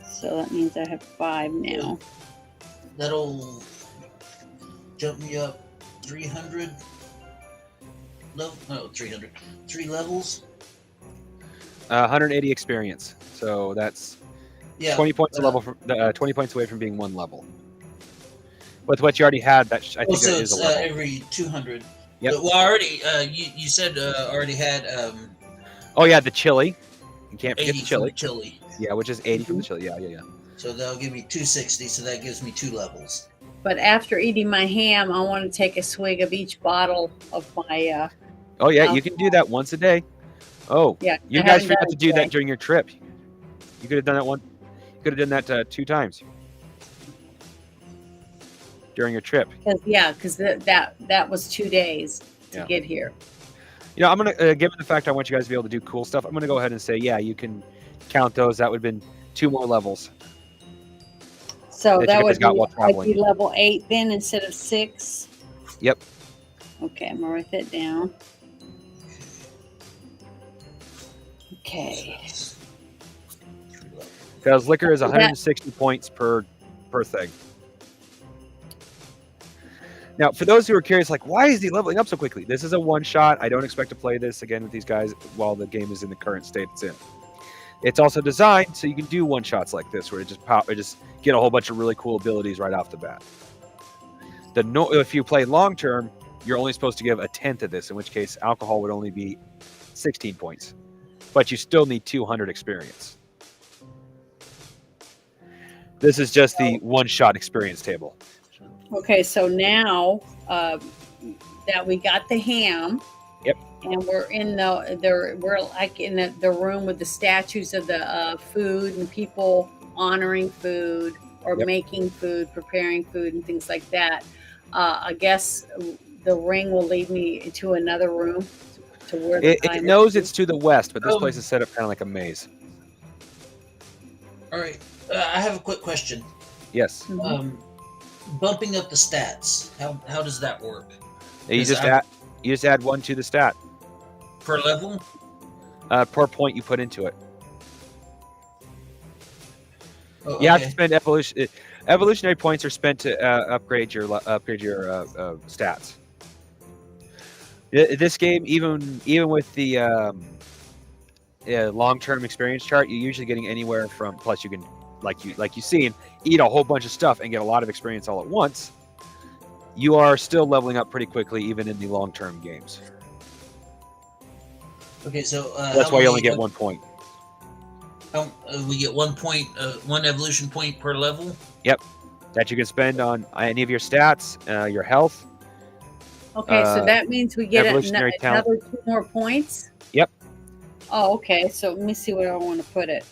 So that means I have 5 now. That'll jump me up 300. No, 300. 3 levels. 180 experience. So that's 20 points a level. 20 points away from being 1 level. With what you already had, I think so that is it's a level. every 200. Yep. Well, already you said already had. Oh yeah, the chili. You can't forget the 80 chili. from the chili. Yeah, which is 80 from the chili. Yeah. So that'll give me 260. So that gives me 2 levels. But after eating my ham, I want to take a swig of each bottle of my. Oh yeah, you can do that once a day. Oh yeah, you guys forgot to do that during your trip. You could have done that one. You could have done that 2 times during your trip. Because that was 2 days to get here. You know, I'm gonna given the fact I want you guys to be able to do cool stuff, I'm gonna go ahead and say, yeah, you can count those. That would have been 2 more levels. So that that you guys would got be, while I'd traveling. be level 8 then instead of 6. Yep. Okay, I'm gonna write that down. Okay. Because liquor is That- 160 points per thing. Now, for those who are curious, like, why is he leveling up so quickly? This is a one-shot. I don't expect to play this again with these guys while the game is in the current state it's in. It's also designed so you can do one-shots like this, where it just get a whole bunch of really cool abilities right off the bat. If you play long-term, you're only supposed to give a tenth of this, in which case alcohol would only be 16 points. But you still need 200 experience. This is just the one-shot experience table. Okay, so now that we got the ham, Yep. and we're in we're like in the room with the statues of the food and people honoring food or Yep. making food, preparing food, and things like that. I guess the ring will lead me to another room to where the It knows it's to the west, but this place is set up kind of like a maze. All right, I have a quick question. Yes. Bumping up the stats. How does that work? You just add 1 to the stat Per level? per point you put into it. Oh, You have to spend evolutionary points are spent to upgrade your stats. This game, even with the long-term experience chart, you're usually getting anywhere from, plus you can, like you've seen, eat a whole bunch of stuff and get a lot of experience all at once. You are still leveling up pretty quickly, even in the long-term games. Okay, so That's why you only get 1 point. We get 1 point, 1 evolution point per level. Yep, that you can spend on any of your stats, your health. Okay, so that means we get evolutionary talent. another 2 more points. Yep. Oh, okay. So let me see where I want to put it.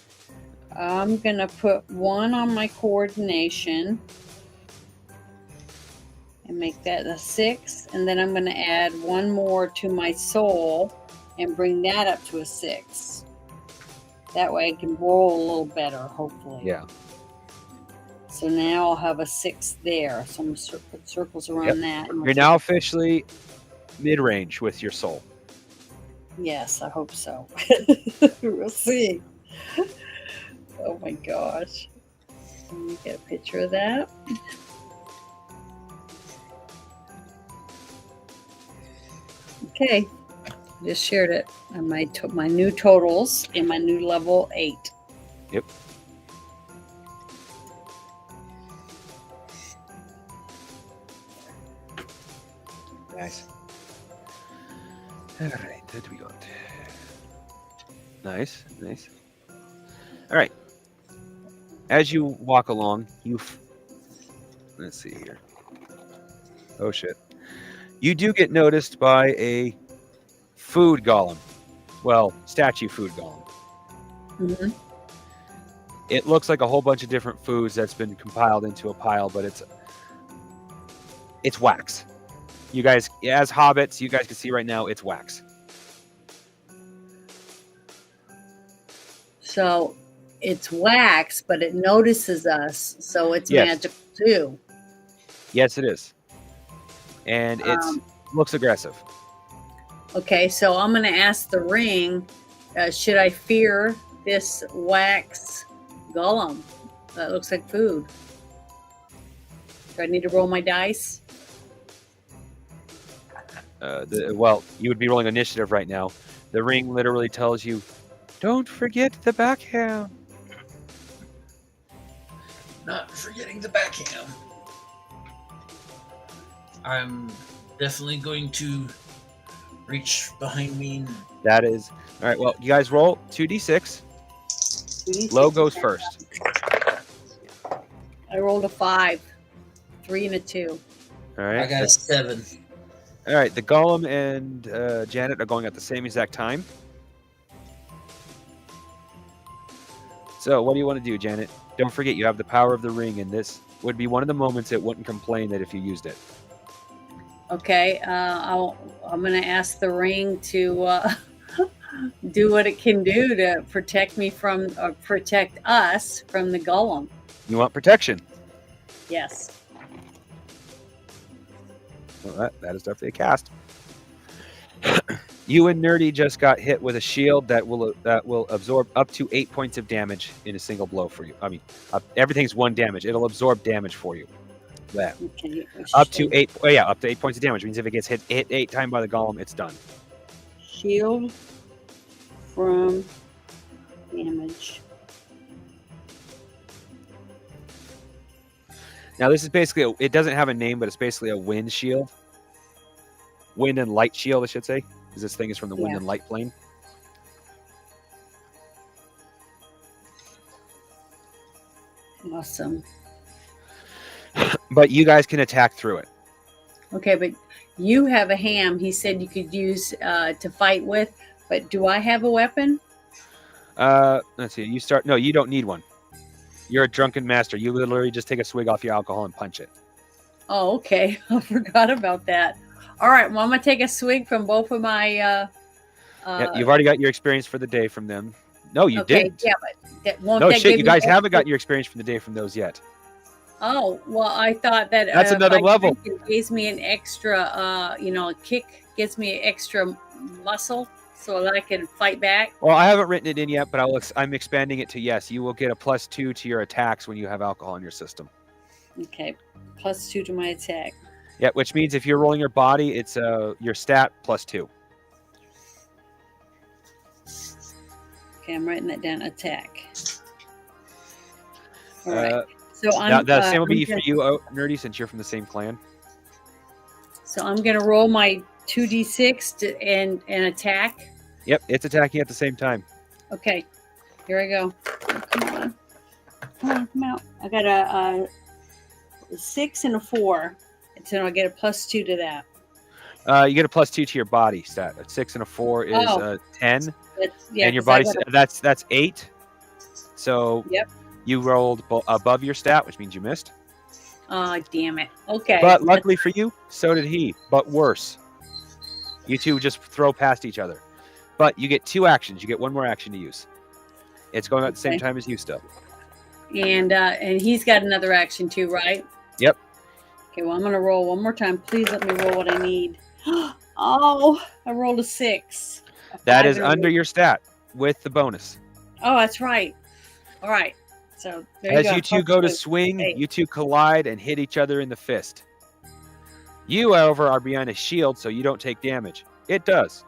I'm gonna put 1 on my coordination and make that a 6, and then I'm gonna add 1 more to my soul and bring that up to a 6. That way I can roll a little better, hopefully. Yeah. So now I'll have a 6 there. So I'm gonna put circles around that. You're now officially mid-range with your soul. Yes, I hope so. We'll see. Oh my gosh. Let me get a picture of that. Okay, just shared it on my new totals in my new level 8. Yep. Nice. All right, that we got. Nice. All right. As you walk along, let's see here. Oh shit. You do get noticed by a food golem. Well, statue food golem. Mm-hmm. It looks like a whole bunch of different foods that's been compiled into a pile, but it's wax. You guys, as hobbits, you guys can see right now, it's wax. So it's wax, but it notices us, so it's magical too. Yes, it is. And it looks aggressive. Okay, so I'm going to ask the ring, should I fear this wax golem? That looks like food. Do I need to roll my dice? Well, you would be rolling initiative right now. The ring literally tells you, don't forget the backhand. Not forgetting the backhand. I'm definitely going to reach behind me. That is. All right, well, you guys roll 2d6. 2d6. Low goes first. I rolled a 5, 3 and a 2. All right. I got a 7. All right, the golem and Janet are going at the same exact time. So what do you want to do, Janet? Don't forget, you have the power of the ring, and this would be one of the moments it wouldn't complain that if you used it. Okay, I'm going to ask the ring to do what it can do to protect me from, or protect us from the golem. You want protection. Yes. Well, that is definitely a cast. You and Nerdy just got hit with a shield that will absorb up to 8 points of damage in a single blow for you. I mean, everything's 1 damage. It'll absorb damage for you. That Okay. up to 8. Oh yeah, up to 8 points of damage means if it gets hit 8 times by the golem, it's done. Shield from damage. Now this is basically it doesn't have a name, but it's basically a wind shield. Wind and light shield, I should say, because this thing is from the wind and light plane. Awesome. But you guys can attack through it. Okay, but you have a ham. He said you could use to fight with. But do I have a weapon? Let's see. You start. No, you don't need one. You're a drunken master. You literally just take a swig off your alcohol and punch it. Oh, okay. I forgot about that. All right. Well, I'm gonna take a swig from both of my. Yeah, you've already got your experience for the day from them. No, you didn't. Yeah, but won't No that shit. give You me guys extra- haven't got your experience from the day from those yet. Oh, well, I thought that That's another by level. drinking gives me an extra, a kick, gives me extra muscle so that I can fight back. Well, I haven't written it in yet, but I'm expanding it to yes. You will get a +2 to your attacks when you have alcohol in your system. Okay, +2 to my attack. Yeah, which means if you're rolling your body, it's your stat +2. Okay, I'm writing that down. Attack. All right. So Now, I'm. the same will be I'm for you, Nerdy, since you're from the same clan. So I'm gonna roll my 2d6 and attack. Yep, it's attacking at the same time. Okay, here I go. Oh, come out. I got a 6 and a 4, and so I get a +2 to that. You get a +2 to your body stat. A 6 and a 4 is 10, and your 'cause I body got that's 8. So Yep. you rolled above your stat, which means you missed. Oh, damn it. Okay. But luckily for you, so did he. But worse, you two just throw past each other. But you get 2 actions. You get 1 more action to use. It's going at the same time as you still. And he's got another action too, right? Yep. Okay, well, I'm going to roll one more time. Please let me roll what I need. Oh, I rolled a 6. That is under your stat with the bonus. Oh, that's right. All right. So there As you go. you two go to +2. swing, Hey. you two collide and hit each other in the fist. You, however, are behind a shield, so you don't take damage. It does.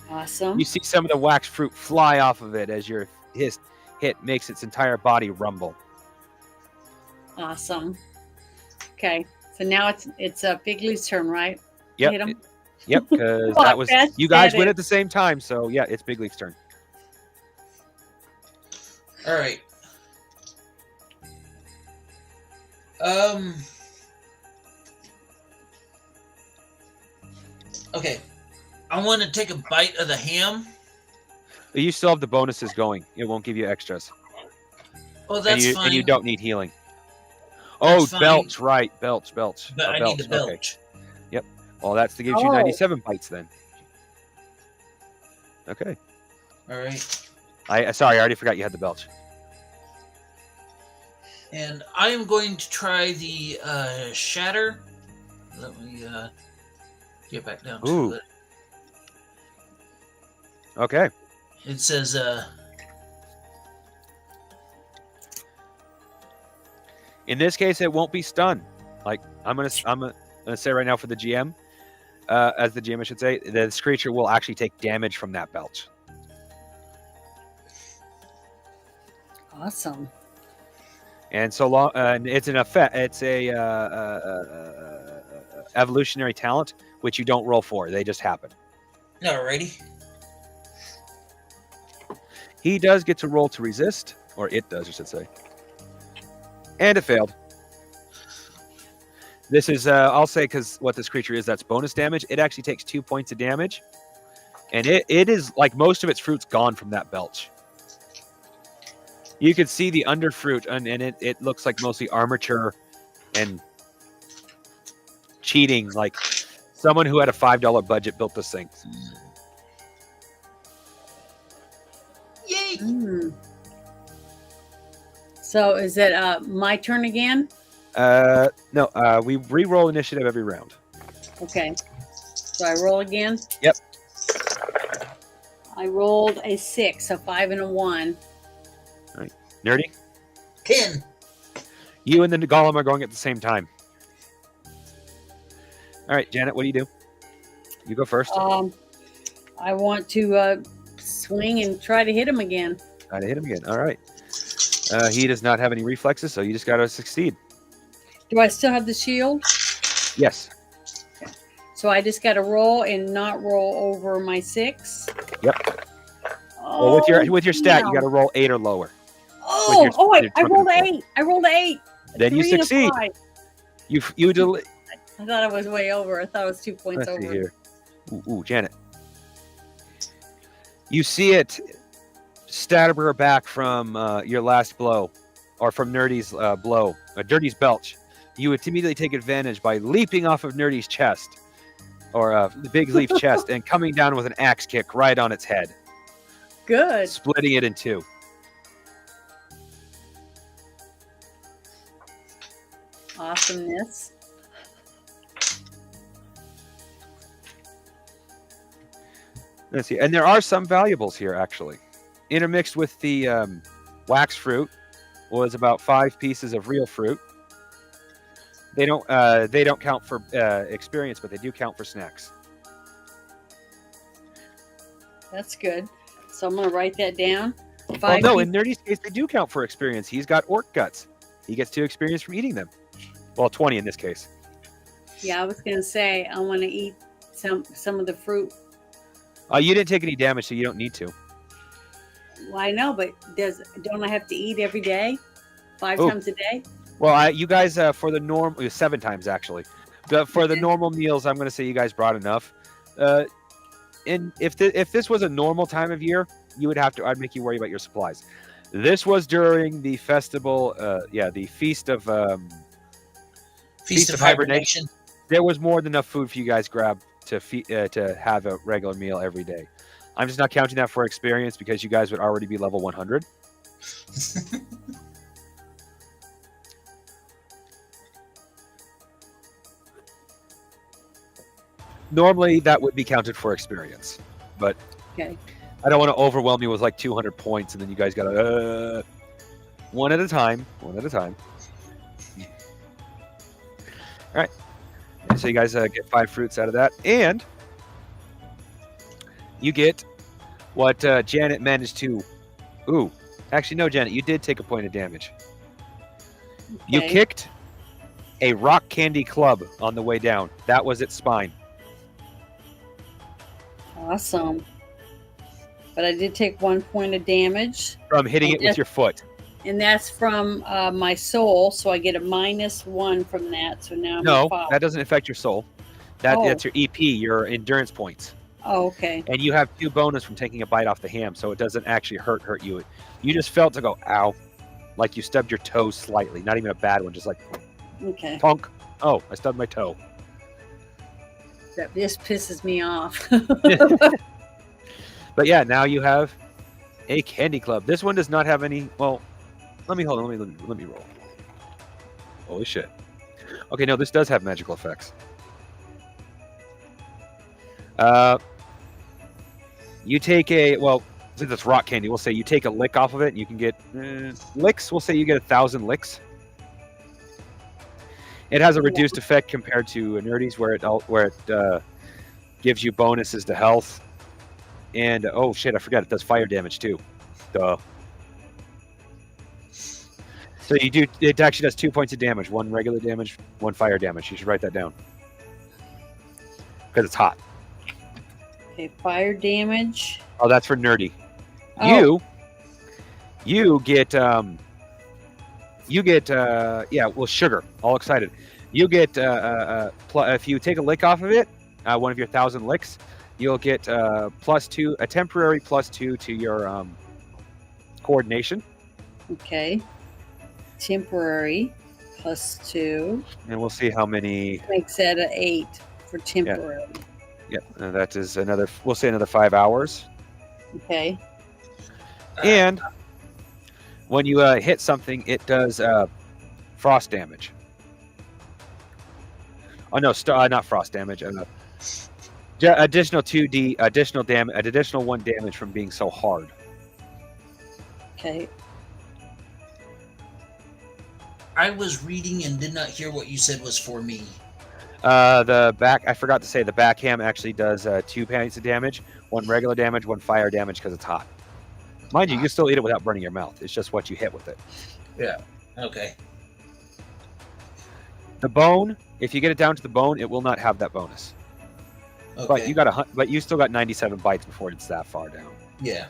Awesome. You see some of the wax fruit fly off of it as your hit makes its entire body rumble. Awesome. Okay. So now it's Big Lee's turn, right? Yep. Hit him. Yep, because Come on, that was Beth, you guys get went it. at the same time, so yeah, it's Big Leaf's turn. All right. Okay. I want to take a bite of the ham. You still have the bonuses going. It won't give you extras. Oh, that's fine. And you don't need healing. That's Oh, fine. belch, right. Belch. But I need to belch. Okay. Yep. Well, that gives you 97 bites then. Okay. All right. Sorry, I already forgot you had the belch. And I am going to try the shatter. Let me get back down Ooh. to it. Okay. It says In this case, it won't be stun. Like I'm gonna say right now for the GM, as the GM I should say, this creature will actually take damage from that belch. Awesome. And so long, and it's an effect. It's a evolutionary talent which you don't roll for; they just happen. alrighty. He does get to roll to resist, or it does, I should say. And it failed. This is, I'll say, because what this creature is, that's bonus damage. It actually takes 2 points of damage. And it is, like, most of its fruit's gone from that belch. You can see the underfruit, and it looks like mostly armature and cheating. Like, someone who had a $5 budget built this thing. Yay! So is it my turn again? No, we re-roll initiative every round. Okay. So I roll again? Yep. I rolled a 6, a 5, and a 1. All right. Nerdy? 10. You and the golem are going at the same time. All right, Janet, what do you do? You go first. I want to swing and try to hit him again. Try to hit him again. All right. He does not have any reflexes, so you just got to succeed. Do I still have the shield? Yes. So I just got to roll and not roll over my 6. Yep. Oh, well, with your stat, damn. you got to roll 8 or lower. I rolled an 8. I rolled an 8. Then you succeed. You I thought I was way over. I thought it was 2 points Let's over. see here. Ooh, Janet. You see it stab her back from your last blow, or from Nerdy's blow, Dirty's belch. You would immediately take advantage by leaping off of Nerdy's chest, or the Big Leaf chest, and coming down with an axe kick right on its head. Good. Splitting it in 2. Awesomeness. Let's see. And there are some valuables here, actually. Intermixed with the wax fruit was about 5 pieces of real fruit. They don't count for experience, but they do count for snacks. That's good. So I'm going to write that down. Well, no, in Nerdy's case, they do count for experience. He's got orc guts. He gets 2 experience from eating them. Well, 20 in this case. Yeah, I was going to say I want to eat some of the fruit. You didn't take any damage, so you don't need to. Well, I know, but don't I have to eat every day? 5 times a day? Well, you guys, for the norm, 7 times actually. But for the normal meals, I'm going to say you guys brought enough. And if this was a normal time of year, you would have to. I'd make you worry about your supplies. This was during the festival. The feast of Hibernation. There was more than enough food for you guys grab to have a regular meal every day. I'm just not counting that for experience because you guys would already be level 100. Normally, that would be counted for experience, but okay. I don't want to overwhelm you with like 200 points, and then you guys got to one at a time. One at a time. All right. So you guys get 5 fruits out of that, and you get what Janet managed to. Ooh, actually, no, Janet, you did take a point of damage. Okay. You kicked a rock candy club on the way down. That was its spine. Awesome. But I did take 1 point of damage. From hitting it with your foot. And that's from my soul, so I get a -1 from that. So now I'm at 5. That doesn't affect your soul. That's your EP, your endurance points. Oh, okay. And you have 2 bonus from taking a bite off the ham, so it doesn't actually hurt you. You just felt to go, ow, like you stubbed your toe slightly. Not even a bad one, just like, okay. Punk. Oh, I stubbed my toe. This pisses me off. But yeah, now you have a candy club. This one does not have any. Well, let me roll. Holy shit. Okay, no, this does have magical effects. You take since it's rock candy, we'll say you take a lick off of it, and you can get licks. We'll say you get 1,000 licks. It has a reduced effect compared to Nerdy's, where it gives you bonuses to health. And oh shit, I forgot it does fire damage too. Duh. So it actually does 2 points of damage, 1 regular damage, 1 fire damage. You should write that down. Because it's hot. Okay, fire damage. Oh, that's for Nerdy. Oh. You get sugar. All excited. You get if you take a lick off of it, one of your 1,000 licks, you'll get +2, a temporary +2 to your coordination. Okay. Temporary +2. And we'll see how many. Makes that an 8 for temporary. Yeah, and that is another. We'll say another 5 hours. Okay. And When you hit something, it does frost damage. Oh no, not frost damage. Additional 2d, additional damage, additional 1 damage from being so hard. Okay. I was reading and did not hear what you said was for me. The back, I forgot to say, the backhand actually does 2 points of damage, 1 regular damage, 1 fire damage because it's hot. Mind you, you can still eat it without burning your mouth. It's just what you hit with it. Yeah. Okay. The bone, if you get it down to the bone, it will not have that bonus. Okay. But you still got 97 bites before it's that far down. Yeah.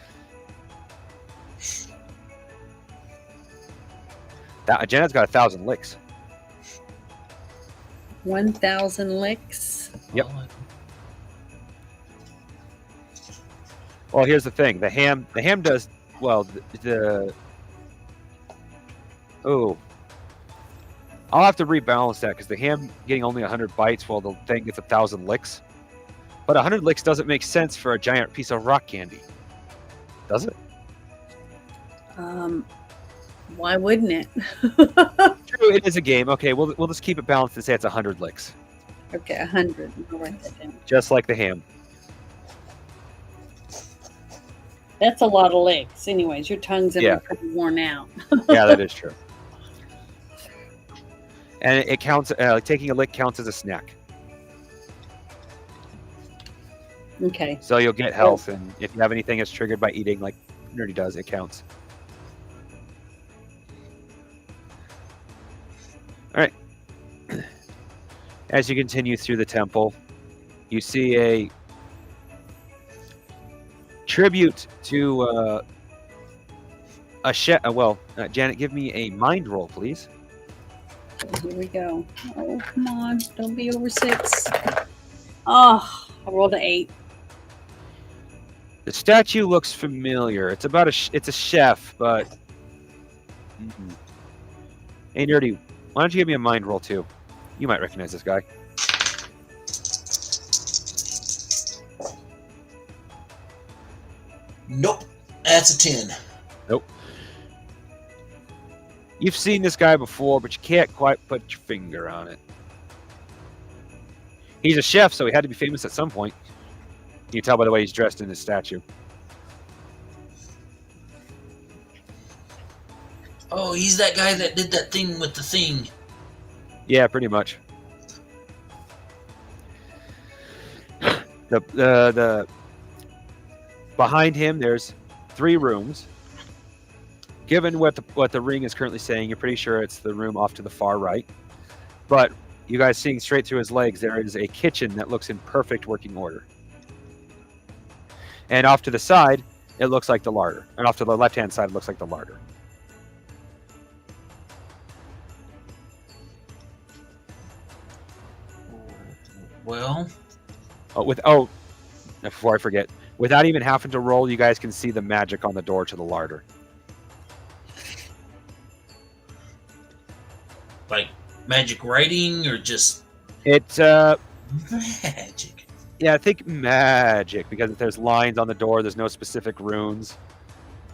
Janet's got 1,000 licks. 1,000 licks. Yep. Well, here's the thing. The ham does well. Oh, I'll have to rebalance that because the ham getting only 100 bites while the thing gets 1,000 licks. But 100 licks doesn't make sense for a giant piece of rock candy, does it? Why wouldn't it? True, it is a game. Okay, we'll just keep it balanced and say it's 100 licks. Okay, 100. I'll write that down. Just like the ham. That's a lot of licks. Anyways, your tongue's pretty worn out. Yeah, that is true. And it counts. Taking a lick counts as a snack. Okay. So you'll get health, and if you have anything that's triggered by eating, like Nerdy does, it counts. All right. As you continue through the temple, you see a tribute to a chef. Janet, give me a mind roll, please. Here we go. Oh, come on. Don't be over 6. Oh, I rolled an 8. The statue looks familiar. It's about it's a chef, but hey, Nerdy, why don't you give me a mind roll too? You might recognize this guy. Nope. That's a 10. Nope. You've seen this guy before, but you can't quite put your finger on it. He's a chef, so he had to be famous at some point. You can tell by the way he's dressed in his statue. Oh, he's that guy that did that thing with the thing. Yeah, pretty much. The behind him, there's 3 rooms. Given what the ring is currently saying, you're pretty sure it's the room off to the far right. But you guys seeing straight through his legs, there is a kitchen that looks in perfect working order. And off to the side, it looks like the larder. And off to the left-hand side, it looks like the larder. Well, before I forget, without even having to roll, you guys can see the magic on the door to the larder. like magic writing or just It's magic? yeah, I think magic because if there's lines on the door, there's no specific runes.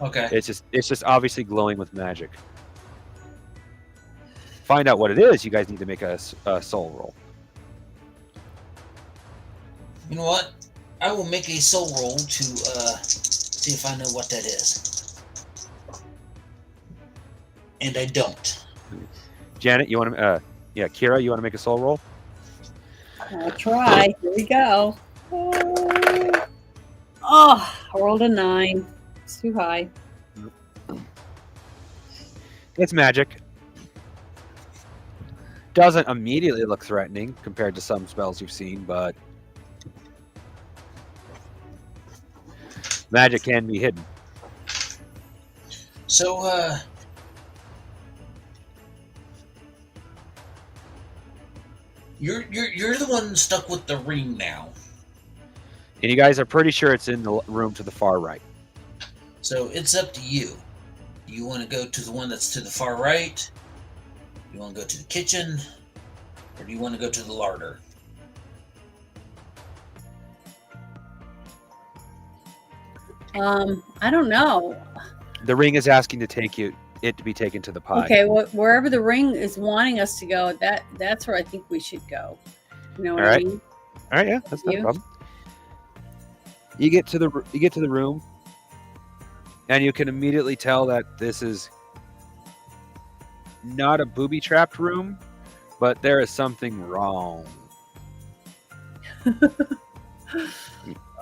Okay. It's just obviously glowing with magic. Find out what it is. You guys need to make a soul roll. You know what? I will make a soul roll to see if I know what that is. And I don't. Janet, you want to? Kira, you want to make a soul roll? I'll try. Here we go. Oh, I rolled a 9. It's too high. It's magic. Doesn't immediately look threatening compared to some spells you've seen, but magic can be hidden. So, you're the one stuck with the ring now. And you guys are pretty sure it's in the room to the far right. So it's up to you. Do you want to go to the one that's to the far right? Do you want to go to the kitchen? Or do you want to go to the larder? I don't know. The ring is asking to take you it to be taken to the pie. Okay, well, wherever the ring is wanting us to go, that's where I think we should go. You know what I mean? All right, yeah, that's not a You? problem. You get to the room, and you can immediately tell that this is not a booby-trapped room, but there is something wrong.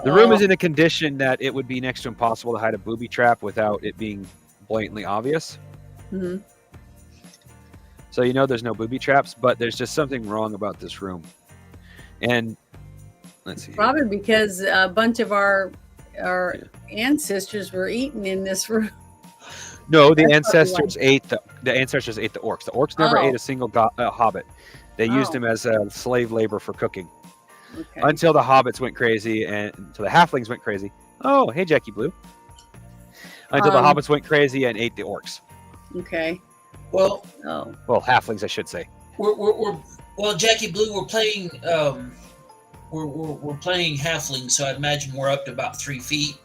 The room is in a condition that it would be next to impossible to hide a booby trap without it being blatantly obvious. Mm-hmm. So you know there's no booby traps, but there's just something wrong about this room. And let's see. Probably because a bunch of our ancestors were eaten in this room. No, the ancestors ate the orcs. The orcs never ate a single hobbit. They used them as slave labor for cooking. Okay. Until the hobbits went crazy and until the halflings went crazy. Oh, hey, Jackie Blue. Until the hobbits went crazy and ate the orcs. Okay. Well, halflings, I should say. Well, Jackie Blue, we're playing we're playing halfling, so I imagine we're up to about 3 feet.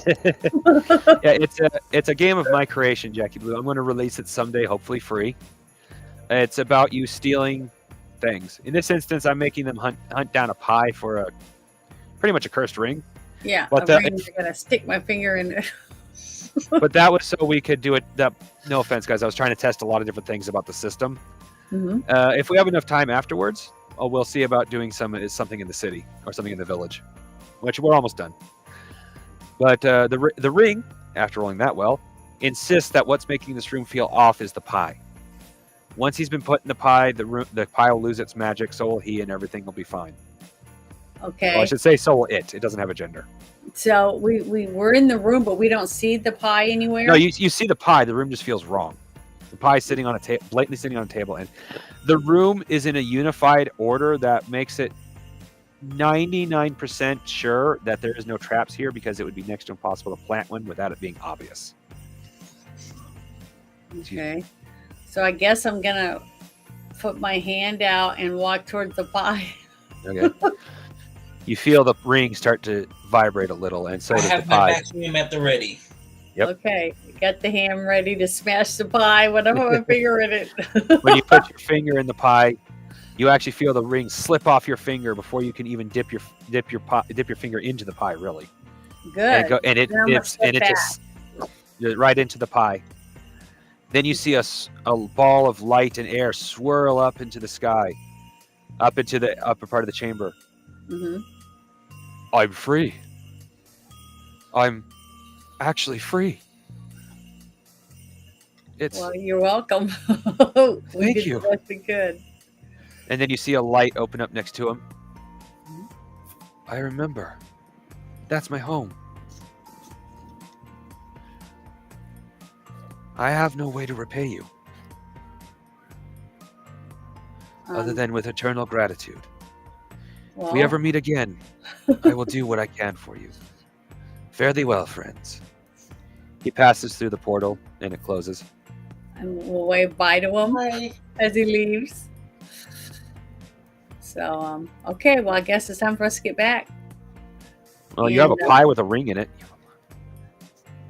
Yeah, it's a game of my creation, Jackie Blue. I'm going to release it someday, hopefully free. It's about you stealing things. In this instance, I'm making them hunt down a pie for pretty much a cursed ring. Yeah, but I'm gonna stick my finger in it. But that was so we could do it. No offense, guys. I was trying to test a lot of different things about the system. Mm-hmm. If we have enough time afterwards, we'll see about doing something in the city or something in the village, which we're almost done. But the ring, after rolling that well, insists that what's making this room feel off is the pie. Once he's been put in the pie, the pie will lose its magic, so will he, and everything will be fine. Okay. Well, I should say so will it. It doesn't have a gender. So we're in the room, but we don't see the pie anywhere? No, you see the pie. The room just feels wrong. The pie is sitting on a table, blatantly sitting on a table, and the room is in a unified order that makes it 99% sure that there is no traps here because it would be next to impossible to plant one without it being obvious. Okay. So I guess I'm gonna put my hand out and walk towards the pie. Okay. You feel the ring start to vibrate a little, and so does the pie. I have my vacuum at the ready. Yep. Okay. Got the ham ready to smash the pie when I put my finger in it. When you put your finger in the pie, you actually feel the ring slip off your finger before you can even dip your finger into the pie. Really. Good. And it dips, and it just right into the pie. Then you see a ball of light and air swirl up into the sky, up into the upper part of the chamber. Mm-hmm. I'm free. I'm actually free. Well, you're welcome. Thank you. That's good. And then you see a light open up next to him. Mm-hmm. I remember. That's my home. I have no way to repay you other than with eternal gratitude. Well, If we ever meet again, I will do what I can for you. Fare thee well, friends. He passes through the portal and it closes. and we'll wave bye to him Bye. as he leaves. So, okay, well, I guess it's time for us to get back. Well, you have a pie with a ring in it.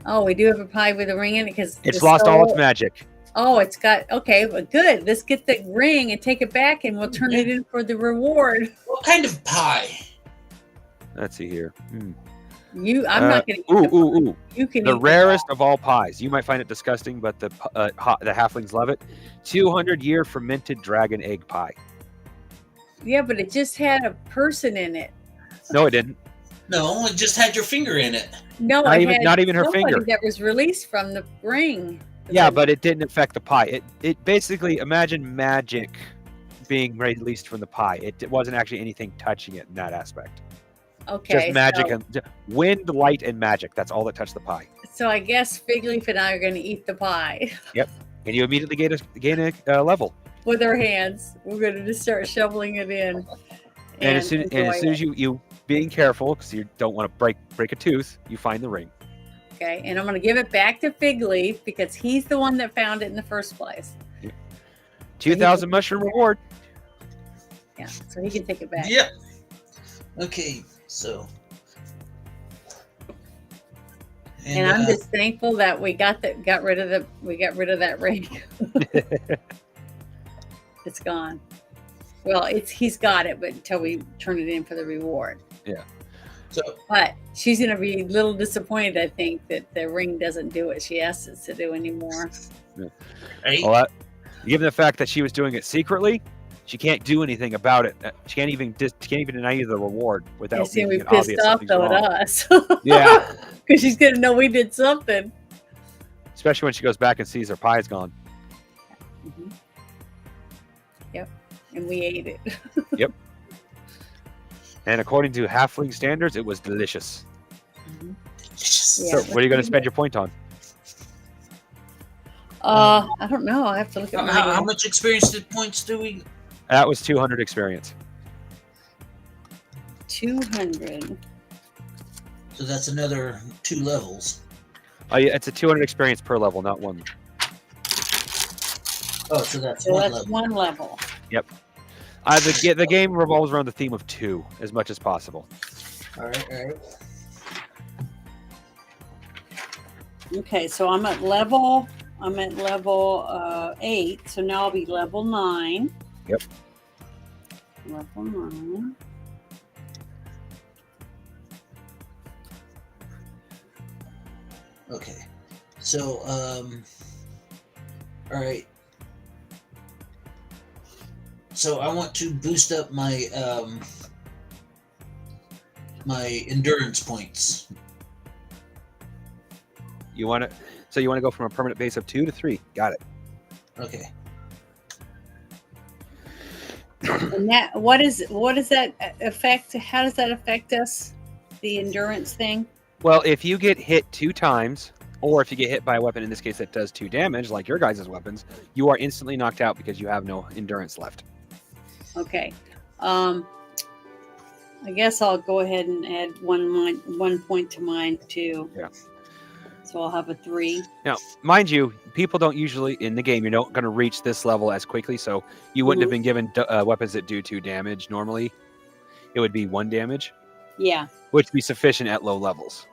Oh, we do have a pie with a ring in it because It's lost all its magic. Oh, it's got okay, but good. Let's get the ring and take it back, and we'll turn it in for the reward. What kind of pie? Let's see here. I'm not going to eat ooh. You can The eat rarest of all pies. You might find it disgusting, but the halflings love it. 200-year fermented dragon egg pie. Yeah, but it just had a person in it. No, it didn't. No, it just had your finger in it. No, Not even her somebody finger. that was released from the ring. Yeah, but it didn't affect the pie. It basically, imagine magic being released from the pie. It wasn't actually anything touching it in that aspect. Okay, Just magic and wind, light, and magic. That's all that touched the pie. So I guess Figleaf and I are going to eat the pie Yep. And you immediately gain a level. with our hands. We're going to just start shoveling it in. And as soon as you being careful because you don't want to break a tooth, you find the ring. Okay, and I'm going to give it back to Figleaf because he's the one that found it in the first place. 2,000 mushroom reward. Yeah, so he can take it back. Yep. Okay, so. And I'm just thankful that we got rid of that ring. It's gone. Well, he's got it, but until we turn it in for the reward. Yeah. But she's going to be a little disappointed, I think, that the ring doesn't do what she asks it to do anymore. Yeah. Well, given the fact that she was doing it secretly, she can't do anything about it. She can't even deny you the reward without being making it pissed obvious off though wrong. at us. Yeah, because she's gonna know we did something. Especially when she goes back and sees her pie's gone. Mm-hmm. Yep, and we ate it. Yep. And according to halfling standards, it was delicious. Mm-hmm. So, what are you going to spend your point on? I don't know. I have to look at how much experience points do we? That was 200 experience. 200. So that's another 2 levels. Oh, yeah, it's a 200 experience per level, not one. Oh, so that's one level. Yep. The game revolves around the theme of 2 as much as possible. All right. Okay, so I'm at level 8, so now I'll be level 9. Yep. Level 9. Okay. So, all right. So I want to boost up my my endurance points. You want to go from a permanent base of 2 to 3. Got it. Okay. And what does that affect? How does that affect us? The endurance thing? Well, if you get hit 2 times, or if you get hit by a weapon, in this case that does 2 damage, like your guys' weapons, you are instantly knocked out because you have no endurance left. Okay. I guess I'll go ahead and add one point to mine too. Yeah. So I'll have a 3. Now, mind you, people don't usually, in the game, you're not going to reach this level as quickly, so you wouldn't have been given weapons that do 2 damage normally. It would be 1 damage. Yeah. Which would be sufficient at low levels.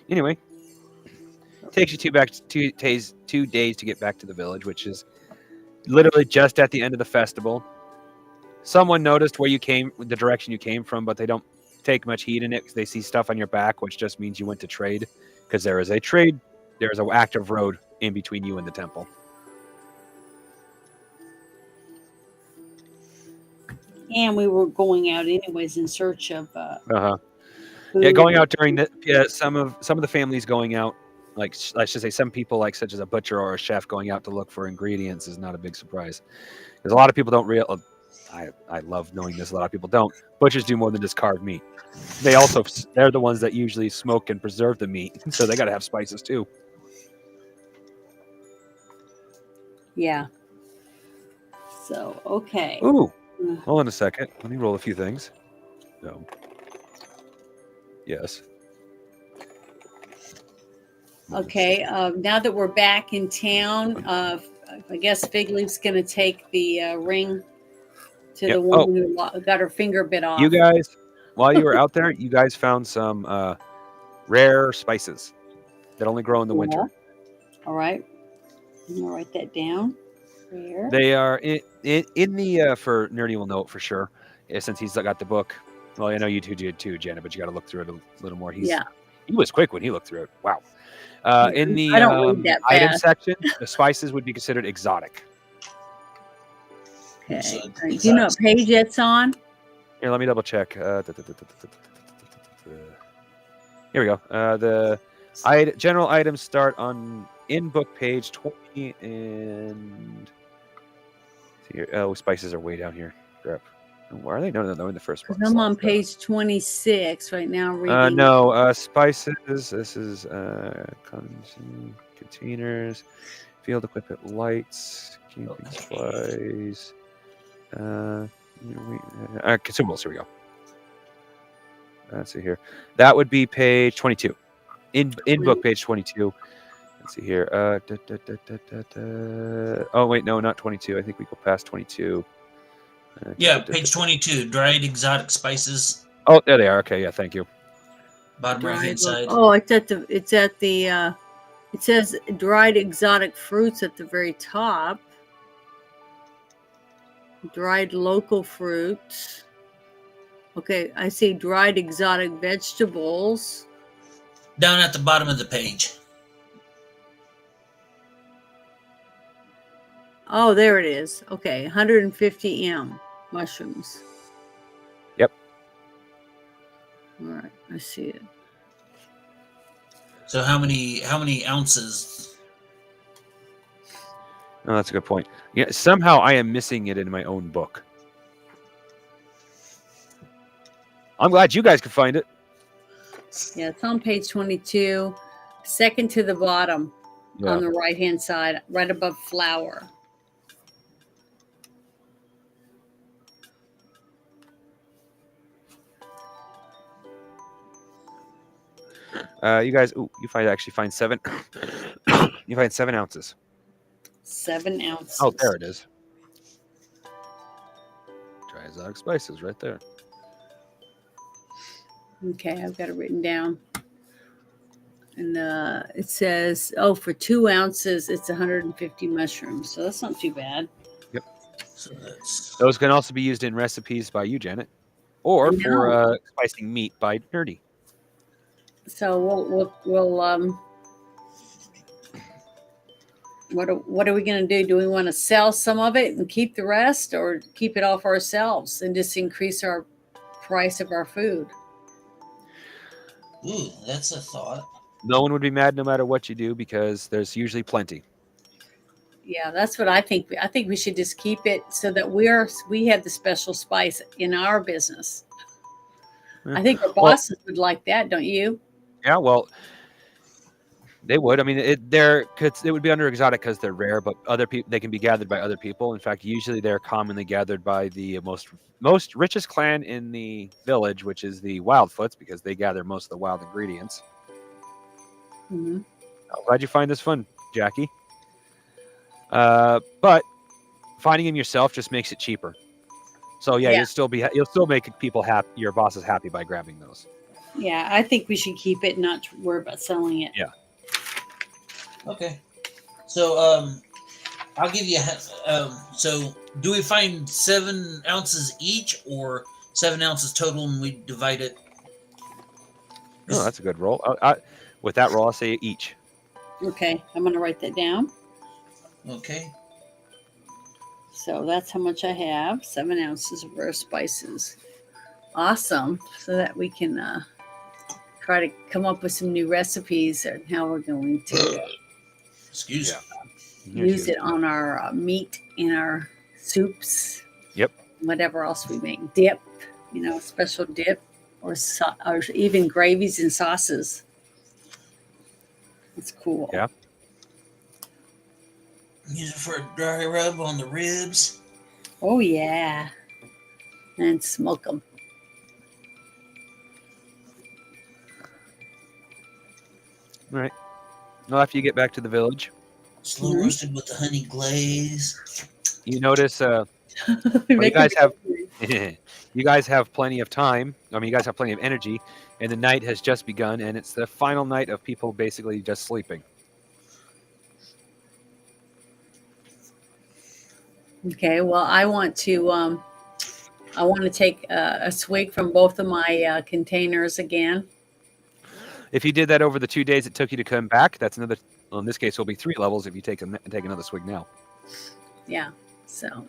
Anyway, takes you 2 days to get back to the village, which is literally just at the end of the festival. Someone noticed the direction you came from, but they don't take much heed in it because they see stuff on your back, which just means you went to trade. Because there is an active road in between you and the temple. And we were going out anyways in search of. Yeah, going out during some of the families going out, like let's just say some people, like such as a butcher or a chef, going out to look for ingredients is not a big surprise. Because a lot of people don't realize. I love knowing this. A lot of people don't. Butchers do more than just carve meat. They're the ones that usually smoke and preserve the meat, so they got to have spices too. Yeah. So okay. Ooh, hold on a second. Let me roll a few things. No. Yes. Okay. Now that we're back in town, I guess Fig Leaf's going to take the ring to the woman who got her finger bit off. You guys, while you were out there, you guys found some rare spices that only grow in the winter. All right. I'm going to write that down. Rare. They are in the, for Nerdy will know it for sure, since he's got the book. Well, I know you two did too, Jenna, but you got to look through it a little more. He was quick when he looked through it. Wow. In the item section, the spices would be considered exotic. Okay. Do you know what page it's on? Here, let me double check. Here we go. The general items start on in-book page 20 and... Here, spices are way down here. Crap. Where are they? No, they're in the first one. I'm on page 26 right now reading. No, spices. This is containers, field equipment, lights, camping supplies, consumables. Here we go. Let's see here. That would be page 22. In book page 22. Let's see here. Oh wait, no, not 22. I think we go past 22. Yeah, page 22, dried exotic spices, Oh, there they are. Okay, yeah, thank you. bottom right hand side. Oh, it's at the. It says dried exotic fruits at the very top. Dried local fruits. Okay, I see dried exotic vegetables. Down at the bottom of the page. Oh, there it is. Okay, 150 m mushrooms. Yep. All right, I see it. So how many ounces? Oh, that's a good point. Yeah, somehow I am missing it in my own book. I'm glad you guys could find it. Yeah, it's on page 22, second to the bottom on the right-hand side, right above flour. You guys, actually find 7. You find 7 ounces. 7 ounces. Oh, there it is. Dry exotic spices right there. Okay, I've got it written down. And it says, oh, for 2 ounces, it's 150 mushrooms. So that's not too bad. Yep. So that's... Those can also be used in recipes by you, Janet, or for spicing meat by Nerdy. So we'll what are we going to do? Do we want to sell some of it and keep the rest, or keep it all for ourselves and just increase our price of our food? Ooh, that's a thought. No one would be mad no matter what you do because there's usually plenty. Yeah, that's what I think. I think we should just keep it so that we have the special spice in our business. I think our bosses would like that, don't you? Yeah, well, they would. I mean, it would be under exotic because they're rare, but other people, they can be gathered by other people. In fact, usually they're commonly gathered by the most richest clan in the village, which is the Wildfoots, because they gather most of the wild ingredients. Mm-hmm. I'm glad you find this fun, Jackie. But finding them yourself just makes it cheaper. So yeah, you'll still make people happy, your bosses happy by grabbing those. Yeah, I think we should keep it, not worry about selling it. Yeah. Okay. So I'll give you. So do we find 7 ounces each, or 7 ounces total, and we divide it? Oh, that's a good roll. With that roll, I'll say each. Okay, I'm going to write that down. Okay. So that's how much I have. 7 ounces of rare spices. Awesome. So that we can try to come up with some new recipes and how we're going to use it on our meat in our soups. Yep. Whatever else we make. Dip, special dip, or even gravies and sauces. It's cool. Yeah. Use it for a dry rub on the ribs. Oh, yeah. And smoke them. All right. Now, after you get back to the village, slow roasted with the honey glaze. You notice you guys have plenty of time. I mean, you guys have plenty of energy, and the night has just begun, and it's the final night of people basically just sleeping. Okay. Well, I want to take a swig from both of my containers again. If you did that over the 2 days it took you to come back, that's another. Well, in this case, it'll be 3 levels if you take another swig now. Yeah. So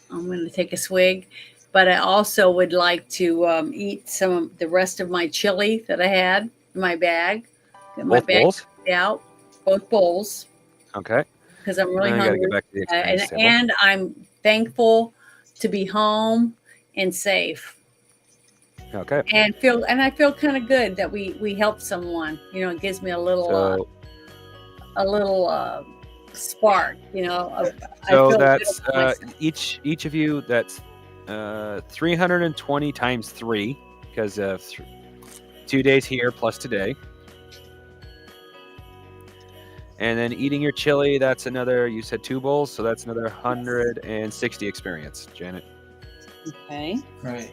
I'm going to take a swig, but I also would like to eat some of the rest of my chili that I had in my bag. Both bowls? Out, both bowls. Okay. Because I'm really hungry, get back to the and I'm thankful to be home and safe. Okay. And I feel kind of good that we helped someone. It gives me a little spark. So that's each of you. That's 320 times 3, because of 2 days here plus today. And then eating your chili, that's another, you said 2 bowls, so that's another 160 experience, Janet. Okay. Right.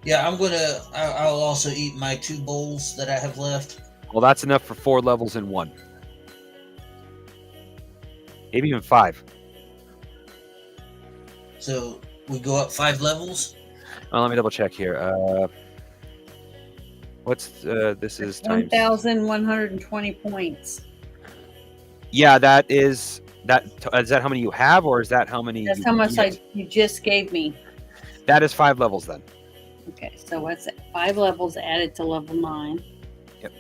Yeah, I'll also eat my 2 bowls that I have left. Well, that's enough for 4 levels in one. Maybe even 5. So we go up 5 levels. Let me double check here. What's this is times 1,120 points. Yeah, that is that. Is that how many you have, or is that how many? That's you how much get? you just gave me. That is 5 levels then. Okay, so what's it? 5 levels added to level 9. Yep.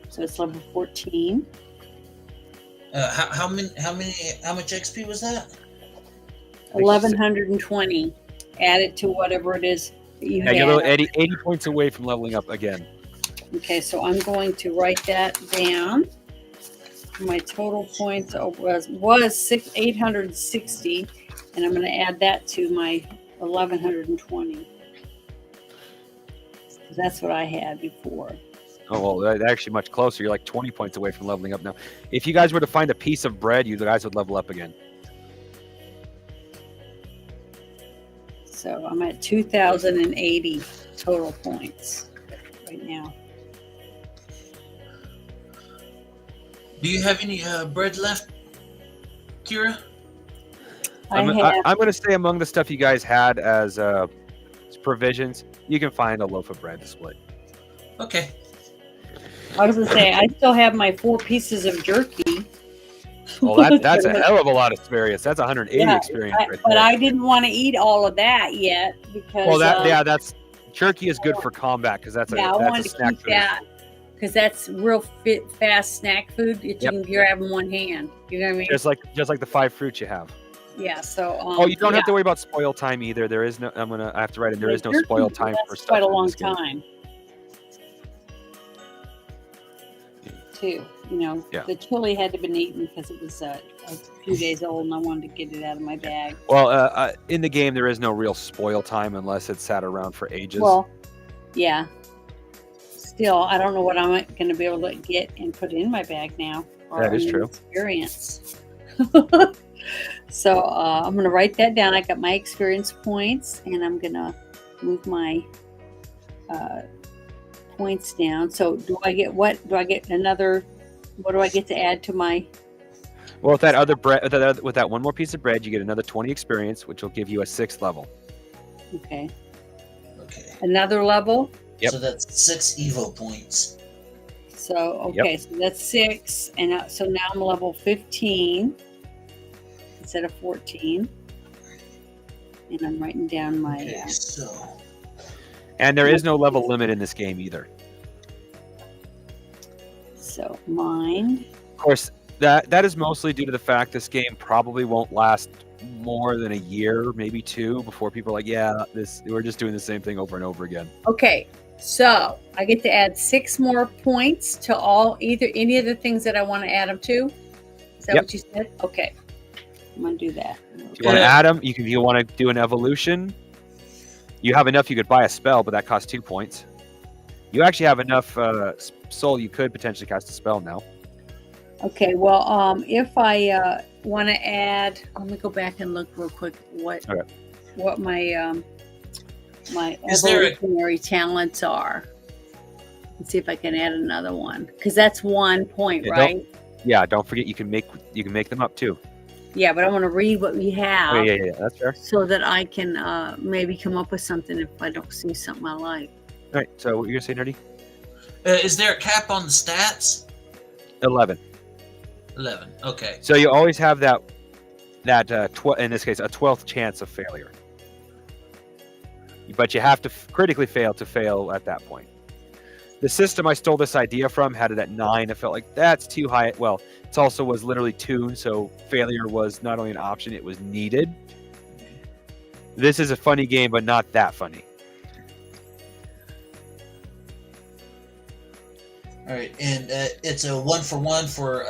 So it's level 14. How much XP was that? 1,120 added to whatever it is that you Yeah, you're had. 80 points away from leveling up again. Okay, so I'm going to write that down. My total points was 860, and I'm going to add that to my 1,120. That's what I had before. Oh, well, that's actually much closer. You're like 20 points away from leveling up now. If you guys were to find a piece of bread, you guys would level up again. So I'm at 2,080 total points right now. Do you have any bread left, Kira? I'm going to say among the stuff you guys had as provisions, you can find a loaf of bread to split. Okay. I was going to say, I still have my 4 pieces of jerky. Well, that's a hell of a lot of experience. That's 180 experience right but there. I didn't want to eat all of that yet because. Well, that's jerky is good for combat because that's a snack food. Because that's real fast snack food that you can grab in one hand. You know what I mean? Just like the 5 fruits you have. Yeah. So. You don't have to worry about spoil time either. There is no. I have to write in. There is no spoil time for stuff. Quite a long time. Too. The chili had to been eaten because it was a few days old, and I wanted to get it out of my bag. Well, in the game, there is no real spoil time unless it's sat around for ages. Well, yeah. Still, I don't know what I'm going to be able to get and put in my bag now. That is true. Experience. So I'm going to write that down. I got my experience points, and I'm going to move my points down. So do I get what? Do I get another? What do I get to add to my? Well, with that other bread, with that one more piece of bread, you get another 20 experience, which will give you a 6th level. Okay. Okay. Another level. Yep. So that's 6 Evo points. So okay, so that's 6, and so now I'm level 15 instead of 14, and I'm writing down my. Okay, so. And there is no level limit in this game either. So mind. Of course, that is mostly due to the fact this game probably won't last more than a year, maybe 2, before people are like, yeah, we're just doing the same thing over and over again. Okay, so I get to add 6 more points to any of the things that I want to add them to. Is that what you said? Okay, I'm gonna do that. If you want to add them, if you want to do an evolution, you have enough. You could buy a spell, but that costs 2 points. You actually have enough soul. You could potentially cast a spell now. Okay, well, if I want to add, let me go back and look real quick what my my evolutionary talents are, and see if I can add another one, because that's 1 point, right? Don't forget you can make them up too. Yeah, but I want to read what we have. Oh, yeah, that's fair. So that I can maybe come up with something if I don't see something I like. All right. So what you're gonna say, Nerdy? Is there a cap on the stats? 11. 11. Okay. So you always have that in this case a 12th chance of failure, but you have to critically fail at that point. The system I stole this idea from had it at 9. I felt like that's too high. Well, it also was literally tuned, so failure was not only an option, it was needed. This is a funny game, but not that funny. All right, and it's a 1-for-1 for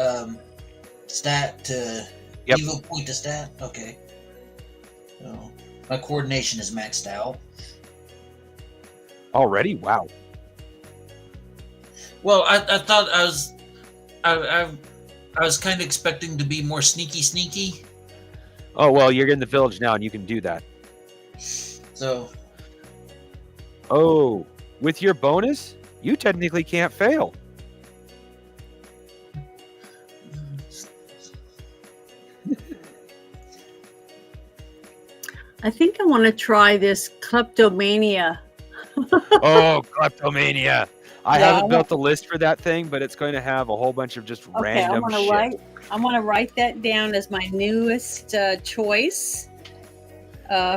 stat to Evo point to stat. Okay. So my coordination is maxed out. Already? Wow. Well, I thought I was kind of expecting to be more sneaky. Oh well, you're in the village now, and you can do that. So, Oh, with your bonus, you technically can't fail. I think I want to try this kleptomania. Oh, kleptomania. I Yeah, haven't built the list for that thing, but it's going to have a whole bunch of just Okay, random shit. I want to write that down as my newest choice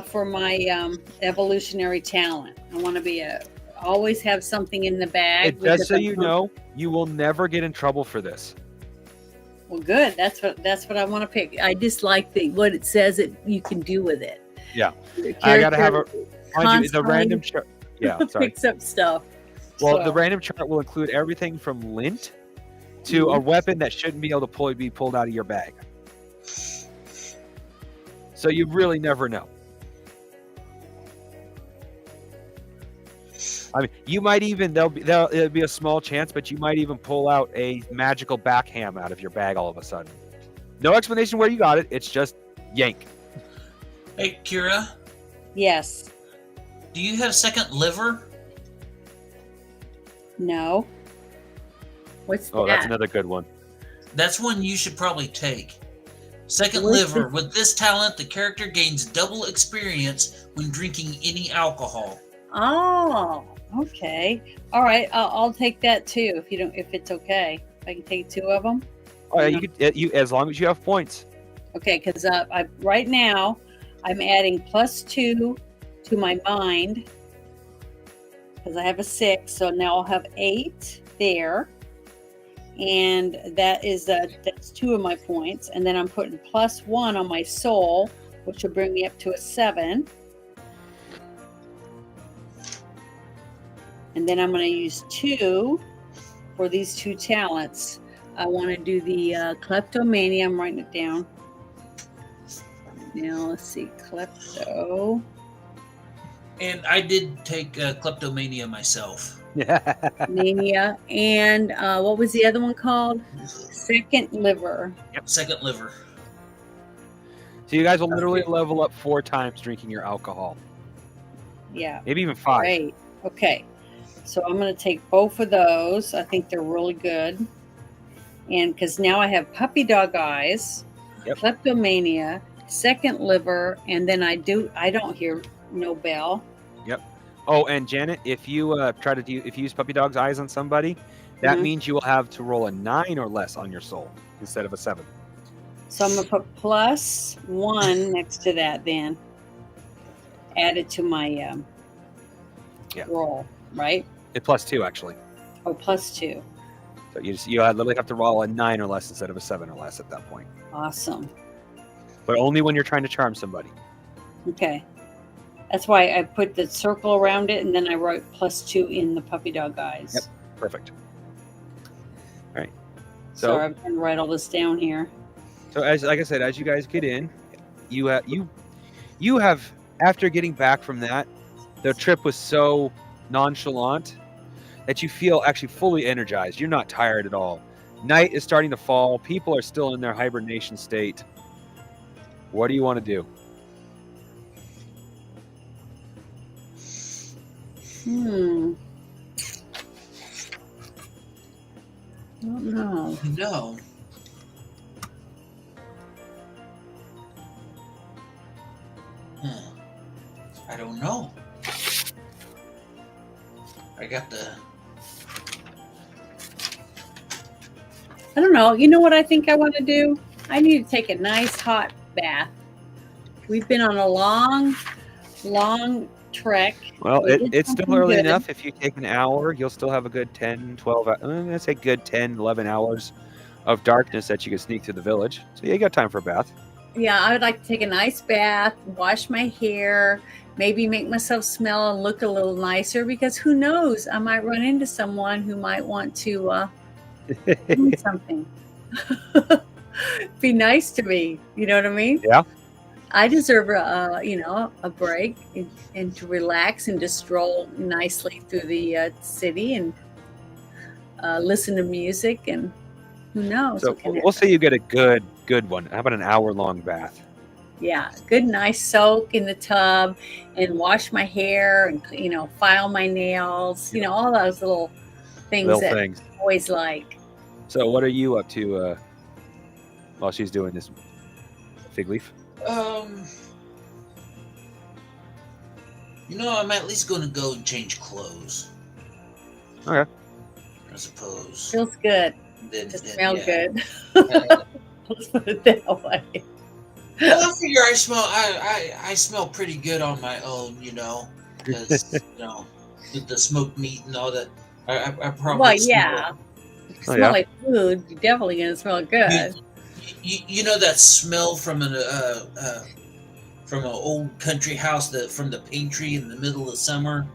for my evolutionary talent. I want to always have something in the bag. Just so you know, you will never get in trouble for this. Well, good. That's what I want to pick. I just like what it says that you can do with it. Yeah, I gotta have the random chart. Yeah, sorry. Picks up stuff. Well, the random chart will include everything from lint to a weapon that shouldn't be able to be pulled out of your bag. So you really never know. I mean, you might even there'll be a small chance, but you might even pull out a magical backham out of your bag all of a sudden. No explanation where you got it. It's just yank. Hey, Kira. Yes. Do you have second liver? No. What's that? Oh, that's another good one. That's one you should probably take. Second liver. With this talent, the character gains double experience when drinking any alcohol. Oh, okay. All right. I'll take that too. If it's okay, if I can take 2 of them. Oh yeah, you as long as you have points. Okay, because right now I'm adding +2 to my mind because I have a 6, so now I'll have 8 there, and that's 2 of my points, and then I'm putting +1 on my soul, which will bring me up to a 7. And then I'm going to use 2 for these 2 talents. I want to do the kleptomania. I'm writing it down. Now let's see, klepto. And I did take kleptomania myself. Mania. And what was the other one called? Second liver. Yep, second liver. So you guys will literally level up 4 times drinking your alcohol. Yeah. Maybe even 5. Great. Okay. So I'm going to take both of those. I think they're really good. And because now I have puppy dog eyes, kleptomania, second liver, and then I don't hear no bell. Yep. Oh, and Janet, if you if you use puppy dog's eyes on somebody, that means you will have to roll a 9 or less on your soul instead of a 7. So I'm gonna put +1 next to that, then add it to my roll, right? It's +2 actually. Oh, +2. So you literally have to roll a 9 or less instead of a 7 or less at that point. Awesome. But only when you're trying to charm somebody. Okay. That's why I put the circle around it, and then I wrote +2 in the puppy dog eyes. Yep. Perfect. All right. So I'm going to write all this down here. So like I said, as you guys get in, you have after getting back from that, the trip was so nonchalant that you feel actually fully energized. You're not tired at all. Night is starting to fall. People are still in their hibernation state. What do you want to do? I don't know. No. I don't know. I got the... I don't know. You know what I think I want to do? I need to take a nice hot bath. We've been on a long trek. Well, it's still early enough. If you take an hour, you'll still have a good 10, 12, I'm going to say good 10, 11 hours of darkness that you can sneak through the village. So you got time for a bath. Yeah, I would like to take a nice bath, wash my hair, maybe make myself smell and look a little nicer, because who knows? I might run into someone who might want to do something. Be nice to me. You know what I mean? Yeah. I deserve a break and to relax and to stroll nicely through the city and listen to music, and who knows? So we'll say you get a good one. How about an hour-long bath? Yeah, good nice soak in the tub and wash my hair and file my nails, Yeah. all those little things Little that things. boys like. So, what are you up to while she's doing this fig leaf? I'm at least going to go and change clothes. Okay. I suppose. Feels good. Then, Smell yeah. good. Uh, Let's put it that way. Well, I figure I smell pretty good on my own, because the smoked meat and all that. I probably Well, smell. yeah. If you Oh, smell yeah. like food, you're definitely gonna smell good. You know that smell from an old country house from the pantry in the middle of summer.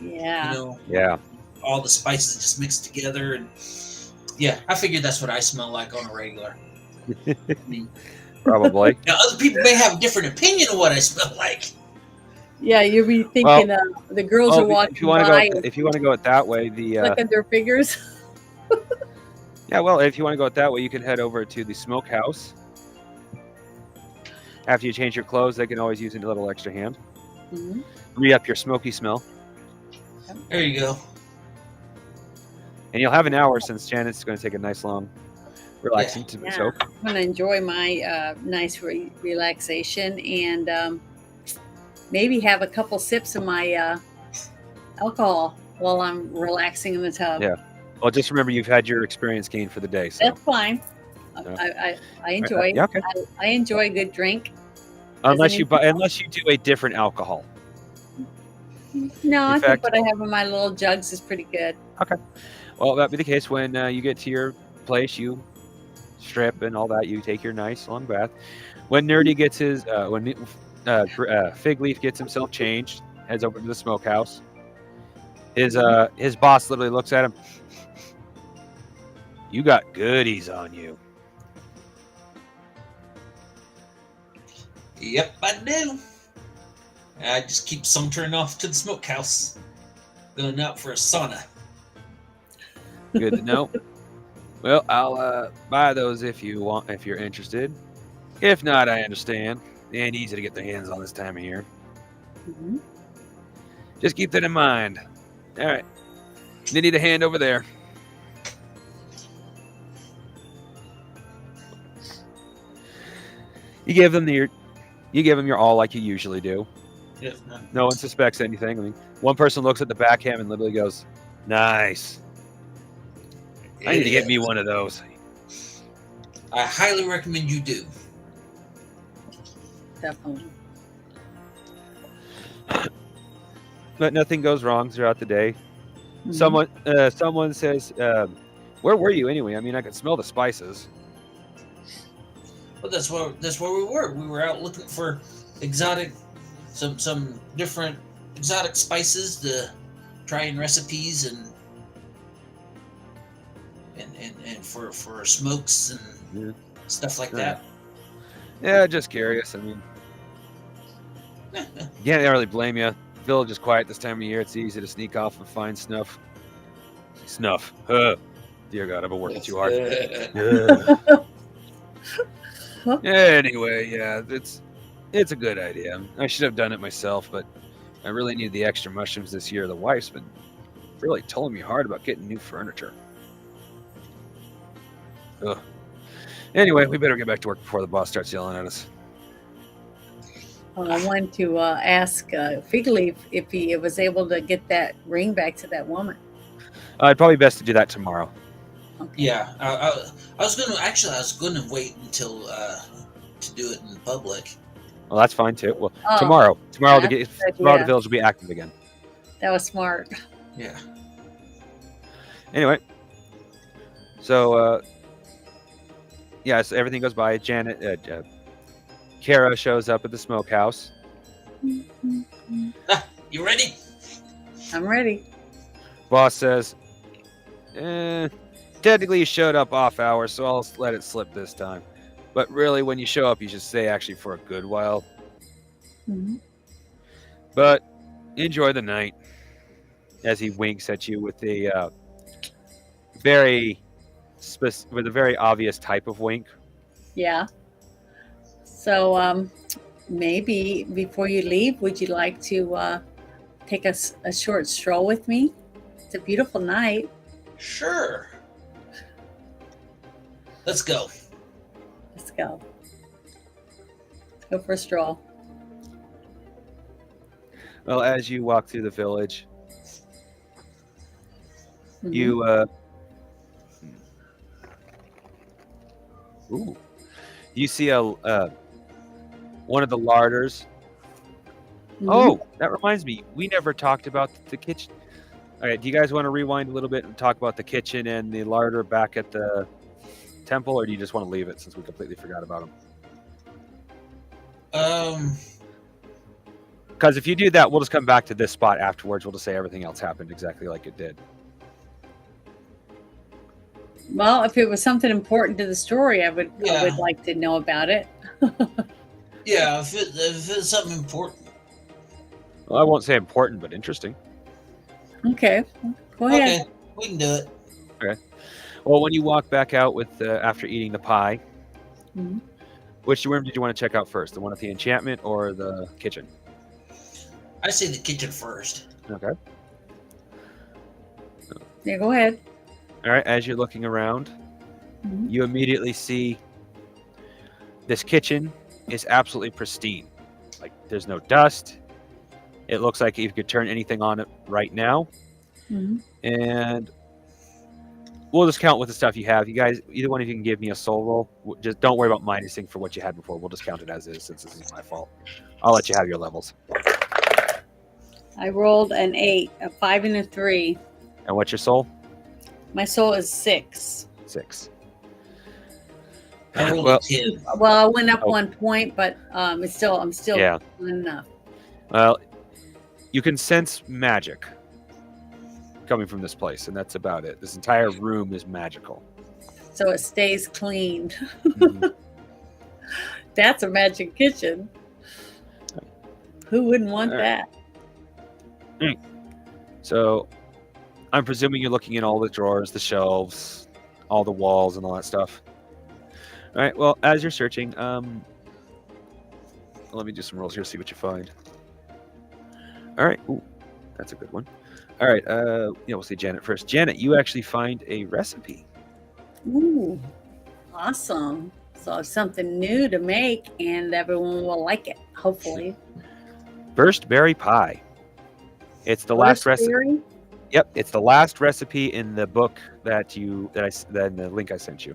Yeah. Yeah. All the spices just mixed together, and yeah, I figured that's what I smell like on a regular. I mean, Probably. now other people may have a different opinion of what I smell like. Yeah, you'll be thinking the girls are If walking you want to by go, and if you want to go it that way, look at their fingers. yeah. Well, if you want to go it that way, you can head over to the smokehouse. After you change your clothes, they can always use a little extra hand. Mm-hmm. Re-up your smoky smell. There you go. And you'll have an hour since Janet's going to take a nice long relaxing soak. I'm going to enjoy my nice relaxation and maybe have a couple sips of my alcohol while I'm relaxing in the tub. Yeah. Well, just remember you've had your experience gained for the day. So. That's fine. Yeah. I enjoy. Yeah, okay. I enjoy a good drink. Unless you do a different alcohol. No, I think what I have in my little jugs is pretty good. Okay. Well, that'd be the case when you get to your place. You strip and all that. You take your nice long bath. When Nerdy gets his Fig Leaf gets himself changed, heads over to the smokehouse. His boss literally looks at him. You got goodies on you. Yep, I do. I just keep sauntering off to the smokehouse, going out for a sauna. Good to know. Well, I'll buy those if you're interested. If not, I understand. They ain't easy to get their hands on this time of year. Mm-hmm. Just keep that in mind. All right. They need a hand over there. You give them your all like you usually do. Yes, no one suspects anything. I mean, one person looks at the backhand and literally goes, "Nice. I need to get me one of those." I highly recommend you do. Definitely. But nothing goes wrong throughout the day. Mm-hmm. Someone says, "Where were you anyway? I mean, I could smell the spices." Well, that's where we were. We were out looking for some different exotic spices to try in recipes and for smokes and stuff like that. Yeah, just curious. I mean, yeah, I don't really blame you. Village is quiet this time of year. It's easy to sneak off and find snuff. Snuff. Dear God, I've been working too hard. Anyway, yeah, it's a good idea. I should have done it myself, but I really need the extra mushrooms this year. The wife's been really telling me hard about getting new furniture. Ugh. Anyway, we better get back to work before the boss starts yelling at us. I wanted to ask Fig Leaf if he was able to get that ring back to that woman. It'd probably be best to do that tomorrow. Okay. Yeah, I was gonna wait until to do it in public. Well, that's fine too. Well, tomorrow the village will be active again. That was smart. Yeah. Anyway, so so everything goes by. Kara shows up at the smokehouse. You ready? I'm ready. Boss says, technically you showed up off hours, so I'll let it slip this time. But really, when you show up, you should stay actually for a good while. Mm-hmm. But enjoy the night. As he winks at you with a very obvious type of wink. Yeah. So maybe before you leave, would you like to take a short stroll with me? It's a beautiful night. Sure. Let's go. Let's go. Let's go for a stroll. Well, as you walk through the village, Mhm. you see a one of the larders. Mhm. Oh, that reminds me, we never talked about the kitchen. All right, do you guys want to rewind a little bit and talk about the kitchen and the larder back at the temple, or do you just want to leave it since we completely forgot about them? Because if you do that, we'll just come back to this spot afterwards. We'll just say everything else happened exactly like it did. Well, if it was something important to the story, I would like to know about it. Yeah, if it's something important. Well, I won't say important, but interesting. Okay, go ahead. Okay, we can do it. Okay. Well, when you walk back out with after eating the pie, Mhm. which room did you want to check out first? The one at the enchantment or the kitchen? I say the kitchen first. Okay. Yeah, go ahead. All right. As you're looking around, Mhm. you immediately see this kitchen is absolutely pristine. Like there's no dust. It looks like you could turn anything on it right now. Mhm. And we'll just count with the stuff you have. You guys, either one of you can give me a soul roll. Just don't worry about minusing for what you had before. We'll just count it as is since this is my fault. I'll let you have your levels. I rolled an 8, a 5, and a 3. And what's your soul? My soul is 6. 6. I rolled Well- a 10. Well, I went up Oh. 1 point, but I'm still Yeah. not enough. Well, you can sense magic coming from this place, and that's about it. This entire room is magical. So it stays clean. Mhm. That's a magic kitchen. Who wouldn't want All right. that? So I'm presuming you're looking in all the drawers, the shelves, all the walls, and all that stuff. All right. Well, as you're searching, let me do some rolls here, see what you find. All right. Ooh, that's a good one. All right. We'll see Janet first. Janet, you actually find a recipe. Ooh, awesome. So it's something new to make, and everyone will like it, hopefully. Burst berry pie. It's the last recipe. Berry? Yep, it's the last recipe in the book that in the link I sent you.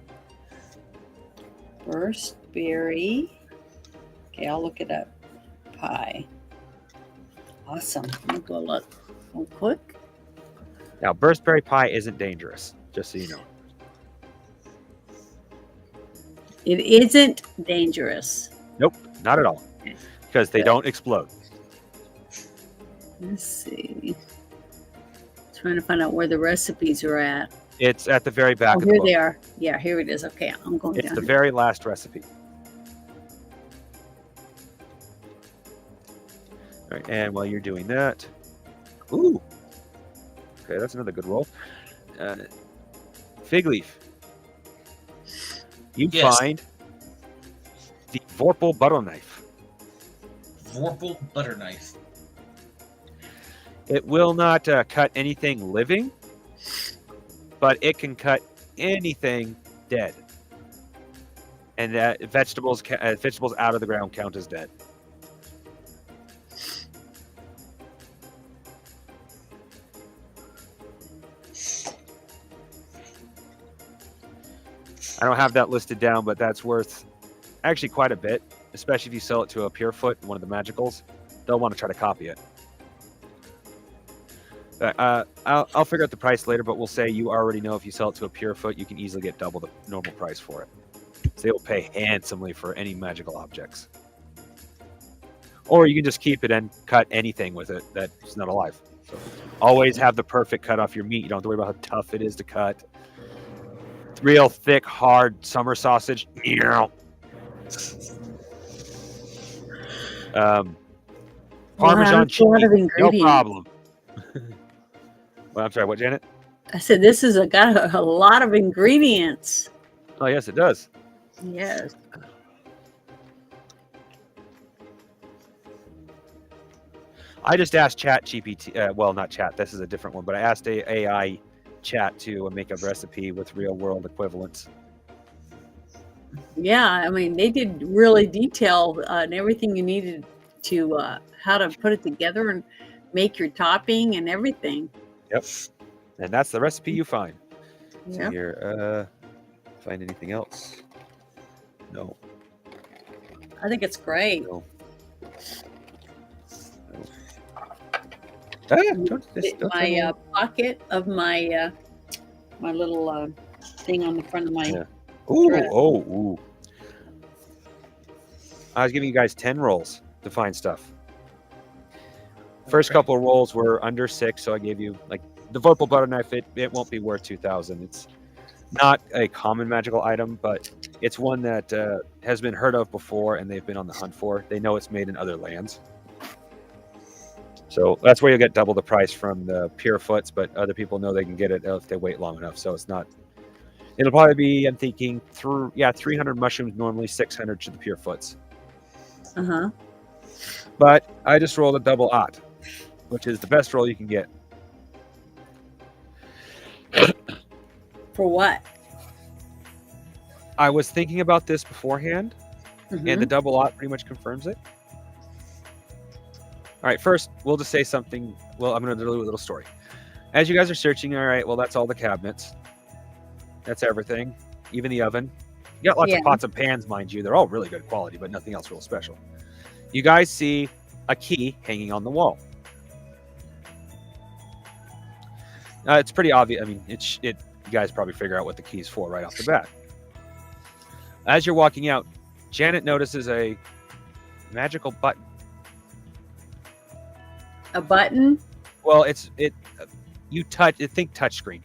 Burst berry. Okay, I'll look it up. Pie. Awesome. Let me go look real quick. Now, burst berry pie isn't dangerous, just so you know. It isn't dangerous. Nope, not at all, because they don't explode. Let's see. Trying to find out where the recipes are at. It's at the very back Oh, of the here book. they are. Yeah, here it is. Okay, I'm going It's down. the here. very last recipe. All right, and while you're doing that, ooh, okay, that's another good roll. Fig leaf. You Yes. find the Vorpal butter knife. Vorpal butter knife. It will not cut anything living, but it can cut anything dead. And vegetables out of the ground count as dead. I don't have that listed down, but that's worth actually quite a bit, especially if you sell it to a Purefoot, one of the magicals. They'll want to try to copy it. I'll figure out the price later, but we'll say you already know if you sell it to a Purefoot, you can easily get double the normal price for it. So they will pay handsomely for any magical objects. Or you can just keep it and cut anything with it that's not alive. So always have the perfect cut off your meat. You don't have to worry about how tough it is to cut. Real thick, hard summer sausage. Parmesan cheese, no problem. Well, I'm sorry, what, Janet? I said this is got a lot of ingredients. Oh, yes, it does. Yes. I just asked Chat GPT. Well, not Chat. This is a different one, but I asked AI Chat to make a recipe with real world equivalents. Yeah, I mean, they did really detailed and everything you needed to how to put it together and make your topping and everything. Yep. And that's the recipe you find. Yeah. So here, find anything else? No. I think it's great. No. Don't my pocket of my my little thing on the front of my dress. Ooh. I was giving you guys 10 rolls to find stuff. First couple of rolls were under 6, so I gave you like the Vorpal butter knife. It won't be worth 2,000. It's not a common magical item, but it's one that has been heard of before, and they've been on the hunt for. They know it's made in other lands. So that's where you'll get double the price from the pure foots, but other people know they can get it if they wait long enough. So it's not. It'll probably be, I'm thinking, 300 mushrooms normally, 600 to the pure foots. But I just rolled a double odd, which is the best roll you can get. For what? I was thinking about this beforehand, and the double odd pretty much confirms it. All right, first, we'll just say something. Well, I'm going to do a little story. As you guys are searching, all right, well, that's all the cabinets. That's everything, even the oven. You got lots of pots and pans, mind you. They're all really good quality, but nothing else real special. You guys see a key hanging on the wall. It's pretty obvious. I mean, you guys probably figure out what the key is for right off the bat. As you're walking out, Janet notices a magical button. A button? Well, you think touchscreen.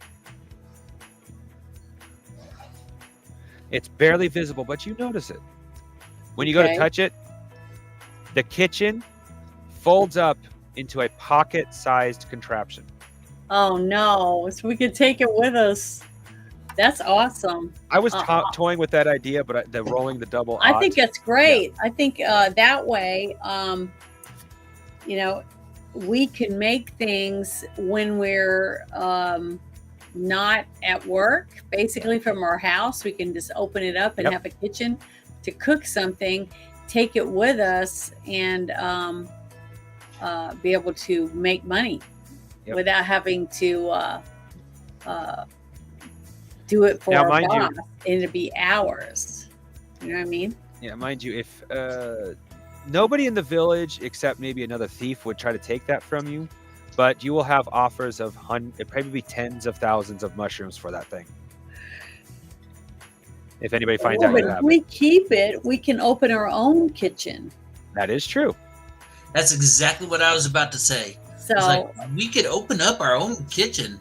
It's barely visible, but you notice it. When you go to touch it, the kitchen folds up into a pocket-sized contraption. Oh no! So we could take it with us. That's awesome. I was toying with that idea, but the rolling the double. I think that's great. Yeah. I think that way, we can make things when we're not at work. Basically, from our house, we can just open it up and have a kitchen to cook something, take it with us, and be able to make money without having to do it for our boss, and it'd be ours. You know what I mean? Yeah, mind you, if nobody in the village except maybe another thief would try to take that from you, but you will have offers of probably tens of thousands of mushrooms for that thing. If anybody finds out you have it. If we keep it, we can open our own kitchen. That is true. That's exactly what I was about to say. So we could open up our own kitchen.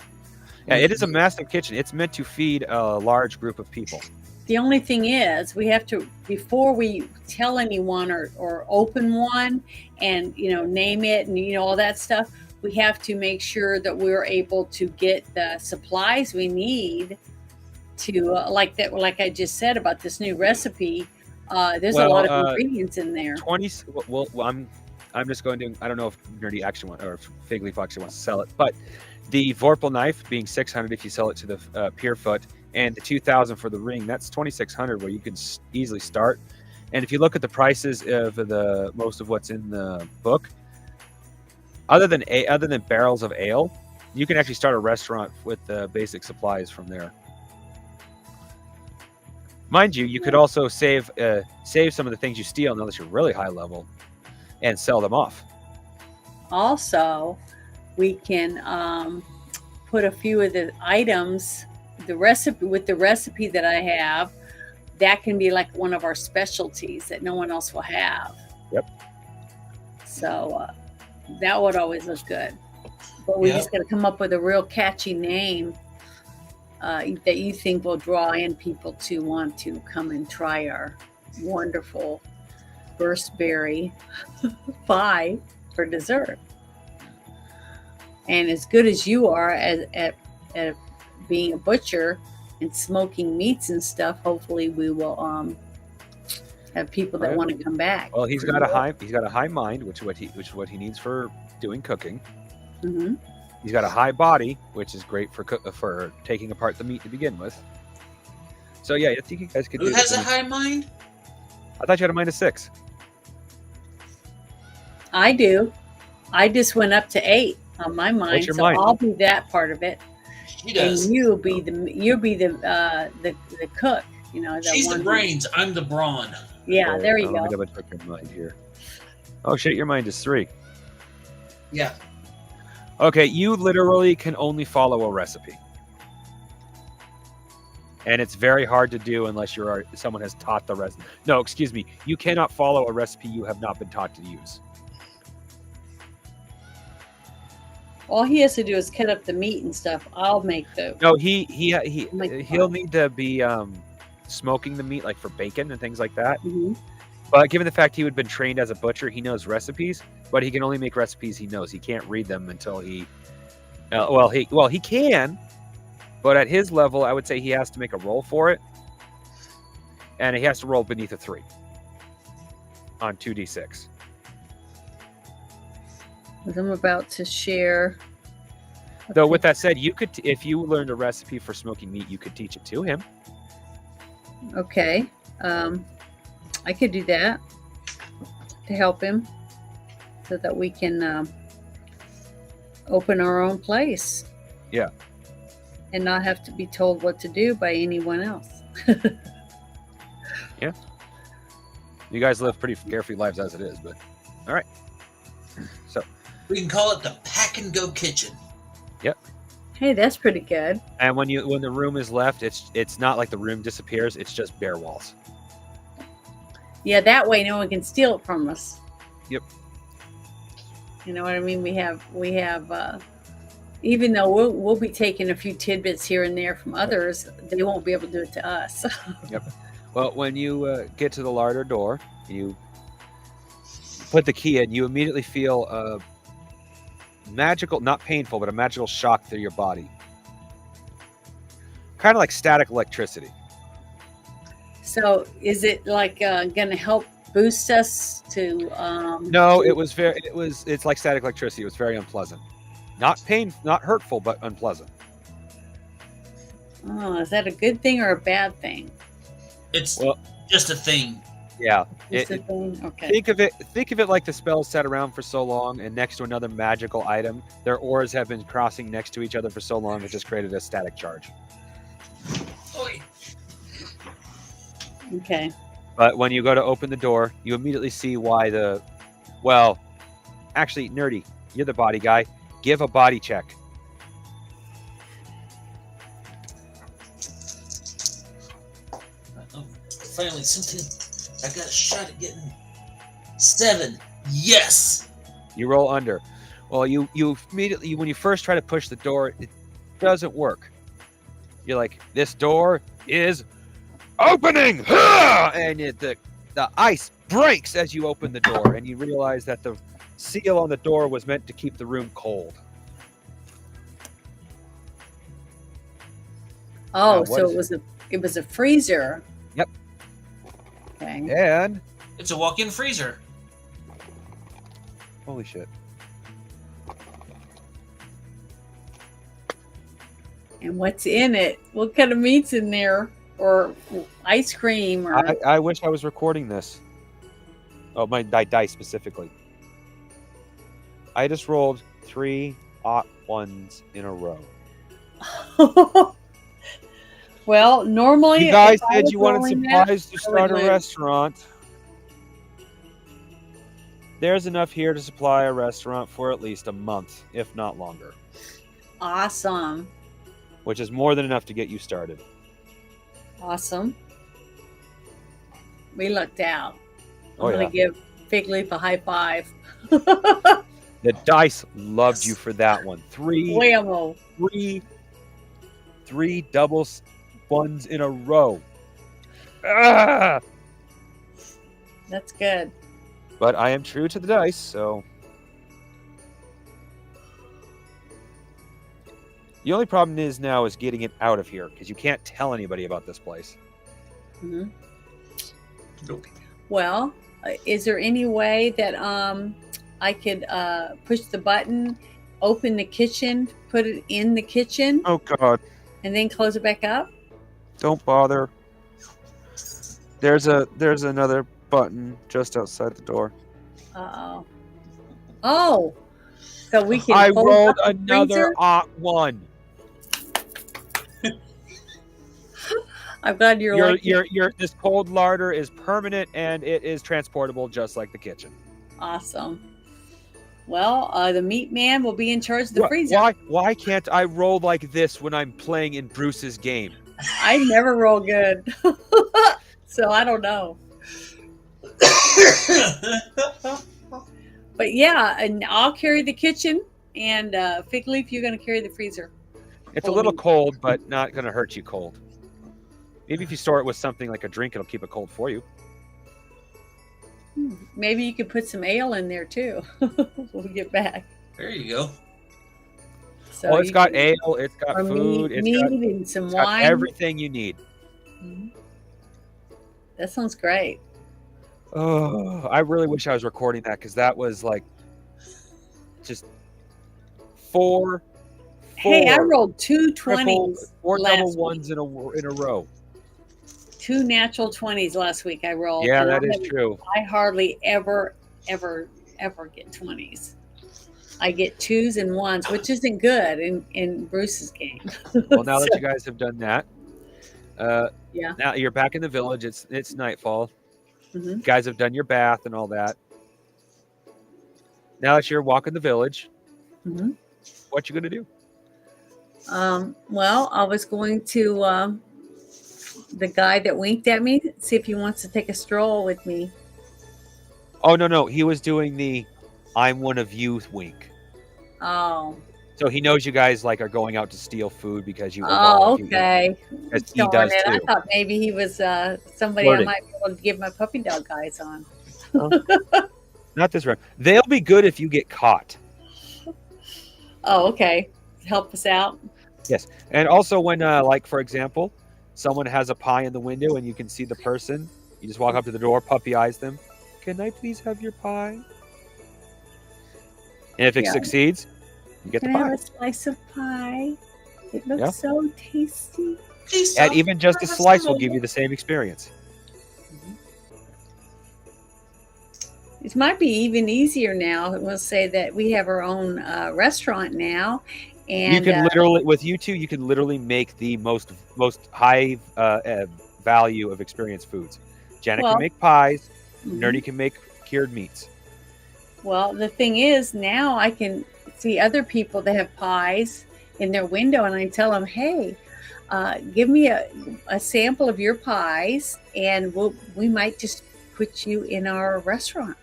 Yeah, it is a massive kitchen. It's meant to feed a large group of people. The only thing is, we have to, before we tell anyone or open one and, name it and, all that stuff, we have to make sure that we're able to get the supplies we need to, like I just said about this new recipe. There's a lot of ingredients in there. I'm just going to, I don't know if Nerdy actually wants, or if Figleaf actually wants to sell it, but the Vorpal knife being 600 if you sell it to the Pure Foot, and the 2,000 for the ring, that's 2,600 where you can easily start. And if you look at the prices of most of what's in the book, other than barrels of ale, you can actually start a restaurant with the basic supplies from there. Mind you, you could also save some of the things you steal unless you're really high level, and sell them off. Also, we can put a few of the items, the recipe that I have, that can be like one of our specialties that no one else will have. Yep. So that would always look good. But we just got to come up with a real catchy name that you think will draw in people to want to come and try our wonderful burst berry pie for dessert. And as good as you are at being a butcher and smoking meats and stuff, hopefully we will have people that Oh, yeah. want to come back. Well, he's got a high mind, which is what he needs for doing cooking. Mm-hmm. He's got a high body, which is great for taking apart the meat to begin with. So yeah, I think you guys could do Who has this. a high mind? I thought you had a mind of 6. I do. I just went up to 8 on my mind, your so mind? I'll be that part of it, She does. and you'll be the cook. You know, She's the brains. I'm the brawn. Yeah, Okay, there you Let me go. double check your mind here. Oh shit, your mind is 3. Yeah. Okay, you literally can only follow a recipe. And it's very hard to do unless someone has taught the recipe. No, excuse me. You cannot follow a recipe you have not been taught to use. All he has to do is cut up the meat and stuff. I'll make the. No, he'll need to be smoking the meat, like for bacon and things like that. Mm-hmm. But given the fact he would have been trained as a butcher, he knows recipes, but he can only make recipes he knows. He can't read them until he can, but at his level, I would say he has to make a roll for it, and he has to roll beneath a 3 on 2d6. I'm about to share. Though with that said, you could, if you learned a recipe for smoking meat, you could teach it to him. Okay. I could do that to help him so that we can open our own place. Yeah. And not have to be told what to do by anyone else. Yeah. You guys live pretty carefree lives as it is, but all right. So We can call it the pack and go kitchen. Hey, that's pretty good. and when the room is left, it's not like the room disappears, it's just bare walls. Yeah, that way no one can steal it from us. Yep. You know what I mean? We have even though we'll be taking a few tidbits here and there from others, they won't be able to do it to us. Yep. Well, when you get to the larder door, you put the key in, you immediately feel a magical, not painful, but a magical shock through your body. Kind of like static electricity. So is it like going to help boost us to? No, it's like static electricity. It was very unpleasant. Not hurtful, but unpleasant. Oh, is that a good thing or a bad thing? It's just a thing. Yeah. It's a thing. Okay. Think of it like the spells sat around for so long, and next to another magical item, their auras have been crossing next to each other for so long, it just created a static charge. Oy. Okay. But when you go to open the door, you immediately see why actually, Nerdy, you're the body guy. Give a body check. Finally, something. I got a shot at getting 7. Yes. You roll under. Well, you immediately, when you first try to push the door, it doesn't work. You're like, this door is opening, and the ice breaks as you open the door, and you realize that the seal on the door was meant to keep the room cold. Oh, Now, so it was a freezer. Yep. Okay. And It's a walk-in freezer. holy shit. And what's in it? What kind of meat's in there? Or ice cream? Or I wish I was recording this. Oh, my dice specifically. I just rolled 3 odd ones in a row. Well, normally You guys if I said was you wanted rolling that, supplies to start a lose. restaurant. There's enough here to supply a restaurant for at least a month, if not longer. Awesome. Which is more than enough to get you started. Awesome. We lucked out. Oh, I'm yeah. going to give Fig Leaf a high five. The dice loved you for that one. Whammo. Three double ones in a row. Ah! That's good. But I am true to the dice, so... The only problem is now is getting it out of here, because you can't tell anybody about this place. Mm-hmm. Nope. Well, is there any way that I could push the button, open the kitchen, put it in the kitchen, Oh God! and then close it back up? Don't bother. There's another button just outside the door. Uh-oh. Oh, so we can I close rolled up the another freezer? one. I'm glad you're like it. This cold larder is permanent and it is transportable just like the kitchen. Awesome. Well, the meat man will be in charge of the freezer. Why can't I roll like this when I'm playing in Bruce's game? I never roll good. So I don't know. But yeah, and I'll carry the kitchen, and Fig Leaf, you're going to carry the freezer. It's a little cold, but not going to hurt you cold. Maybe if you store it with something like a drink, it'll keep it cold for you. Maybe you could put some ale in there too. When we get back. There you go. So it's got ale, it's got food, meat and some it's wine. got everything you need. That sounds great. Oh, I really wish I was recording that because that was like just four. Hey, I rolled 2 20s. Four double ones in a row. 2 natural 20s last week I rolled. Yeah, that is true. I hardly ever get 20s. I get 2s and 1s, which isn't good in Bruce's game. Well, now that you guys have done that, yeah. Now you're back in the village. It's nightfall. Mm-hmm. You guys have done your bath and all that. Now that you're walking the village, what you gonna do? Well, I was going to the guy that winked at me, see if he wants to take a stroll with me. Oh no, he was doing the "I'm one of you" wink. Oh. So he knows you guys like are going out to steal food because you. Oh, okay. As he does too. I thought maybe he was somebody I might be able to give my puppy dog eyes on. Not this round. They'll be good if you get caught. Oh, okay. Help us out. Yes, and also when, like for example, someone has a pie in the window and you can see the person, you just walk up to the door, puppy eyes them. Can I please have your pie? And if it succeeds, you get the pie. Can I have a slice of pie? It looks so tasty. And even just a slice will give you the same experience. It might be even easier now. We'll say that we have our own restaurant now, and you can literally, with you two, you can literally make the most high value of experience foods. Janet can make pies. Nerdy can make cured meats. Well, the thing is, now I can see other people that have pies in their window, and I tell them, "Hey, give me a sample of your pies, and we might just put you in our restaurant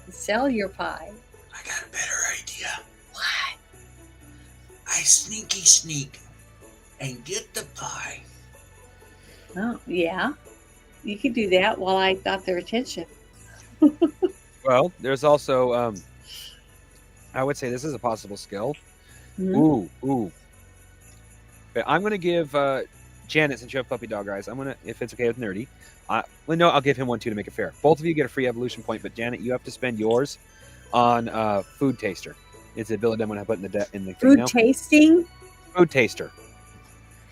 and sell your pie." I got a better idea. What? I sneak and get the pie. Oh, yeah. You could do that while I got their attention. Well, there's also, I would say this is a possible skill. Ooh. But I'm going to give Janet, since you have puppy dog eyes, I'm going to, if it's okay with Nerdy, I'll give him one too to make it fair. Both of you get a free evolution point, but Janet, you have to spend yours on Food Taster. It's the ability I'm going to put in the thing Food now. tasting? Food Taster.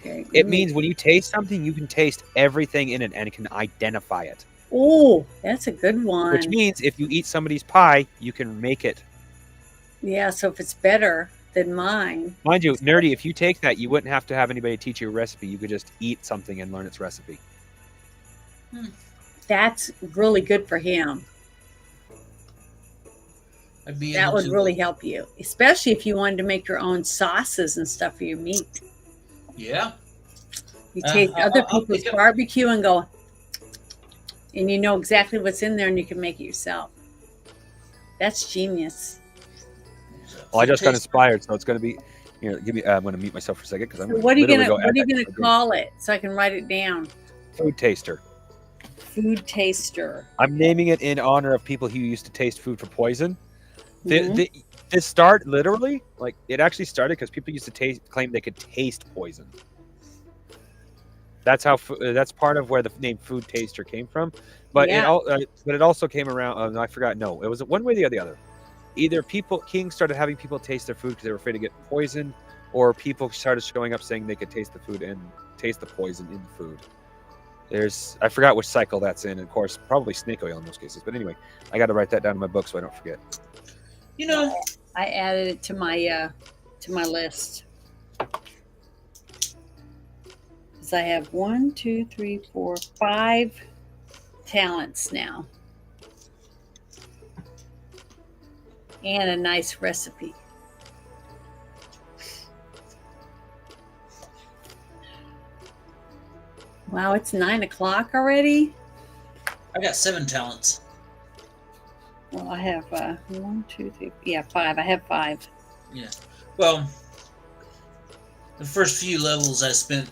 Okay. It means when you taste something, you can taste everything in it and it can identify it. Oh, that's a good one. Which means if you eat somebody's pie, you can make it. Yeah, so if it's better than mine. Mind you, Nerdy, if you take that, you wouldn't have to have anybody teach you a recipe. You could just eat something and learn its recipe. That's really good for him. That would really help you, especially if you wanted to make your own sauces and stuff for your meat. Yeah. You taste other people's barbecue and go, and you know exactly what's in there, and you can make it yourself. That's genius. Well, I just got inspired, so it's going to be. Give me. I'm going to mute myself for a second because I'm. What are you gonna call it so I can write it down? Food Taster. Food Taster. I'm naming it in honor of people who used to taste food for poison. This start literally, like it actually started because people used to claim they could taste poison. That's how. That's part of where the name food taster came from. But Yeah. but it also came around. No, I forgot. No, it was one way or the other. Either kings started having people taste their food because they were afraid to get poisoned, or people started showing up saying they could taste the food and taste the poison in the food. I forgot which cycle that's in. Of course, probably snake oil in most cases. But anyway, I got to write that down in my book so I don't forget. You know, I added it to my list. Because I have 1, 2, 3, 4, 5 talents now. And a nice recipe. Wow, it's 9 o'clock already? I got 7 talents. Well, I have 1, 2, 3, 5. I have 5. Yeah. Well, the first few levels I spent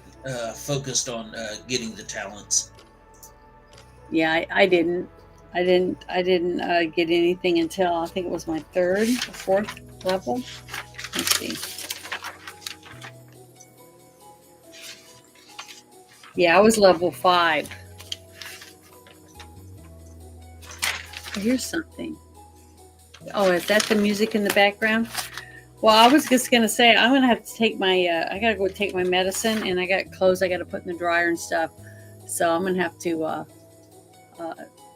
focused on getting the talents. Yeah, I didn't get anything until I think it was my 3rd or 4th level. Let's see. Yeah, I was level 5. Oh, here's something. Oh, is that the music in the background? Well, I was just gonna say I'm gonna have to take my. I gotta go take my medicine, and I got clothes I gotta put in the dryer and stuff. So I'm gonna have to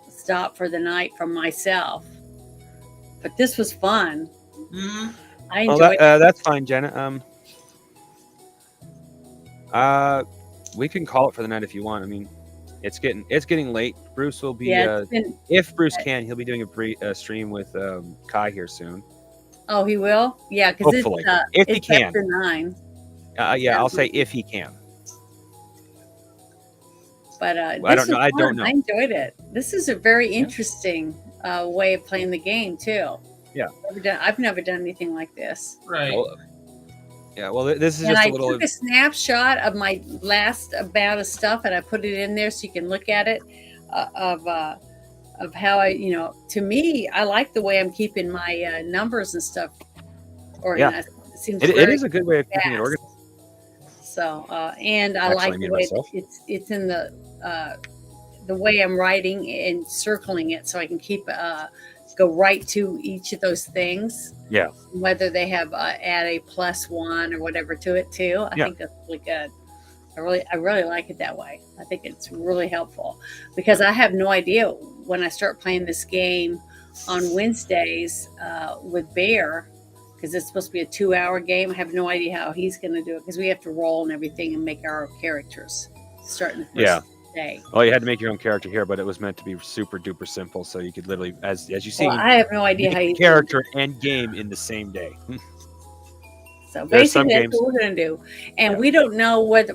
stop for the night from myself. But this was fun. Mm-hmm. I enjoyed it. That's fine, Jenna. We can call it for the night if you want. I mean, it's getting late. Bruce will be if Bruce can, he'll be doing a stream with Kai here soon. Oh, he will? Yeah, because if he can. After 9. Yeah, I'll say if he can. But I don't know. I don't know. I enjoyed it. This is a very interesting way of playing the game too. Yeah, I've never done anything like this. Right. Well, this is just a little. I took a snapshot of my last bout of stuff, and I put it in there so you can look at it of how to me, I like the way I'm keeping my numbers and stuff organized. Yeah. It is a good way of keeping it organized. So, and I like the way it's in the way I'm writing and circling it, so I can go right to each of those things. Yeah. Whether they have add a +1 or whatever to it too. I think that's really good. I really like it that way. I think it's really helpful because I have no idea when I start playing this game on Wednesdays with Bear, because it's supposed to be a 2-hour game. I have no idea how he's going to do it because we have to roll and everything and make our characters starting the first day. Well, you had to make your own character here, but it was meant to be super duper simple, so you could literally, as you see, I have no idea how you character and game in the same day. So basically, that's what we're going to do, and we don't know what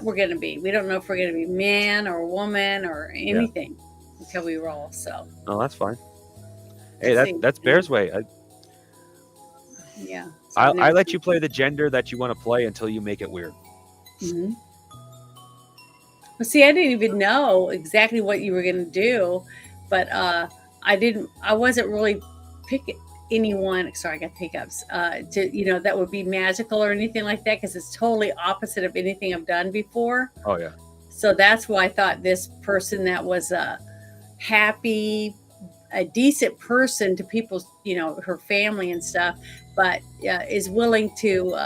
we're going to be. We don't know if we're going to be man or woman or anything until we roll. So, that's fine. Hey, that's Bear's way. So I let you play the gender that you want to play until you make it weird. Mm-hmm. Well, see, I didn't even know exactly what you were going to do, but I wasn't really picking anyone. Sorry, I got hiccups. That would be magical or anything like that, because it's totally opposite of anything I've done before. Oh yeah. So that's why I thought this person that was a happy, a decent person to people, her family and stuff, but is willing to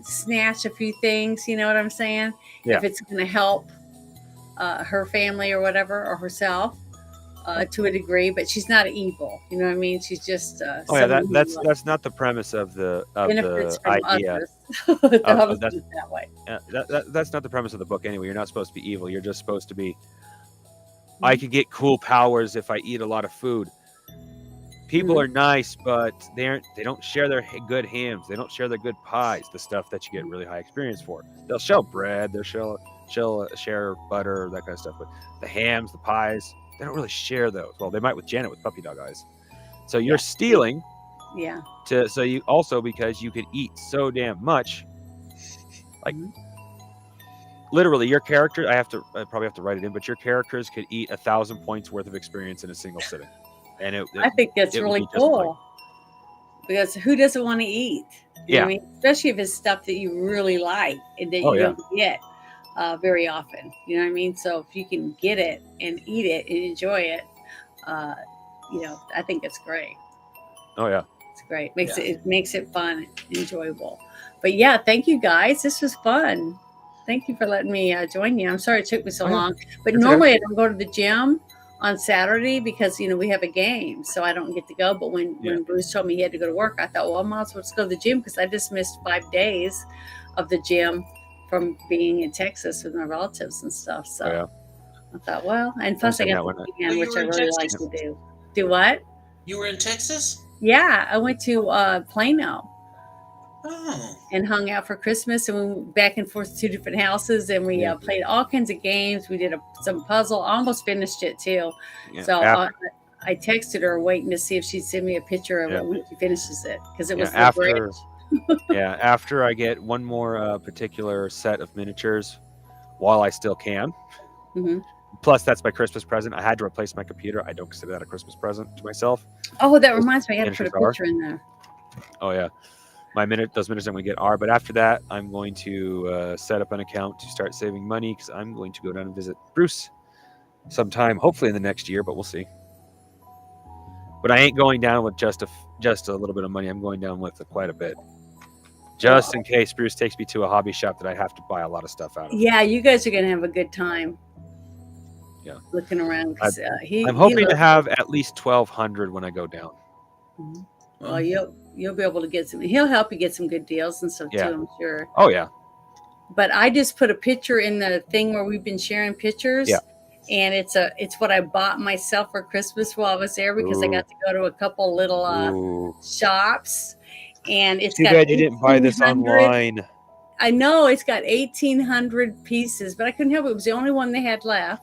snatch a few things. You know what I'm saying? Yeah. If it's going to help her family or whatever, or herself to a degree, but she's not evil. You know what I mean? She's just. That's not the premise of the idea. That way. That's not the premise of the book anyway. You're not supposed to be evil. You're just supposed to be. I can get cool powers if I eat a lot of food. People are nice, but they don't share their good hams. They don't share their good pies. The stuff that you get really high experience for. They'll share bread. They'll share butter, that kind of stuff. But the hams, the pies, they don't really share those. Well, they might with Janet with puppy dog eyes. So you're stealing. Yeah. So you also, because you could eat so damn much, like. Literally, your character, I probably have to write it in, but your characters could eat 1,000 points worth of experience in a single sitting. And I think that's really cool. Because who doesn't want to eat? You know what I mean? Especially if it's stuff that you really like and that you don't get. very often. You know what I mean? So if you can get it and eat it and enjoy it, I think it's great. Oh yeah. It's great. It makes it fun, enjoyable. But yeah, thank you guys. This was fun. Thank you for letting me join you. I'm sorry it took me so long, but normally I don't go to the gym on Saturday because we have a game, so I don't get to go. But when Bruce told me he had to go to work, I thought, well, I might as well just go to the gym because I just missed 5 days of the gym from being in Texas with my relatives and stuff. So I thought, well, and plus I got the weekend, which I really like to do. Do what? You were in Texas? Yeah, I went to Plano. Oh. And hung out for Christmas, and we went back and forth to 2 different houses, and we played all kinds of games. We did some puzzle. I almost finished it too. Yeah. So I texted her waiting to see if she'd send me a picture of it when she finishes it, because it was after. After I get one more particular set of miniatures, while I still can. Mm-hmm. Plus, that's my Christmas present. I had to replace my computer. I don't consider that a Christmas present to myself. Oh, that reminds me. I got to put a picture in there. Oh yeah. Those miniatures I'm going to get are, but after that, I'm going to set up an account to start saving money because I'm going to go down and visit Bruce sometime, hopefully in the next year, but we'll see. But I ain't going down with just a little bit of money. I'm going down with quite a bit, just in case Bruce takes me to a hobby shop that I have to buy a lot of stuff out of. Yeah, you guys are going to have a good time. Yeah, looking around. I'm hoping to have at least 1,200 when I go down. Mm-hmm. Well, you'll be able to get some. He'll help you get some good deals and stuff too, I'm sure. Oh yeah. But I just put a picture in the thing where we've been sharing pictures. Yeah. And it's what I bought myself for Christmas while I was there because I got to go to a couple little shops, and it's got. Too bad you didn't buy this online. I know it's got 1,800 pieces, but I couldn't help it. It was the only one they had left.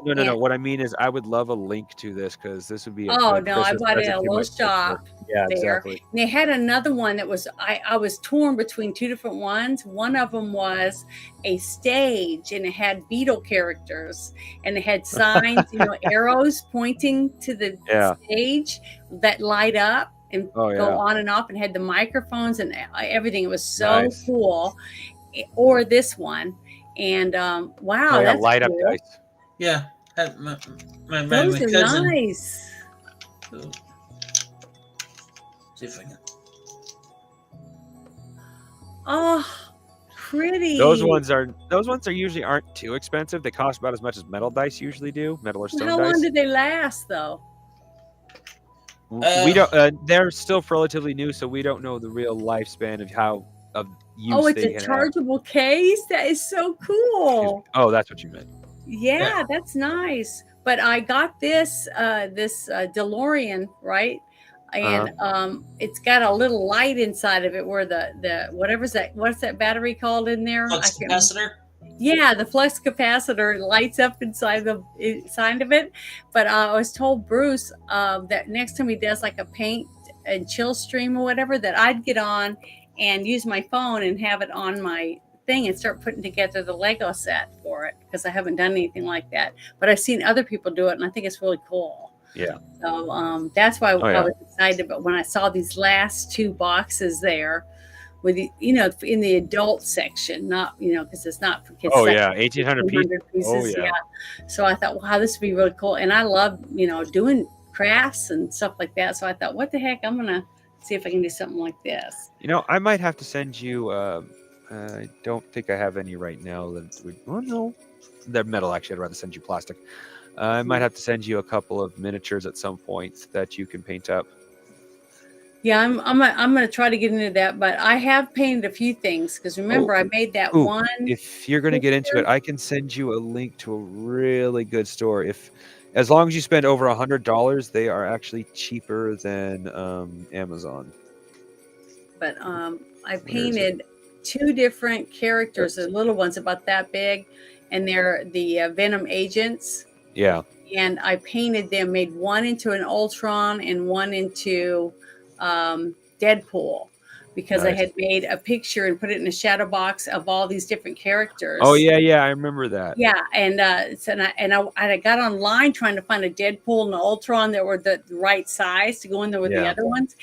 No. What I mean is, I would love a link to this because this would be. I bought it at a little shop. Yeah, exactly. And they had another one that was. I was torn between 2 different ones. One of them was a stage, and it had beetle characters, and it had signs, arrows pointing to the stage that light up and go on and off, and had the microphones and everything. It was so cool. Or this one, and wow, that's light cool. up dice. Yeah, my those are cousin. Nice. See if I can. Oh, pretty. Those ones are usually aren't too expensive. They cost about as much as metal dice usually do. Metal or stone dice. How long did they last though? We don't. They're still relatively new, so we don't know the real lifespan of use. Oh, it's a chargeable case. That is so cool. Oh, that's what you meant. Yeah, that's nice. But I got this DeLorean, right? And it's got a little light inside of it where the what's that battery called in there? Flux capacitor? Yeah, the flux capacitor lights up inside of it. But I was told Bruce that next time he does like a paint and chill stream or whatever, that I'd get on and use my phone and have it on my thing and start putting together the Lego set for it, because I haven't done anything like that. But I've seen other people do it, and I think it's really cool. Yeah. So that's why I was excited. But when I saw these last 2 boxes there, with in the adult section, not because it's not for kids. Oh yeah, 1,800 pieces. Oh yeah. So I thought, wow, this would be really cool, and I love doing crafts and stuff like that. So I thought, what the heck, I'm gonna see if I can do something like this. I might have to send you. I don't think I have any right now. No, they're metal. Actually, I'd rather send you plastic. I might have to send you a couple of miniatures at some point that you can paint up. Yeah, I'm gonna try to get into that, but I have painted a few things because remember I made that one. If you're gonna get into it, I can send you a link to a really good store. As long as you spend over $100, they are actually cheaper than Amazon. But I painted 2 different characters, the little ones about that big, and they're the Venom agents. Yeah. And I painted them, made one into an Ultron and one into Deadpool, because I had made a picture and put it in a shadow box of all these different characters. Oh yeah, I remember that. Yeah, and I got online trying to find a Deadpool and an Ultron that were the right size to go in there with the other ones.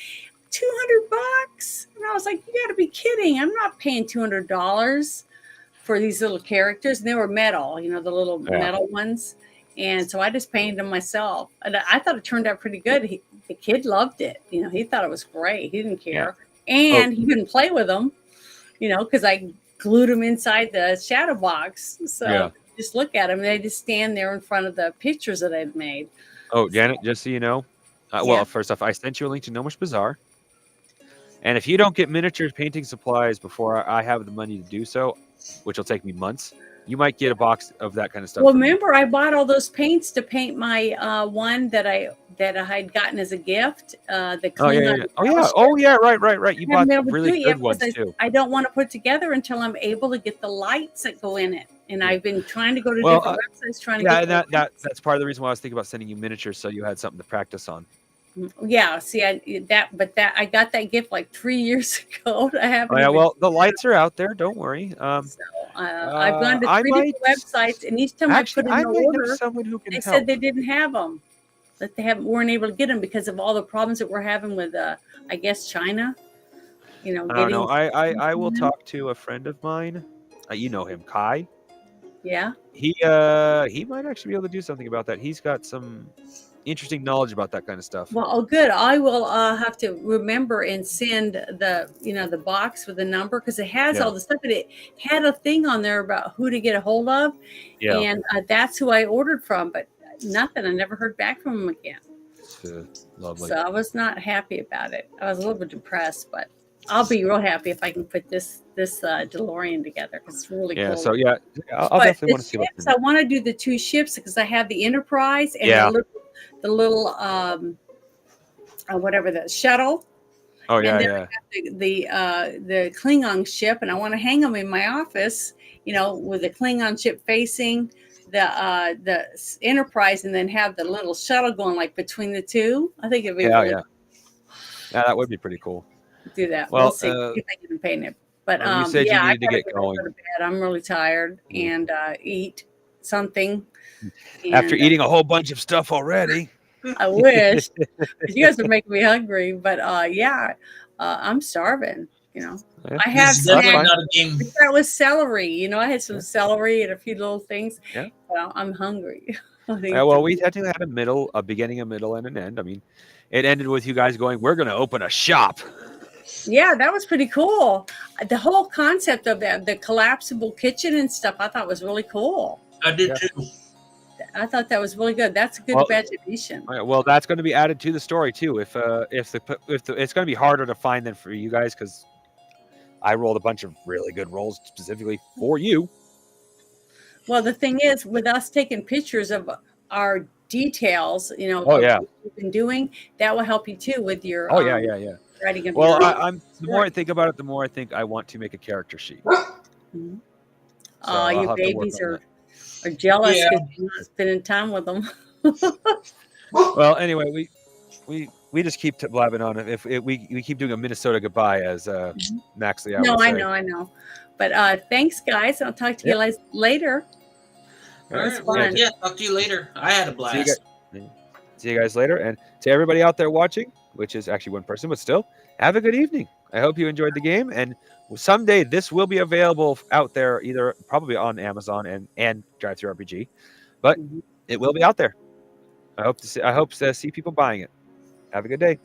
$200, and I was like, you got to be kidding! I'm not paying $200 for these little characters, and they were metal, you know, the little metal ones. And so I just painted them myself, and I thought it turned out pretty good. The kid loved it. You know, he thought it was great. He didn't care, and he couldn't play with them, you know, because I glued them inside the shadow box. So just look at them. They just stand there in front of the pictures that I'd made. Oh, Janet, just so you know, well, first off, I sent you a link to Gnomish Bazaar. And if you don't get miniature painting supplies before I have the money to do so, which will take me months, you might get a box of that kind of stuff. Well, remember, I bought all those paints to paint my one that I had gotten as a gift. The right. You bought really good ones too. I don't want to put together until I'm able to get the lights that go in it. And I've been trying to go to different websites trying to get that's part of the reason why I was thinking about sending you miniatures, so you had something to practice on. Yeah, see, I got that gift like 3 years ago. I haven't. Well, the lights are out there. Don't worry. I've gone to 3 different websites, and each time I put in an order, they said they didn't have them, that they weren't able to get them because of all the problems that we're having with, I guess, China. You know, I don't know. I will talk to a friend of mine. You know him, Kai. Yeah. He might actually be able to do something about that. He's got some interesting knowledge about that kind of stuff. Well, good. I will have to remember and send the box with the number, because it has all the stuff. And it had a thing on there about who to get a hold of, and that's who I ordered from. But nothing. I never heard back from him again. Lovely. So I was not happy about it. I was a little bit depressed, but I'll be real happy if I can put this DeLorean together, because it's really cool. So I'll definitely want to see ships, I want to do the 2 ships, because I have the Enterprise and the little whatever, the shuttle. I have the Klingon ship, and I want to hang them in my office, you know, with the Klingon ship facing the Enterprise, and then have the little shuttle going like between the two. I think it'd be yeah, that would be pretty cool. Do that. Well, we'll see if I can paint it. But you said you I need to get going. Go to bed. I'm really tired, and eat something. After eating a whole bunch of stuff already. I wish. You guys are making me hungry, but I'm starving. You know, I have snacks. That was celery. You know, I had some celery and a few little things. Yeah. Well, I'm hungry. Well, we had to have a beginning, a middle, and an end. I mean, it ended with you guys going, "We're going to open a shop." Yeah, that was pretty cool. The whole concept of that, the collapsible kitchen and stuff, I thought was really cool. I did too. I thought that was really good. That's a good imagination. Well, that's going to be added to the story too. If it's going to be harder to find than for you guys, because I rolled a bunch of really good rolls specifically for you. Well, the thing is, with us taking pictures of our details, you know, what we've been doing, that will help you too with your writing. Well, the more I think about it, the more I think I want to make a character sheet. Mm-hmm. So your babies are jealous because you're not spending time with them. Well, anyway, we just keep blabbing on it. If we keep doing a Minnesota goodbye, as Max the Owl. No, I know. But thanks, guys. I'll talk to you guys later. All right. Fun. Yeah, talk to you later. I had a blast. See you guys later. And to everybody out there watching, which is actually one person, but still, have a good evening. I hope you enjoyed the game. And someday this will be available out there, either probably on Amazon and Drive-Thru RPG, but it will be out there. I hope to see people buying it. Have a good day.